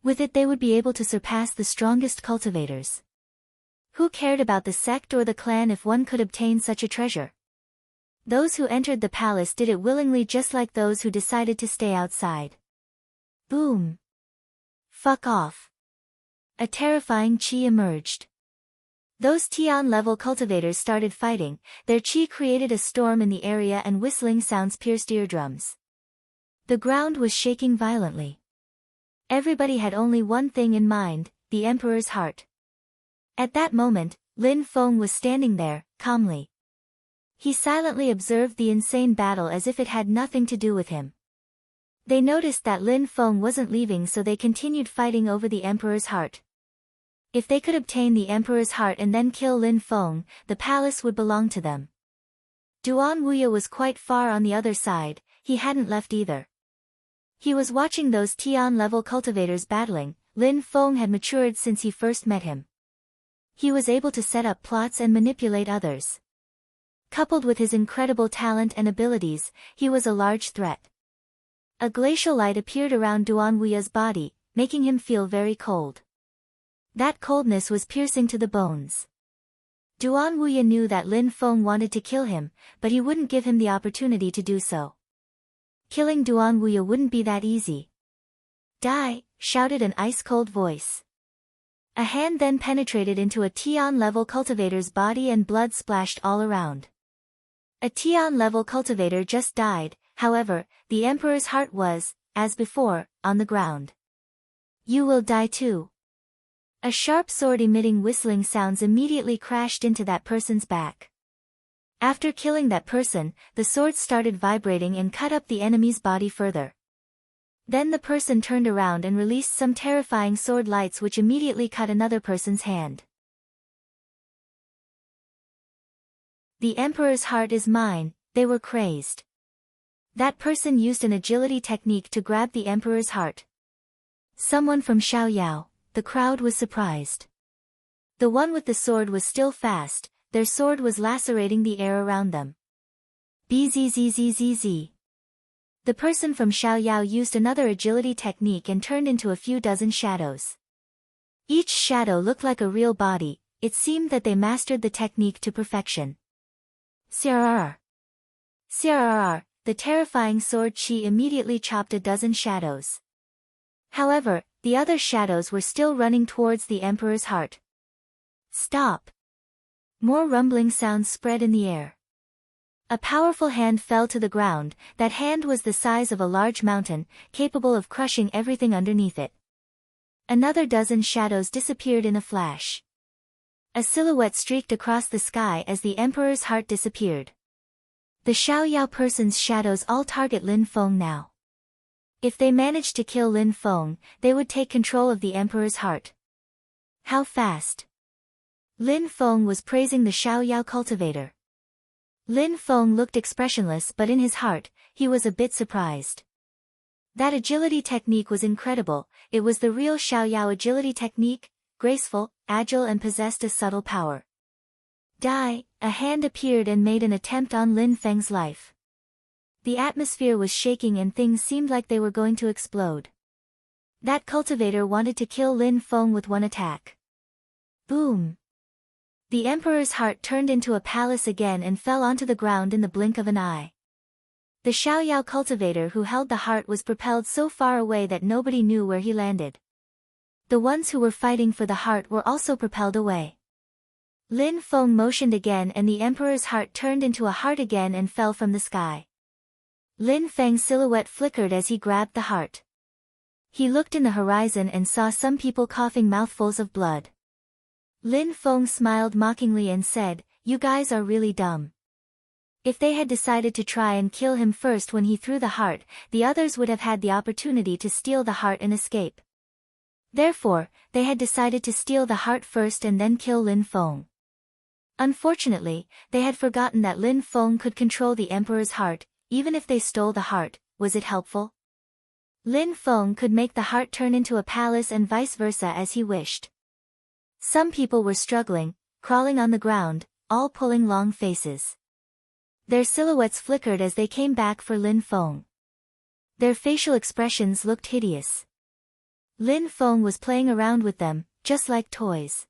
With it they would be able to surpass the strongest cultivators. Who cared about the sect or the clan if one could obtain such a treasure? Those who entered the palace did it willingly just like those who decided to stay outside. Boom! Fuck off! A terrifying chi emerged. Those Tian-level cultivators started fighting, their chi created a storm in the area and whistling sounds pierced eardrums. The ground was shaking violently. Everybody had only one thing in mind, the Emperor's heart. At that moment, Lin Feng was standing there, calmly. He silently observed the insane battle as if it had nothing to do with him. They noticed that Lin Feng wasn't leaving so they continued fighting over the Emperor's heart. If they could obtain the Emperor's heart and then kill Lin Feng, the palace would belong to them. Duan Wuya was quite far on the other side, he hadn't left either. He was watching those Tian-level cultivators battling. Lin Feng had matured since he first met him. He was able to set up plots and manipulate others. Coupled with his incredible talent and abilities, he was a large threat. A glacial light appeared around Duan Wuya's body, making him feel very cold. That coldness was piercing to the bones. Duan Wuya knew that Lin Feng wanted to kill him, but he wouldn't give him the opportunity to do so. Killing Duan Wuya wouldn't be that easy. Die, shouted an ice-cold voice. A hand then penetrated into a Tian-level cultivator's body and blood splashed all around. A Tian-level cultivator just died, however, the Emperor's heart was, as before, on the ground. You will die too. A sharp sword emitting whistling sounds immediately crashed into that person's back. After killing that person, the sword started vibrating and cut up the enemy's body further. Then the person turned around and released some terrifying sword lights which immediately cut another person's hand. The Emperor's heart is mine, they were crazed. That person used an agility technique to grab the Emperor's heart. Someone from Xiaoyao, the crowd was surprised. The one with the sword was still fast, their sword was lacerating the air around them. Bzzzzz. The person from Xiaoyao used another agility technique and turned into a few dozen shadows. Each shadow looked like a real body, it seemed that they mastered the technique to perfection. Crrr. Crrr, the terrifying sword chi immediately chopped a dozen shadows. However, the other shadows were still running towards the Emperor's heart. Stop! More rumbling sounds spread in the air. A powerful hand fell to the ground, that hand was the size of a large mountain, capable of crushing everything underneath it. Another dozen shadows disappeared in a flash. A silhouette streaked across the sky as the Emperor's heart disappeared. The Xiaoyao person's shadows all target Lin Feng now. If they managed to kill Lin Feng, they would take control of the Emperor's heart. How fast? Lin Feng was praising the Xiaoyao cultivator. Lin Feng looked expressionless, but in his heart, he was a bit surprised. That agility technique was incredible. It was the real Xiaoyao agility technique, graceful, agile, and possessed a subtle power. Die, a hand appeared and made an attempt on Lin Feng's life. The atmosphere was shaking and things seemed like they were going to explode. That cultivator wanted to kill Lin Feng with one attack. Boom! The emperor's heart turned into a palace again and fell onto the ground in the blink of an eye. The Xiaoyao cultivator who held the heart was propelled so far away that nobody knew where he landed. The ones who were fighting for the heart were also propelled away. Lin Feng motioned again and the emperor's heart turned into a heart again and fell from the sky. Lin Feng's silhouette flickered as he grabbed the heart. He looked in the horizon and saw some people coughing mouthfuls of blood. Lin Feng smiled mockingly and said, "You guys are really dumb." If they had decided to try and kill him first when he threw the heart, the others would have had the opportunity to steal the heart and escape. Therefore, they had decided to steal the heart first and then kill Lin Feng. Unfortunately, they had forgotten that Lin Feng could control the emperor's heart. Even if they stole the heart, was it helpful? Lin Feng could make the heart turn into a palace and vice versa as he wished. Some people were struggling, crawling on the ground, all pulling long faces. Their silhouettes flickered as they came back for Lin Feng. Their facial expressions looked hideous. Lin Feng was playing around with them, just like toys.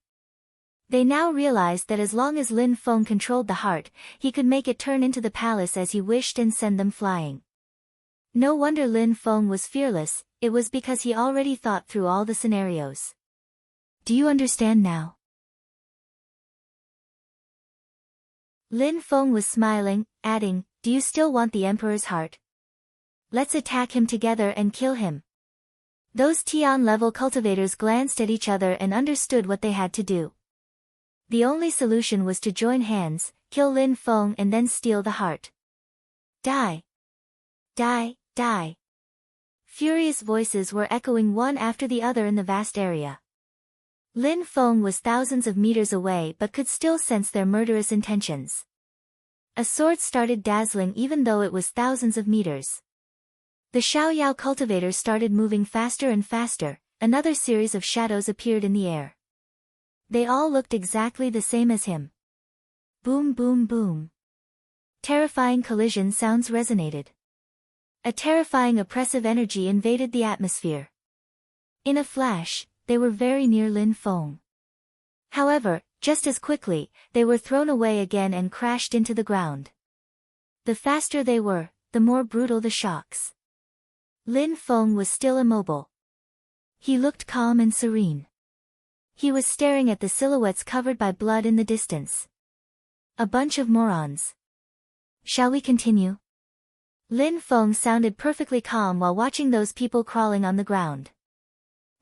They now realized that as long as Lin Feng controlled the heart, he could make it turn into the palace as he wished and send them flying. No wonder Lin Feng was fearless, it was because he already thought through all the scenarios. Do you understand now? Lin Feng was smiling, adding, "Do you still want the emperor's heart? Let's attack him together and kill him." Those Tian-level cultivators glanced at each other and understood what they had to do. The only solution was to join hands, kill Lin Feng and then steal the heart. Die! Die! Die! Furious voices were echoing one after the other in the vast area. Lin Feng was thousands of meters away but could still sense their murderous intentions. A sword started dazzling even though it was thousands of meters. The Xiaoyao cultivator started moving faster and faster, another series of shadows appeared in the air. They all looked exactly the same as him. Boom boom boom. Terrifying collision sounds resonated. A terrifying oppressive energy invaded the atmosphere. In a flash, they were very near Lin Feng. However, just as quickly, they were thrown away again and crashed into the ground. The faster they were, the more brutal the shocks. Lin Feng was still immobile. He looked calm and serene. He was staring at the silhouettes covered by blood in the distance. A bunch of morons. Shall we continue? Lin Feng sounded perfectly calm while watching those people crawling on the ground.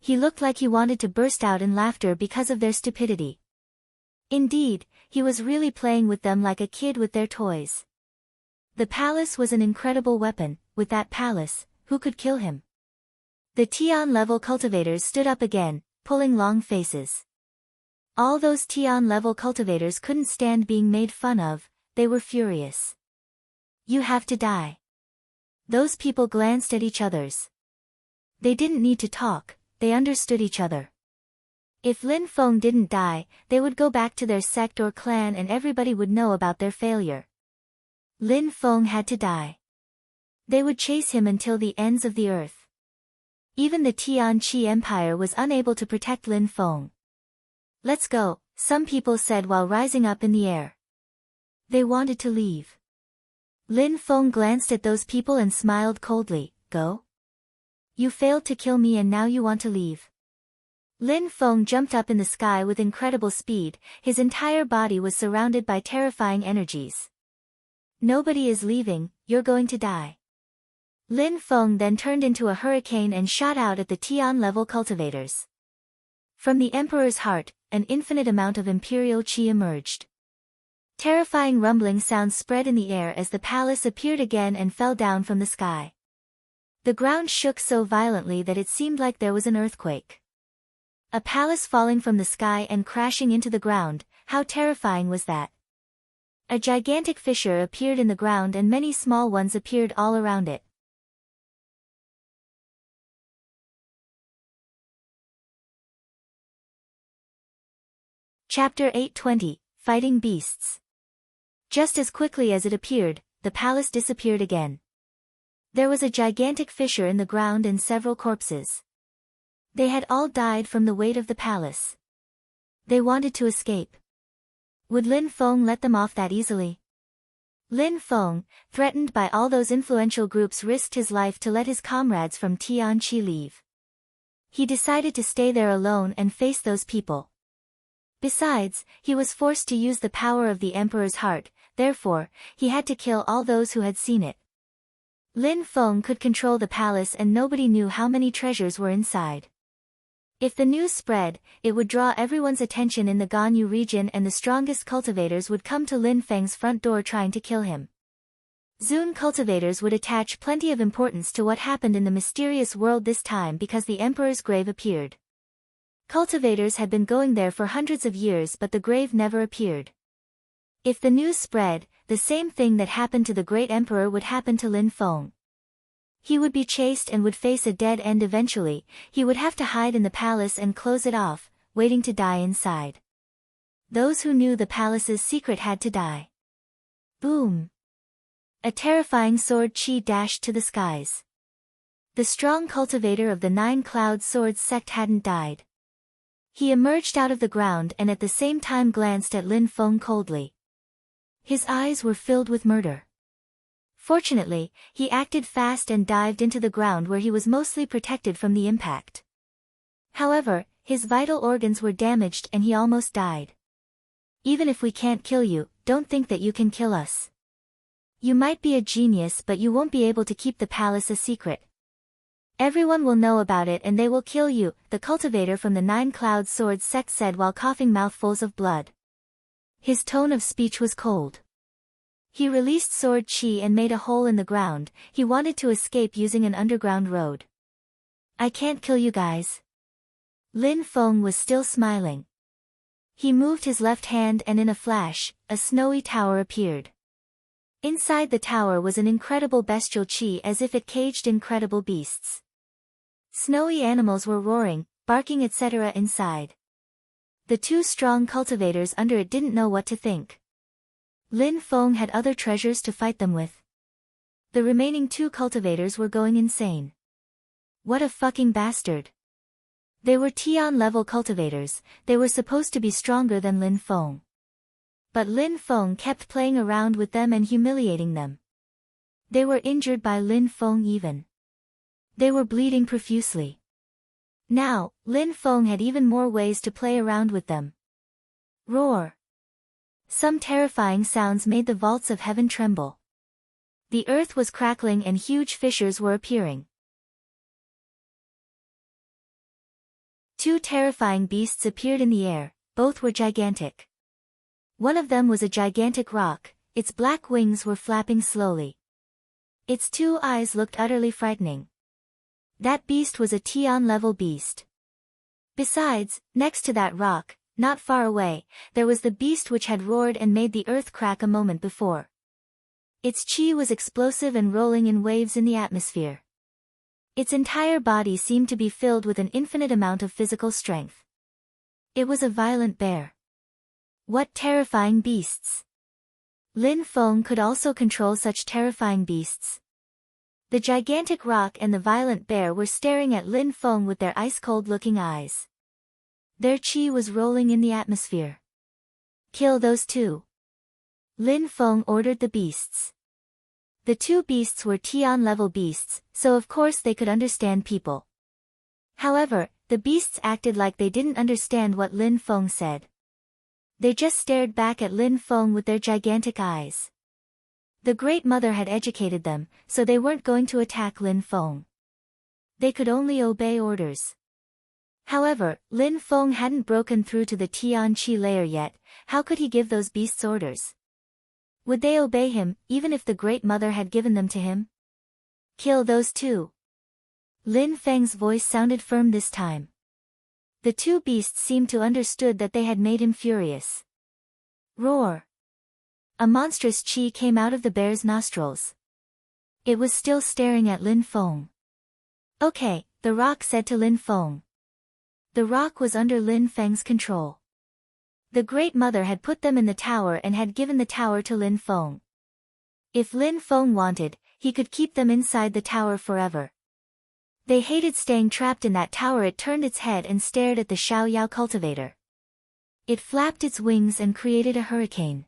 He looked like he wanted to burst out in laughter because of their stupidity. Indeed, he was really playing with them like a kid with their toys. The palace was an incredible weapon. With that palace, who could kill him? The Tian-level cultivators stood up again, pulling long faces. All those Tian-level cultivators couldn't stand being made fun of, they were furious. You have to die. Those people glanced at each others. They didn't need to talk, they understood each other. If Lin Feng didn't die, they would go back to their sect or clan and everybody would know about their failure. Lin Feng had to die. They would chase him until the ends of the earth. Even the Tian Qi Empire was unable to protect Lin Feng. Let's go, some people said while rising up in the air. They wanted to leave. Lin Feng glanced at those people and smiled coldly. Go? You failed to kill me and now you want to leave. Lin Feng jumped up in the sky with incredible speed, his entire body was surrounded by terrifying energies. Nobody is leaving, you're going to die. Lin Feng then turned into a hurricane and shot out at the Tian-level cultivators. From the emperor's heart, an infinite amount of imperial qi emerged. Terrifying rumbling sounds spread in the air as the palace appeared again and fell down from the sky. The ground shook so violently that it seemed like there was an earthquake. A palace falling from the sky and crashing into the ground, how terrifying was that? A gigantic fissure appeared in the ground and many small ones appeared all around it. Chapter 820, Fighting Beasts. Just as quickly as it appeared, the palace disappeared again. There was a gigantic fissure in the ground and several corpses. They had all died from the weight of the palace. They wanted to escape. Would Lin Feng let them off that easily? Lin Feng, threatened by all those influential groups, risked his life to let his comrades from Tianqi leave. He decided to stay there alone and face those people. Besides, he was forced to use the power of the emperor's heart, therefore, he had to kill all those who had seen it. Lin Feng could control the palace and nobody knew how many treasures were inside. If the news spread, it would draw everyone's attention in the Ganyu region and the strongest cultivators would come to Lin Feng's front door trying to kill him. Zun cultivators would attach plenty of importance to what happened in the mysterious world this time because the emperor's grave appeared. Cultivators had been going there for hundreds of years but the grave never appeared. If the news spread, the same thing that happened to the great emperor would happen to Lin Feng. He would be chased and would face a dead end eventually. He would have to hide in the palace and close it off, waiting to die inside. Those who knew the palace's secret had to die. Boom! A terrifying sword chi dashed to the skies. The strong cultivator of the Nine Cloud Swords sect hadn't died. He emerged out of the ground and at the same time glanced at Lin Feng coldly. His eyes were filled with murder. Fortunately, he acted fast and dived into the ground where he was mostly protected from the impact. However, his vital organs were damaged and he almost died. Even if we can't kill you, don't think that you can kill us. You might be a genius but you won't be able to keep the palace a secret. Everyone will know about it and they will kill you, the cultivator from the Nine Cloud Swords sect said while coughing mouthfuls of blood. His tone of speech was cold. He released sword chi and made a hole in the ground. He wanted to escape using an underground road. I can't kill you guys. Lin Feng was still smiling. He moved his left hand and in a flash, a snowy tower appeared. Inside the tower was an incredible bestial chi as if it caged incredible beasts. Snowy animals were roaring, barking etc. inside. The two strong cultivators under it didn't know what to think. Lin Feng had other treasures to fight them with. The remaining two cultivators were going insane. What a fucking bastard. They were Tian-level cultivators, they were supposed to be stronger than Lin Feng. But Lin Feng kept playing around with them and humiliating them. They were injured by Lin Feng even. They were bleeding profusely. Now, Lin Feng had even more ways to play around with them. Roar! Some terrifying sounds made the vaults of heaven tremble. The earth was crackling and huge fissures were appearing. Two terrifying beasts appeared in the air, both were gigantic. One of them was a gigantic rock, its black wings were flapping slowly. Its two eyes looked utterly frightening. That beast was a Tian-level beast. Besides, next to that rock, not far away, there was the beast which had roared and made the earth crack a moment before. Its chi was explosive and rolling in waves in the atmosphere. Its entire body seemed to be filled with an infinite amount of physical strength. It was a violent bear. What terrifying beasts! Lin Feng could also control such terrifying beasts. The gigantic rock and the violent bear were staring at Lin Feng with their ice-cold-looking eyes. Their chi was rolling in the atmosphere. Kill those two. Lin Feng ordered the beasts. The two beasts were Tian-level beasts, so of course they could understand people. However, the beasts acted like they didn't understand what Lin Feng said. They just stared back at Lin Feng with their gigantic eyes. The Great Mother had educated them, so they weren't going to attack Lin Feng. They could only obey orders. However, Lin Feng hadn't broken through to the Tianqi layer yet. How could he give those beasts orders? Would they obey him, even if the Great Mother had given them to him? Kill those two. Lin Feng's voice sounded firm this time. The two beasts seemed to understood that they had made him furious. Roar! A monstrous chi came out of the bear's nostrils. It was still staring at Lin Feng. Okay, the rock said to Lin Feng. The rock was under Lin Feng's control. The Great Mother had put them in the tower and had given the tower to Lin Feng. If Lin Feng wanted, he could keep them inside the tower forever. They hated staying trapped in that tower. It turned its head and stared at the Xiaoyao cultivator. It flapped its wings and created a hurricane.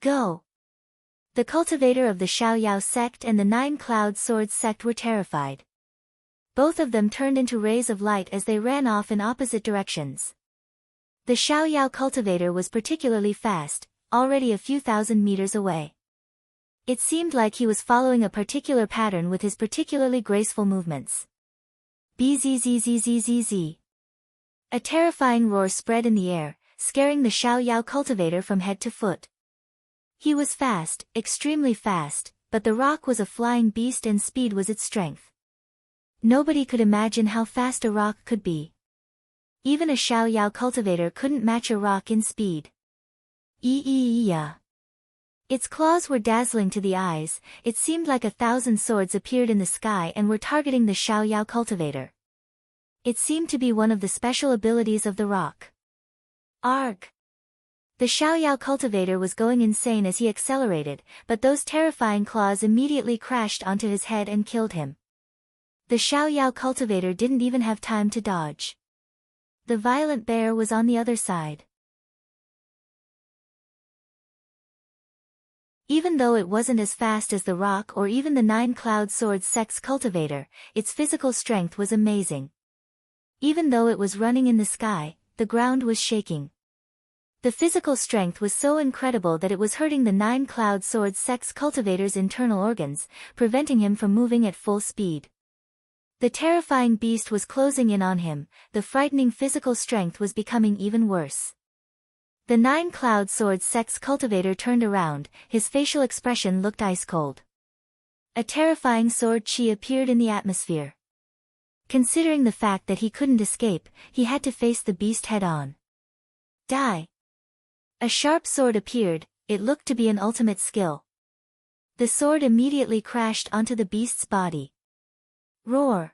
Go! The cultivator of the Xiaoyao sect and the 9 Cloud Swords sect were terrified. Both of them turned into rays of light as they ran off in opposite directions. The Xiaoyao cultivator was particularly fast, already a few thousand meters away. It seemed like he was following a particular pattern with his particularly graceful movements. Bzzzzzzzzz. A terrifying roar spread in the air, scaring the Xiaoyao cultivator from head to foot. He was fast, extremely fast, but the rock was a flying beast and speed was its strength. Nobody could imagine how fast a rock could be. Even a Xiaoyao cultivator couldn't match a rock in speed. Ee-ee-ee-ya. Its claws were dazzling to the eyes. It seemed like 1,000 swords appeared in the sky and were targeting the Xiaoyao cultivator. It seemed to be one of the special abilities of the rock. Arg! The Xiaoyao cultivator was going insane as he accelerated, but those terrifying claws immediately crashed onto his head and killed him. The Xiaoyao cultivator didn't even have time to dodge. The violent bear was on the other side. Even though it wasn't as fast as the rock or even the 9 Cloud Swords sect's cultivator, its physical strength was amazing. Even though it was running in the sky, the ground was shaking. The physical strength was so incredible that it was hurting the 9 Cloud Swords sect's cultivator's internal organs, preventing him from moving at full speed. The terrifying beast was closing in on him. The frightening physical strength was becoming even worse. The 9 Cloud Swords sect's cultivator turned around. His facial expression looked ice-cold. A terrifying sword chi appeared in the atmosphere. Considering the fact that he couldn't escape, he had to face the beast head-on. Die! A sharp sword appeared. It looked to be an ultimate skill. The sword immediately crashed onto the beast's body. Roar!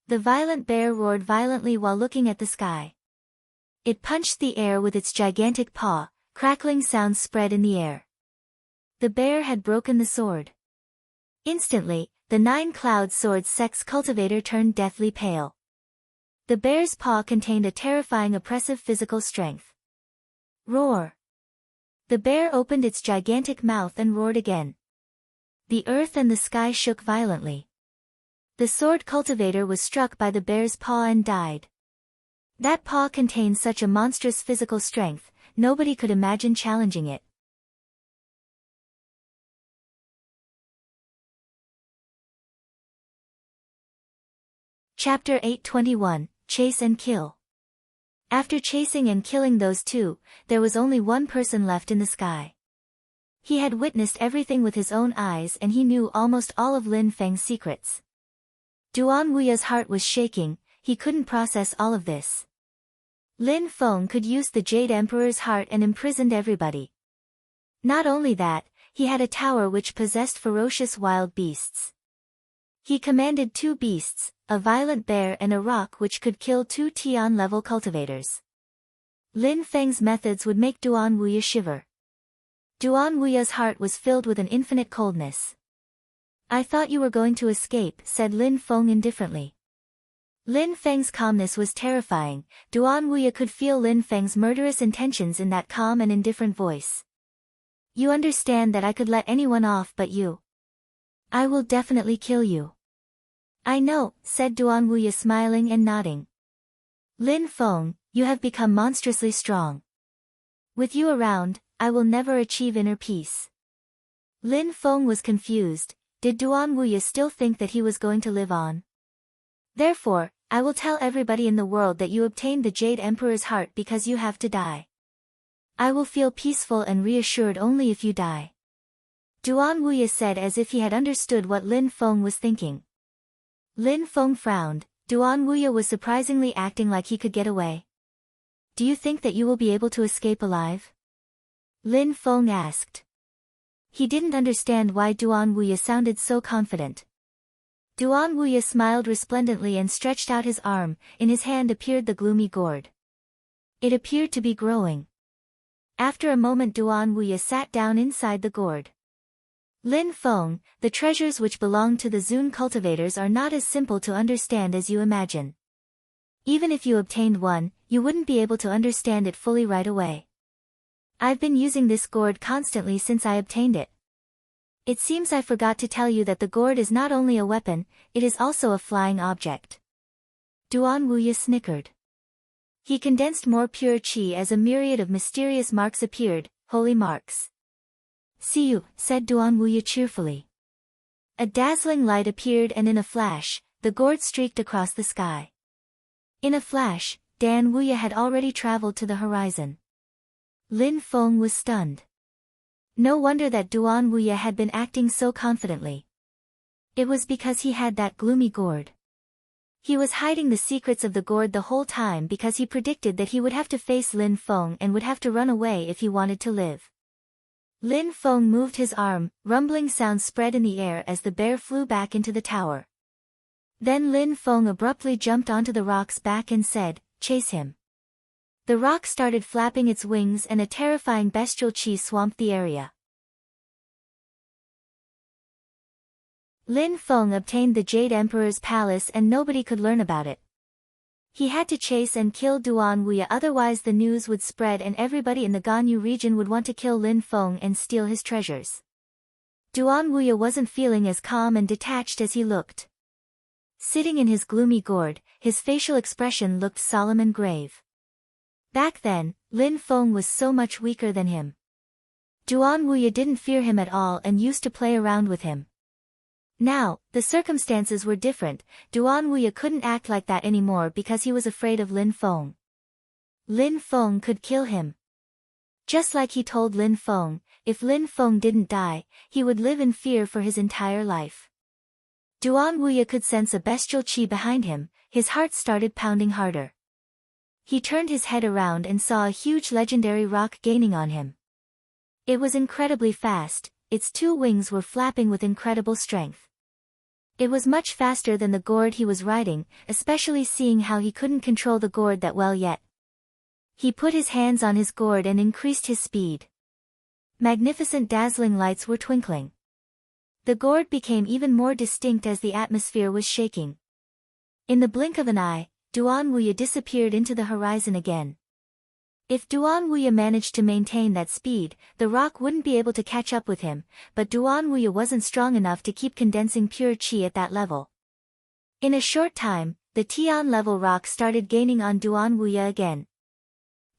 The violent bear roared violently while looking at the sky. It punched the air with its gigantic paw. Crackling sounds spread in the air. The bear had broken the sword. Instantly, the 9 Cloud Swords sect's cultivator turned deathly pale. The bear's paw contained a terrifying oppressive physical strength. Roar! The bear opened its gigantic mouth and roared again. The earth and the sky shook violently. The sword cultivator was struck by the bear's paw and died. That paw contained such a monstrous physical strength, nobody could imagine challenging it. Chapter 821, Chase and Kill. After chasing and killing those two, there was only one person left in the sky. He had witnessed everything with his own eyes and he knew almost all of Lin Feng's secrets. Duan Wuya's heart was shaking. He couldn't process all of this. Lin Feng could use the Jade Emperor's heart and imprisoned everybody. Not only that, he had a tower which possessed ferocious wild beasts. He commanded 2 beasts, a violent bear and a rock which could kill 2 Tian-level cultivators. Lin Feng's methods would make Duan Wuya shiver. Duan Wuya's heart was filled with an infinite coldness. I thought you were going to escape, said Lin Feng indifferently. Lin Feng's calmness was terrifying. Duan Wuya could feel Lin Feng's murderous intentions in that calm and indifferent voice. You understand that I could let anyone off but you. I will definitely kill you. I know, said Duan Wuya smiling and nodding. Lin Feng, you have become monstrously strong. With you around, I will never achieve inner peace. Lin Feng was confused. Did Duan Wuya still think that he was going to live on? Therefore, I will tell everybody in the world that you obtained the Jade Emperor's heart because you have to die. I will feel peaceful and reassured only if you die. Duan Wuya said as if he had understood what Lin Feng was thinking. Lin Feng frowned. Duan Wuya was surprisingly acting like he could get away. Do you think that you will be able to escape alive? Lin Feng asked. He didn't understand why Duan Wuya sounded so confident. Duan Wuya smiled resplendently and stretched out his arm. In his hand appeared the gloomy gourd. It appeared to be growing. After a moment Duan Wuya sat down inside the gourd. Lin Feng, the treasures which belong to the Zun cultivators are not as simple to understand as you imagine. Even if you obtained one, you wouldn't be able to understand it fully right away. I've been using this gourd constantly since I obtained it. It seems I forgot to tell you that the gourd is not only a weapon, it is also a flying object. Duan Wuya snickered. He condensed more pure qi as a myriad of mysterious marks appeared, holy marks. See you, said Duan Wuya cheerfully. A dazzling light appeared and in a flash, the gourd streaked across the sky. In a flash, Dan Wuya had already traveled to the horizon. Lin Feng was stunned. No wonder that Duan Wuya had been acting so confidently. It was because he had that gloomy gourd. He was hiding the secrets of the gourd the whole time because he predicted that he would have to face Lin Feng and would have to run away if he wanted to live. Lin Feng moved his arm, rumbling sounds spread in the air as the bear flew back into the tower. Then Lin Feng abruptly jumped onto the rock's back and said, "Chase him." The rock started flapping its wings and a terrifying bestial qi swamped the area. Lin Feng obtained the Jade Emperor's palace and nobody could learn about it. He had to chase and kill Duan Wuya, otherwise the news would spread and everybody in the Ganyu region would want to kill Lin Feng and steal his treasures. Duan Wuya wasn't feeling as calm and detached as he looked. Sitting in his gloomy gourd, his facial expression looked solemn and grave. Back then, Lin Feng was so much weaker than him. Duan Wuya didn't fear him at all and used to play around with him. Now, the circumstances were different. Duan Wuya couldn't act like that anymore because he was afraid of Lin Feng. Lin Feng could kill him. Just like he told Lin Feng, if Lin Feng didn't die, he would live in fear for his entire life. Duan Wuya could sense a bestial qi behind him, his heart started pounding harder. He turned his head around and saw a huge legendary rock gaining on him. It was incredibly fast, its two wings were flapping with incredible strength. It was much faster than the gourd he was riding, especially seeing how he couldn't control the gourd that well yet. He put his hands on his gourd and increased his speed. Magnificent dazzling lights were twinkling. The gourd became even more distinct as the atmosphere was shaking. In the blink of an eye, Duan Wuya disappeared into the horizon again. If Duan Wuya managed to maintain that speed, the rock wouldn't be able to catch up with him, but Duan Wuya wasn't strong enough to keep condensing pure qi at that level. In a short time, the Tian level rock started gaining on Duan Wuya again.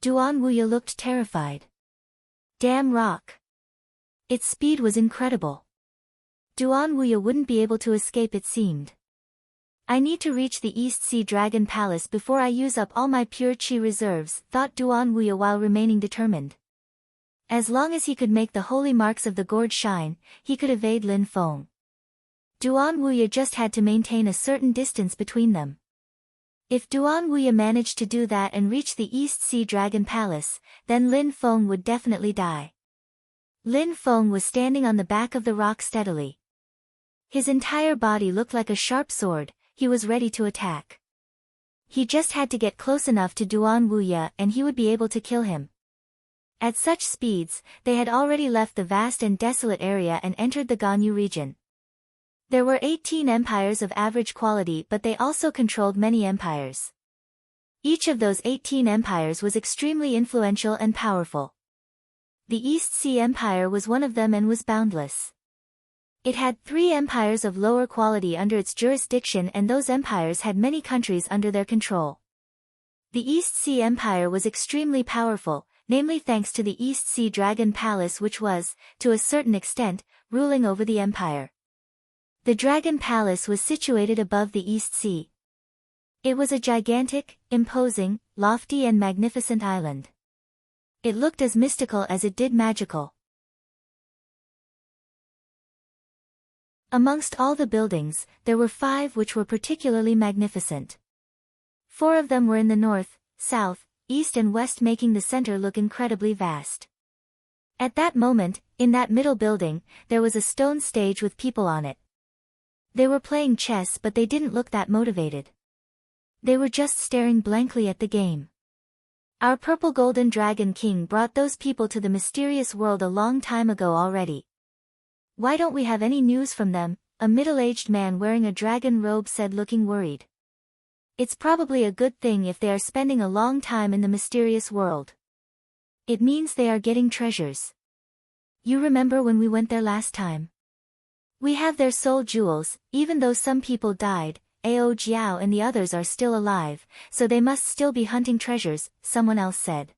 Duan Wuya looked terrified. Damn rock! Its speed was incredible. Duan Wuya wouldn't be able to escape, it seemed. I need to reach the East Sea Dragon Palace before I use up all my pure qi reserves, thought Duan Wuya while remaining determined. As long as he could make the holy marks of the gourd shine, he could evade Lin Feng. Duan Wuya just had to maintain a certain distance between them. If Duan Wuya managed to do that and reach the East Sea Dragon Palace, then Lin Feng would definitely die. Lin Feng was standing on the back of the rock steadily. His entire body looked like a sharp sword. He was ready to attack. He just had to get close enough to Duan Wuya and he would be able to kill him. At such speeds, they had already left the vast and desolate area and entered the Ganyu region. There were 18 empires of average quality, but they also controlled many empires. Each of those 18 empires was extremely influential and powerful. The East Sea Empire was one of them and was boundless. It had 3 empires of lower quality under its jurisdiction, and those empires had many countries under their control. The East Sea Empire was extremely powerful, namely thanks to the East Sea Dragon Palace, which was, to a certain extent, ruling over the empire. The Dragon Palace was situated above the East Sea. It was a gigantic, imposing, lofty and magnificent island. It looked as mystical as it did magical. Amongst all the buildings, there were 5 which were particularly magnificent. 4 of them were in the north, south, east and west, making the center look incredibly vast. At that moment, in that middle building, there was a stone stage with people on it. They were playing chess, but they didn't look that motivated. They were just staring blankly at the game. Our purple golden dragon king brought those people to the mysterious world a long time ago already. Why don't we have any news from them? A middle-aged man wearing a dragon robe said, looking worried. It's probably a good thing if they are spending a long time in the mysterious world. It means they are getting treasures. You remember when we went there last time? We have their soul jewels, even though some people died, Ao Jiao and the others are still alive, so they must still be hunting treasures, someone else said.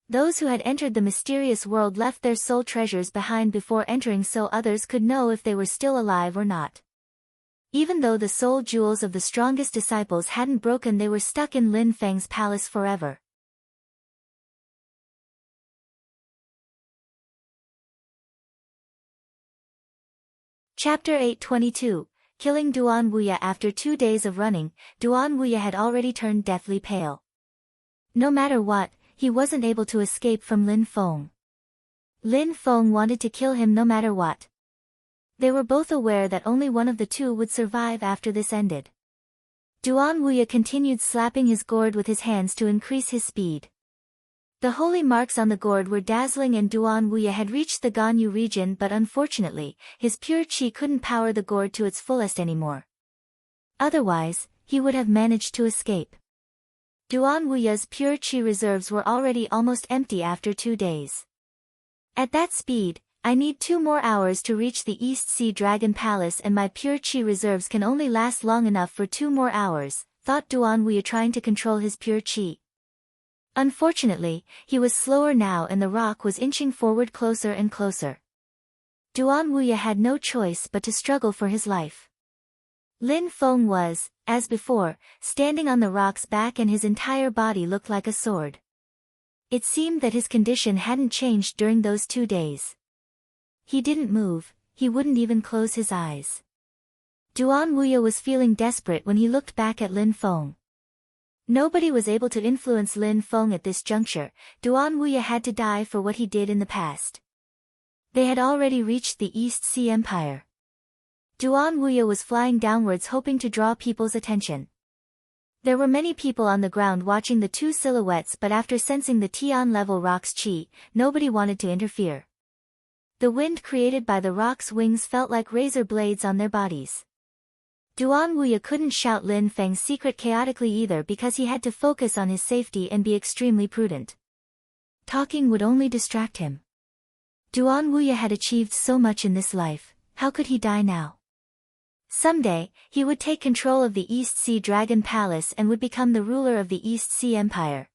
Those who had entered the mysterious world left their soul treasures behind before entering so others could know if they were still alive or not. Even though the soul jewels of the strongest disciples hadn't broken, they were stuck in Lin Feng's palace forever. Chapter 822, Killing Duan Wuya. After 2 days of running, Duan Wuya had already turned deathly pale. No matter what, he wasn't able to escape from Lin Feng. Lin Feng wanted to kill him no matter what. They were both aware that only one of the two would survive after this ended. Duan Wuya continued slapping his gourd with his hands to increase his speed. The holy marks on the gourd were dazzling and Duan Wuya had reached the Ganyu region, but unfortunately, his pure qi couldn't power the gourd to its fullest anymore. Otherwise, he would have managed to escape. Duan Wuya's pure qi reserves were already almost empty after 2 days. At that speed, I need 2 more hours to reach the East Sea Dragon Palace, and my pure qi reserves can only last long enough for 2 more hours, thought Duan Wuya, trying to control his pure qi. Unfortunately, he was slower now and the rock was inching forward closer and closer. Duan Wuya had no choice but to struggle for his life. Lin Feng was, as before, standing on the rock's back and his entire body looked like a sword. It seemed that his condition hadn't changed during those 2 days. He didn't move, he wouldn't even close his eyes. Duan Wuya was feeling desperate when he looked back at Lin Feng. Nobody was able to influence Lin Feng at this juncture. Duan Wuya had to die for what he did in the past. They had already reached the East Sea Empire. Duan Wuya was flying downwards, hoping to draw people's attention. There were many people on the ground watching the 2 silhouettes, but after sensing the Tian-level rock's qi, nobody wanted to interfere. The wind created by the rock's wings felt like razor blades on their bodies. Duan Wuya couldn't shout Lin Feng's secret chaotically either because he had to focus on his safety and be extremely prudent. Talking would only distract him. Duan Wuya had achieved so much in this life, how could he die now? Someday, he would take control of the East Sea Dragon Palace and would become the ruler of the East Sea Empire.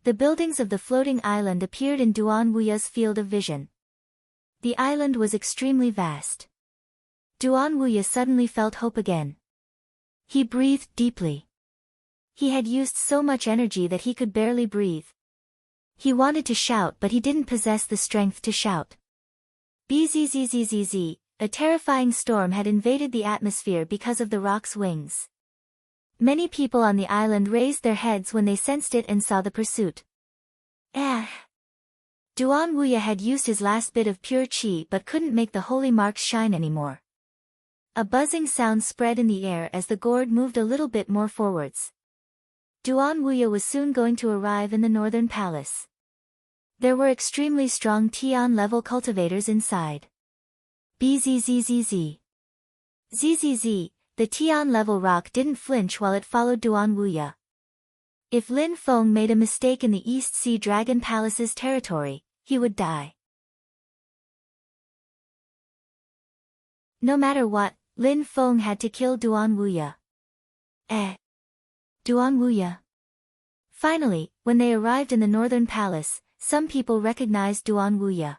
The buildings of the floating island appeared in Duan Wuya's field of vision. The island was extremely vast. Duan Wuya suddenly felt hope again. He breathed deeply. He had used so much energy that he could barely breathe. He wanted to shout, but he didn't possess the strength to shout. Bzzzzz, a terrifying storm had invaded the atmosphere because of the rock's wings. Many people on the island raised their heads when they sensed it and saw the pursuit. Duan Wuya had used his last bit of pure qi but couldn't make the holy marks shine anymore. A buzzing sound spread in the air as the gourd moved a little bit more forwards. Duan Wuya was soon going to arrive in the northern palace. There were extremely strong Tian-level cultivators inside. Bzzzzz. Zzz, the Tian-level rock didn't flinch while it followed Duan Wuya. If Lin Feng made a mistake in the East Sea Dragon Palace's territory, he would die. No matter what, Lin Feng had to kill Duan Wuya. Duan Wuya. Finally, when they arrived in the northern palace, some people recognized Duan Wuya.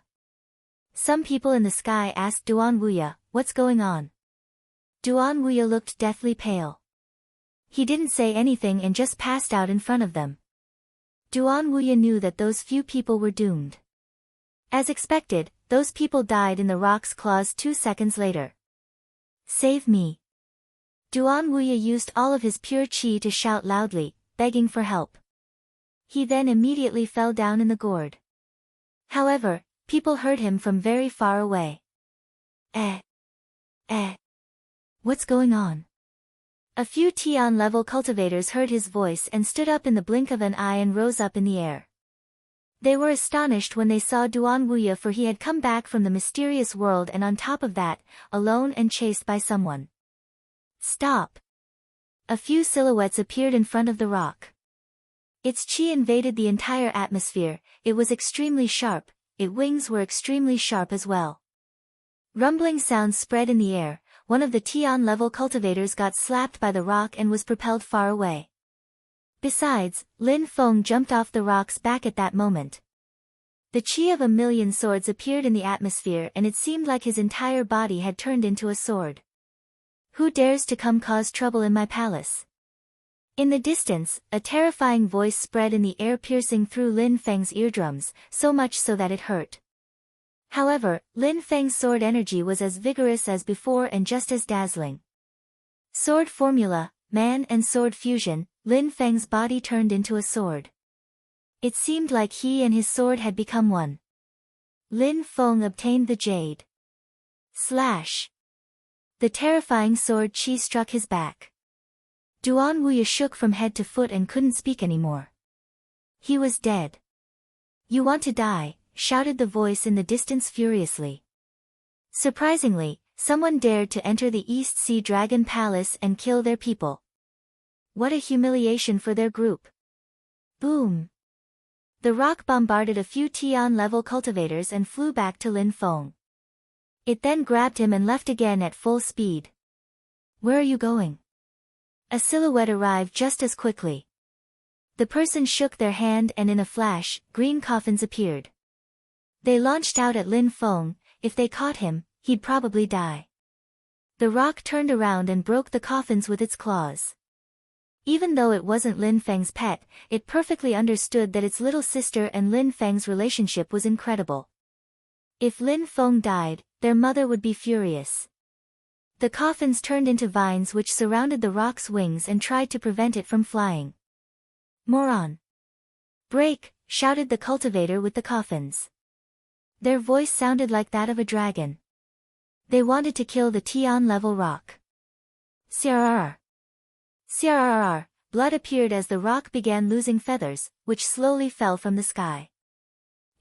Some people in the sky asked Duan Wuya, "What's going on?" Duan Wuya looked deathly pale. He didn't say anything and just passed out in front of them. Duan Wuya knew that those few people were doomed. As expected, those people died in the rock's claws 2 seconds later. Save me. Duan Wuya used all of his pure qi to shout loudly, begging for help. He then immediately fell down in the gourd. However, people heard him from very far away. What's going on? A few Tian-level cultivators heard his voice and stood up in the blink of an eye and rose up in the air. They were astonished when they saw Duan Wuya, for he had come back from the mysterious world, and on top of that, alone and chased by someone. Stop! A few silhouettes appeared in front of the rock. Its chi invaded the entire atmosphere. It was extremely sharp, its wings were extremely sharp as well. Rumbling sounds spread in the air. One of the Tian-level cultivators got slapped by the rock and was propelled far away. Besides, Lin Feng jumped off the rocks back at that moment. The chi of 1,000,000 swords appeared in the atmosphere, and it seemed like his entire body had turned into a sword. Who dares to come cause trouble in my palace? In the distance, a terrifying voice spread in the air, piercing through Lin Feng's eardrums, so much so that it hurt. However, Lin Feng's sword energy was as vigorous as before and just as dazzling. Sword formula, man and sword fusion, Lin Feng's body turned into a sword. It seemed like he and his sword had become one. Lin Feng obtained the jade. Slash! The terrifying sword chi struck his back. Duan Wuya shook from head to foot and couldn't speak anymore. He was dead. You want to die, shouted the voice in the distance furiously. Surprisingly, someone dared to enter the East Sea Dragon Palace and kill their people. What a humiliation for their group. Boom! The rock bombarded a few Tian-level cultivators and flew back to Lin Feng. It then grabbed him and left again at full speed. Where are you going? A silhouette arrived just as quickly. The person shook their hand and in a flash, green coffins appeared. They launched out at Lin Feng. If they caught him, he'd probably die. The rock turned around and broke the coffins with its claws. Even though it wasn't Lin Feng's pet, it perfectly understood that its little sister and Lin Feng's relationship was incredible. If Lin Feng died, their mother would be furious. The coffins turned into vines which surrounded the rock's wings and tried to prevent it from flying. Moron! Break! Shouted the cultivator with the coffins. Their voice sounded like that of a dragon. They wanted to kill the Tian-level rock. Crrr! Crrr! Blood appeared as the rock began losing feathers, which slowly fell from the sky.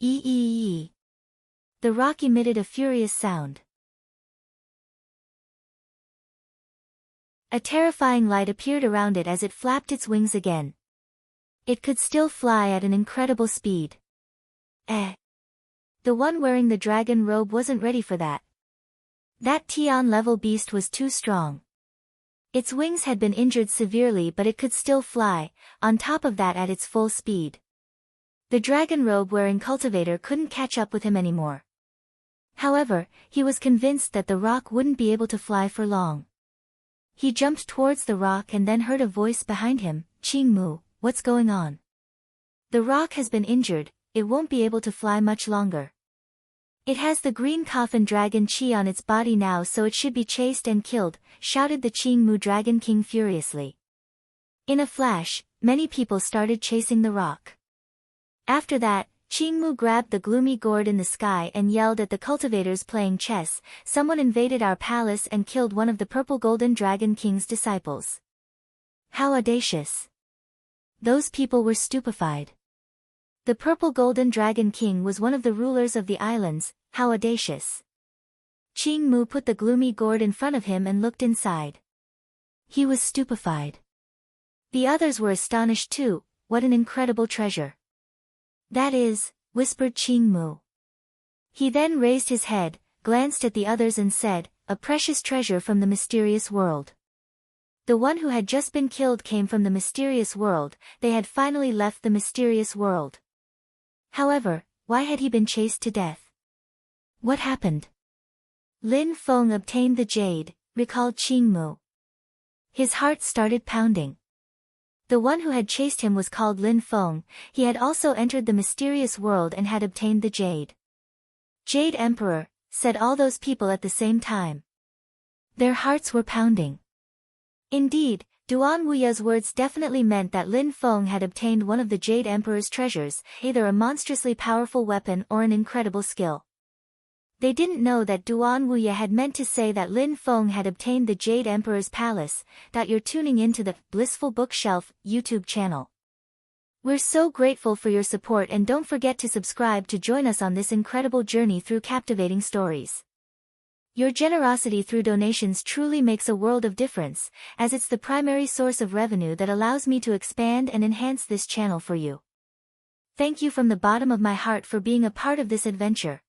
Ee. The rock emitted a furious sound. A terrifying light appeared around it as it flapped its wings again. It could still fly at an incredible speed. The one wearing the dragon robe wasn't ready for that. That Tian-level beast was too strong. Its wings had been injured severely, but it could still fly, on top of that at its full speed. The dragon robe-wearing cultivator couldn't catch up with him anymore. However, he was convinced that the rock wouldn't be able to fly for long. He jumped towards the rock and then heard a voice behind him, Qingmu, what's going on? The rock has been injured, it won't be able to fly much longer. It has the green coffin dragon chi on its body now, so it should be chased and killed, shouted the Qingmu Dragon King furiously. In a flash, many people started chasing the rock. After that, Qingmu grabbed the gloomy gourd in the sky and yelled at the cultivators playing chess, someone invaded our palace and killed one of the purple golden dragon king's disciples. How audacious! Those people were stupefied. The purple golden dragon king was one of the rulers of the islands, how audacious! Qingmu put the gloomy gourd in front of him and looked inside. He was stupefied. The others were astonished too. What an incredible treasure! That is, whispered Qingmu. He then raised his head, glanced at the others and said, a precious treasure from the mysterious world. The one who had just been killed came from the mysterious world. They had finally left the mysterious world. However, why had he been chased to death? What happened? Lin Feng obtained the jade, recalled Qingmu. His heart started pounding. The one who had chased him was called Lin Feng. He had also entered the mysterious world and had obtained the jade. Jade Emperor, said all those people at the same time. Their hearts were pounding. Indeed, Duan Wuya's words definitely meant that Lin Feng had obtained one of the Jade Emperor's treasures, either a monstrously powerful weapon or an incredible skill. They didn't know that Duan Wuya had meant to say that Lin Feng had obtained the Jade Emperor's palace. You're tuning into the Blissful Bookshelf YouTube channel. We're so grateful for your support, and don't forget to subscribe to join us on this incredible journey through captivating stories. Your generosity through donations truly makes a world of difference, as it's the primary source of revenue that allows me to expand and enhance this channel for you. Thank you from the bottom of my heart for being a part of this adventure.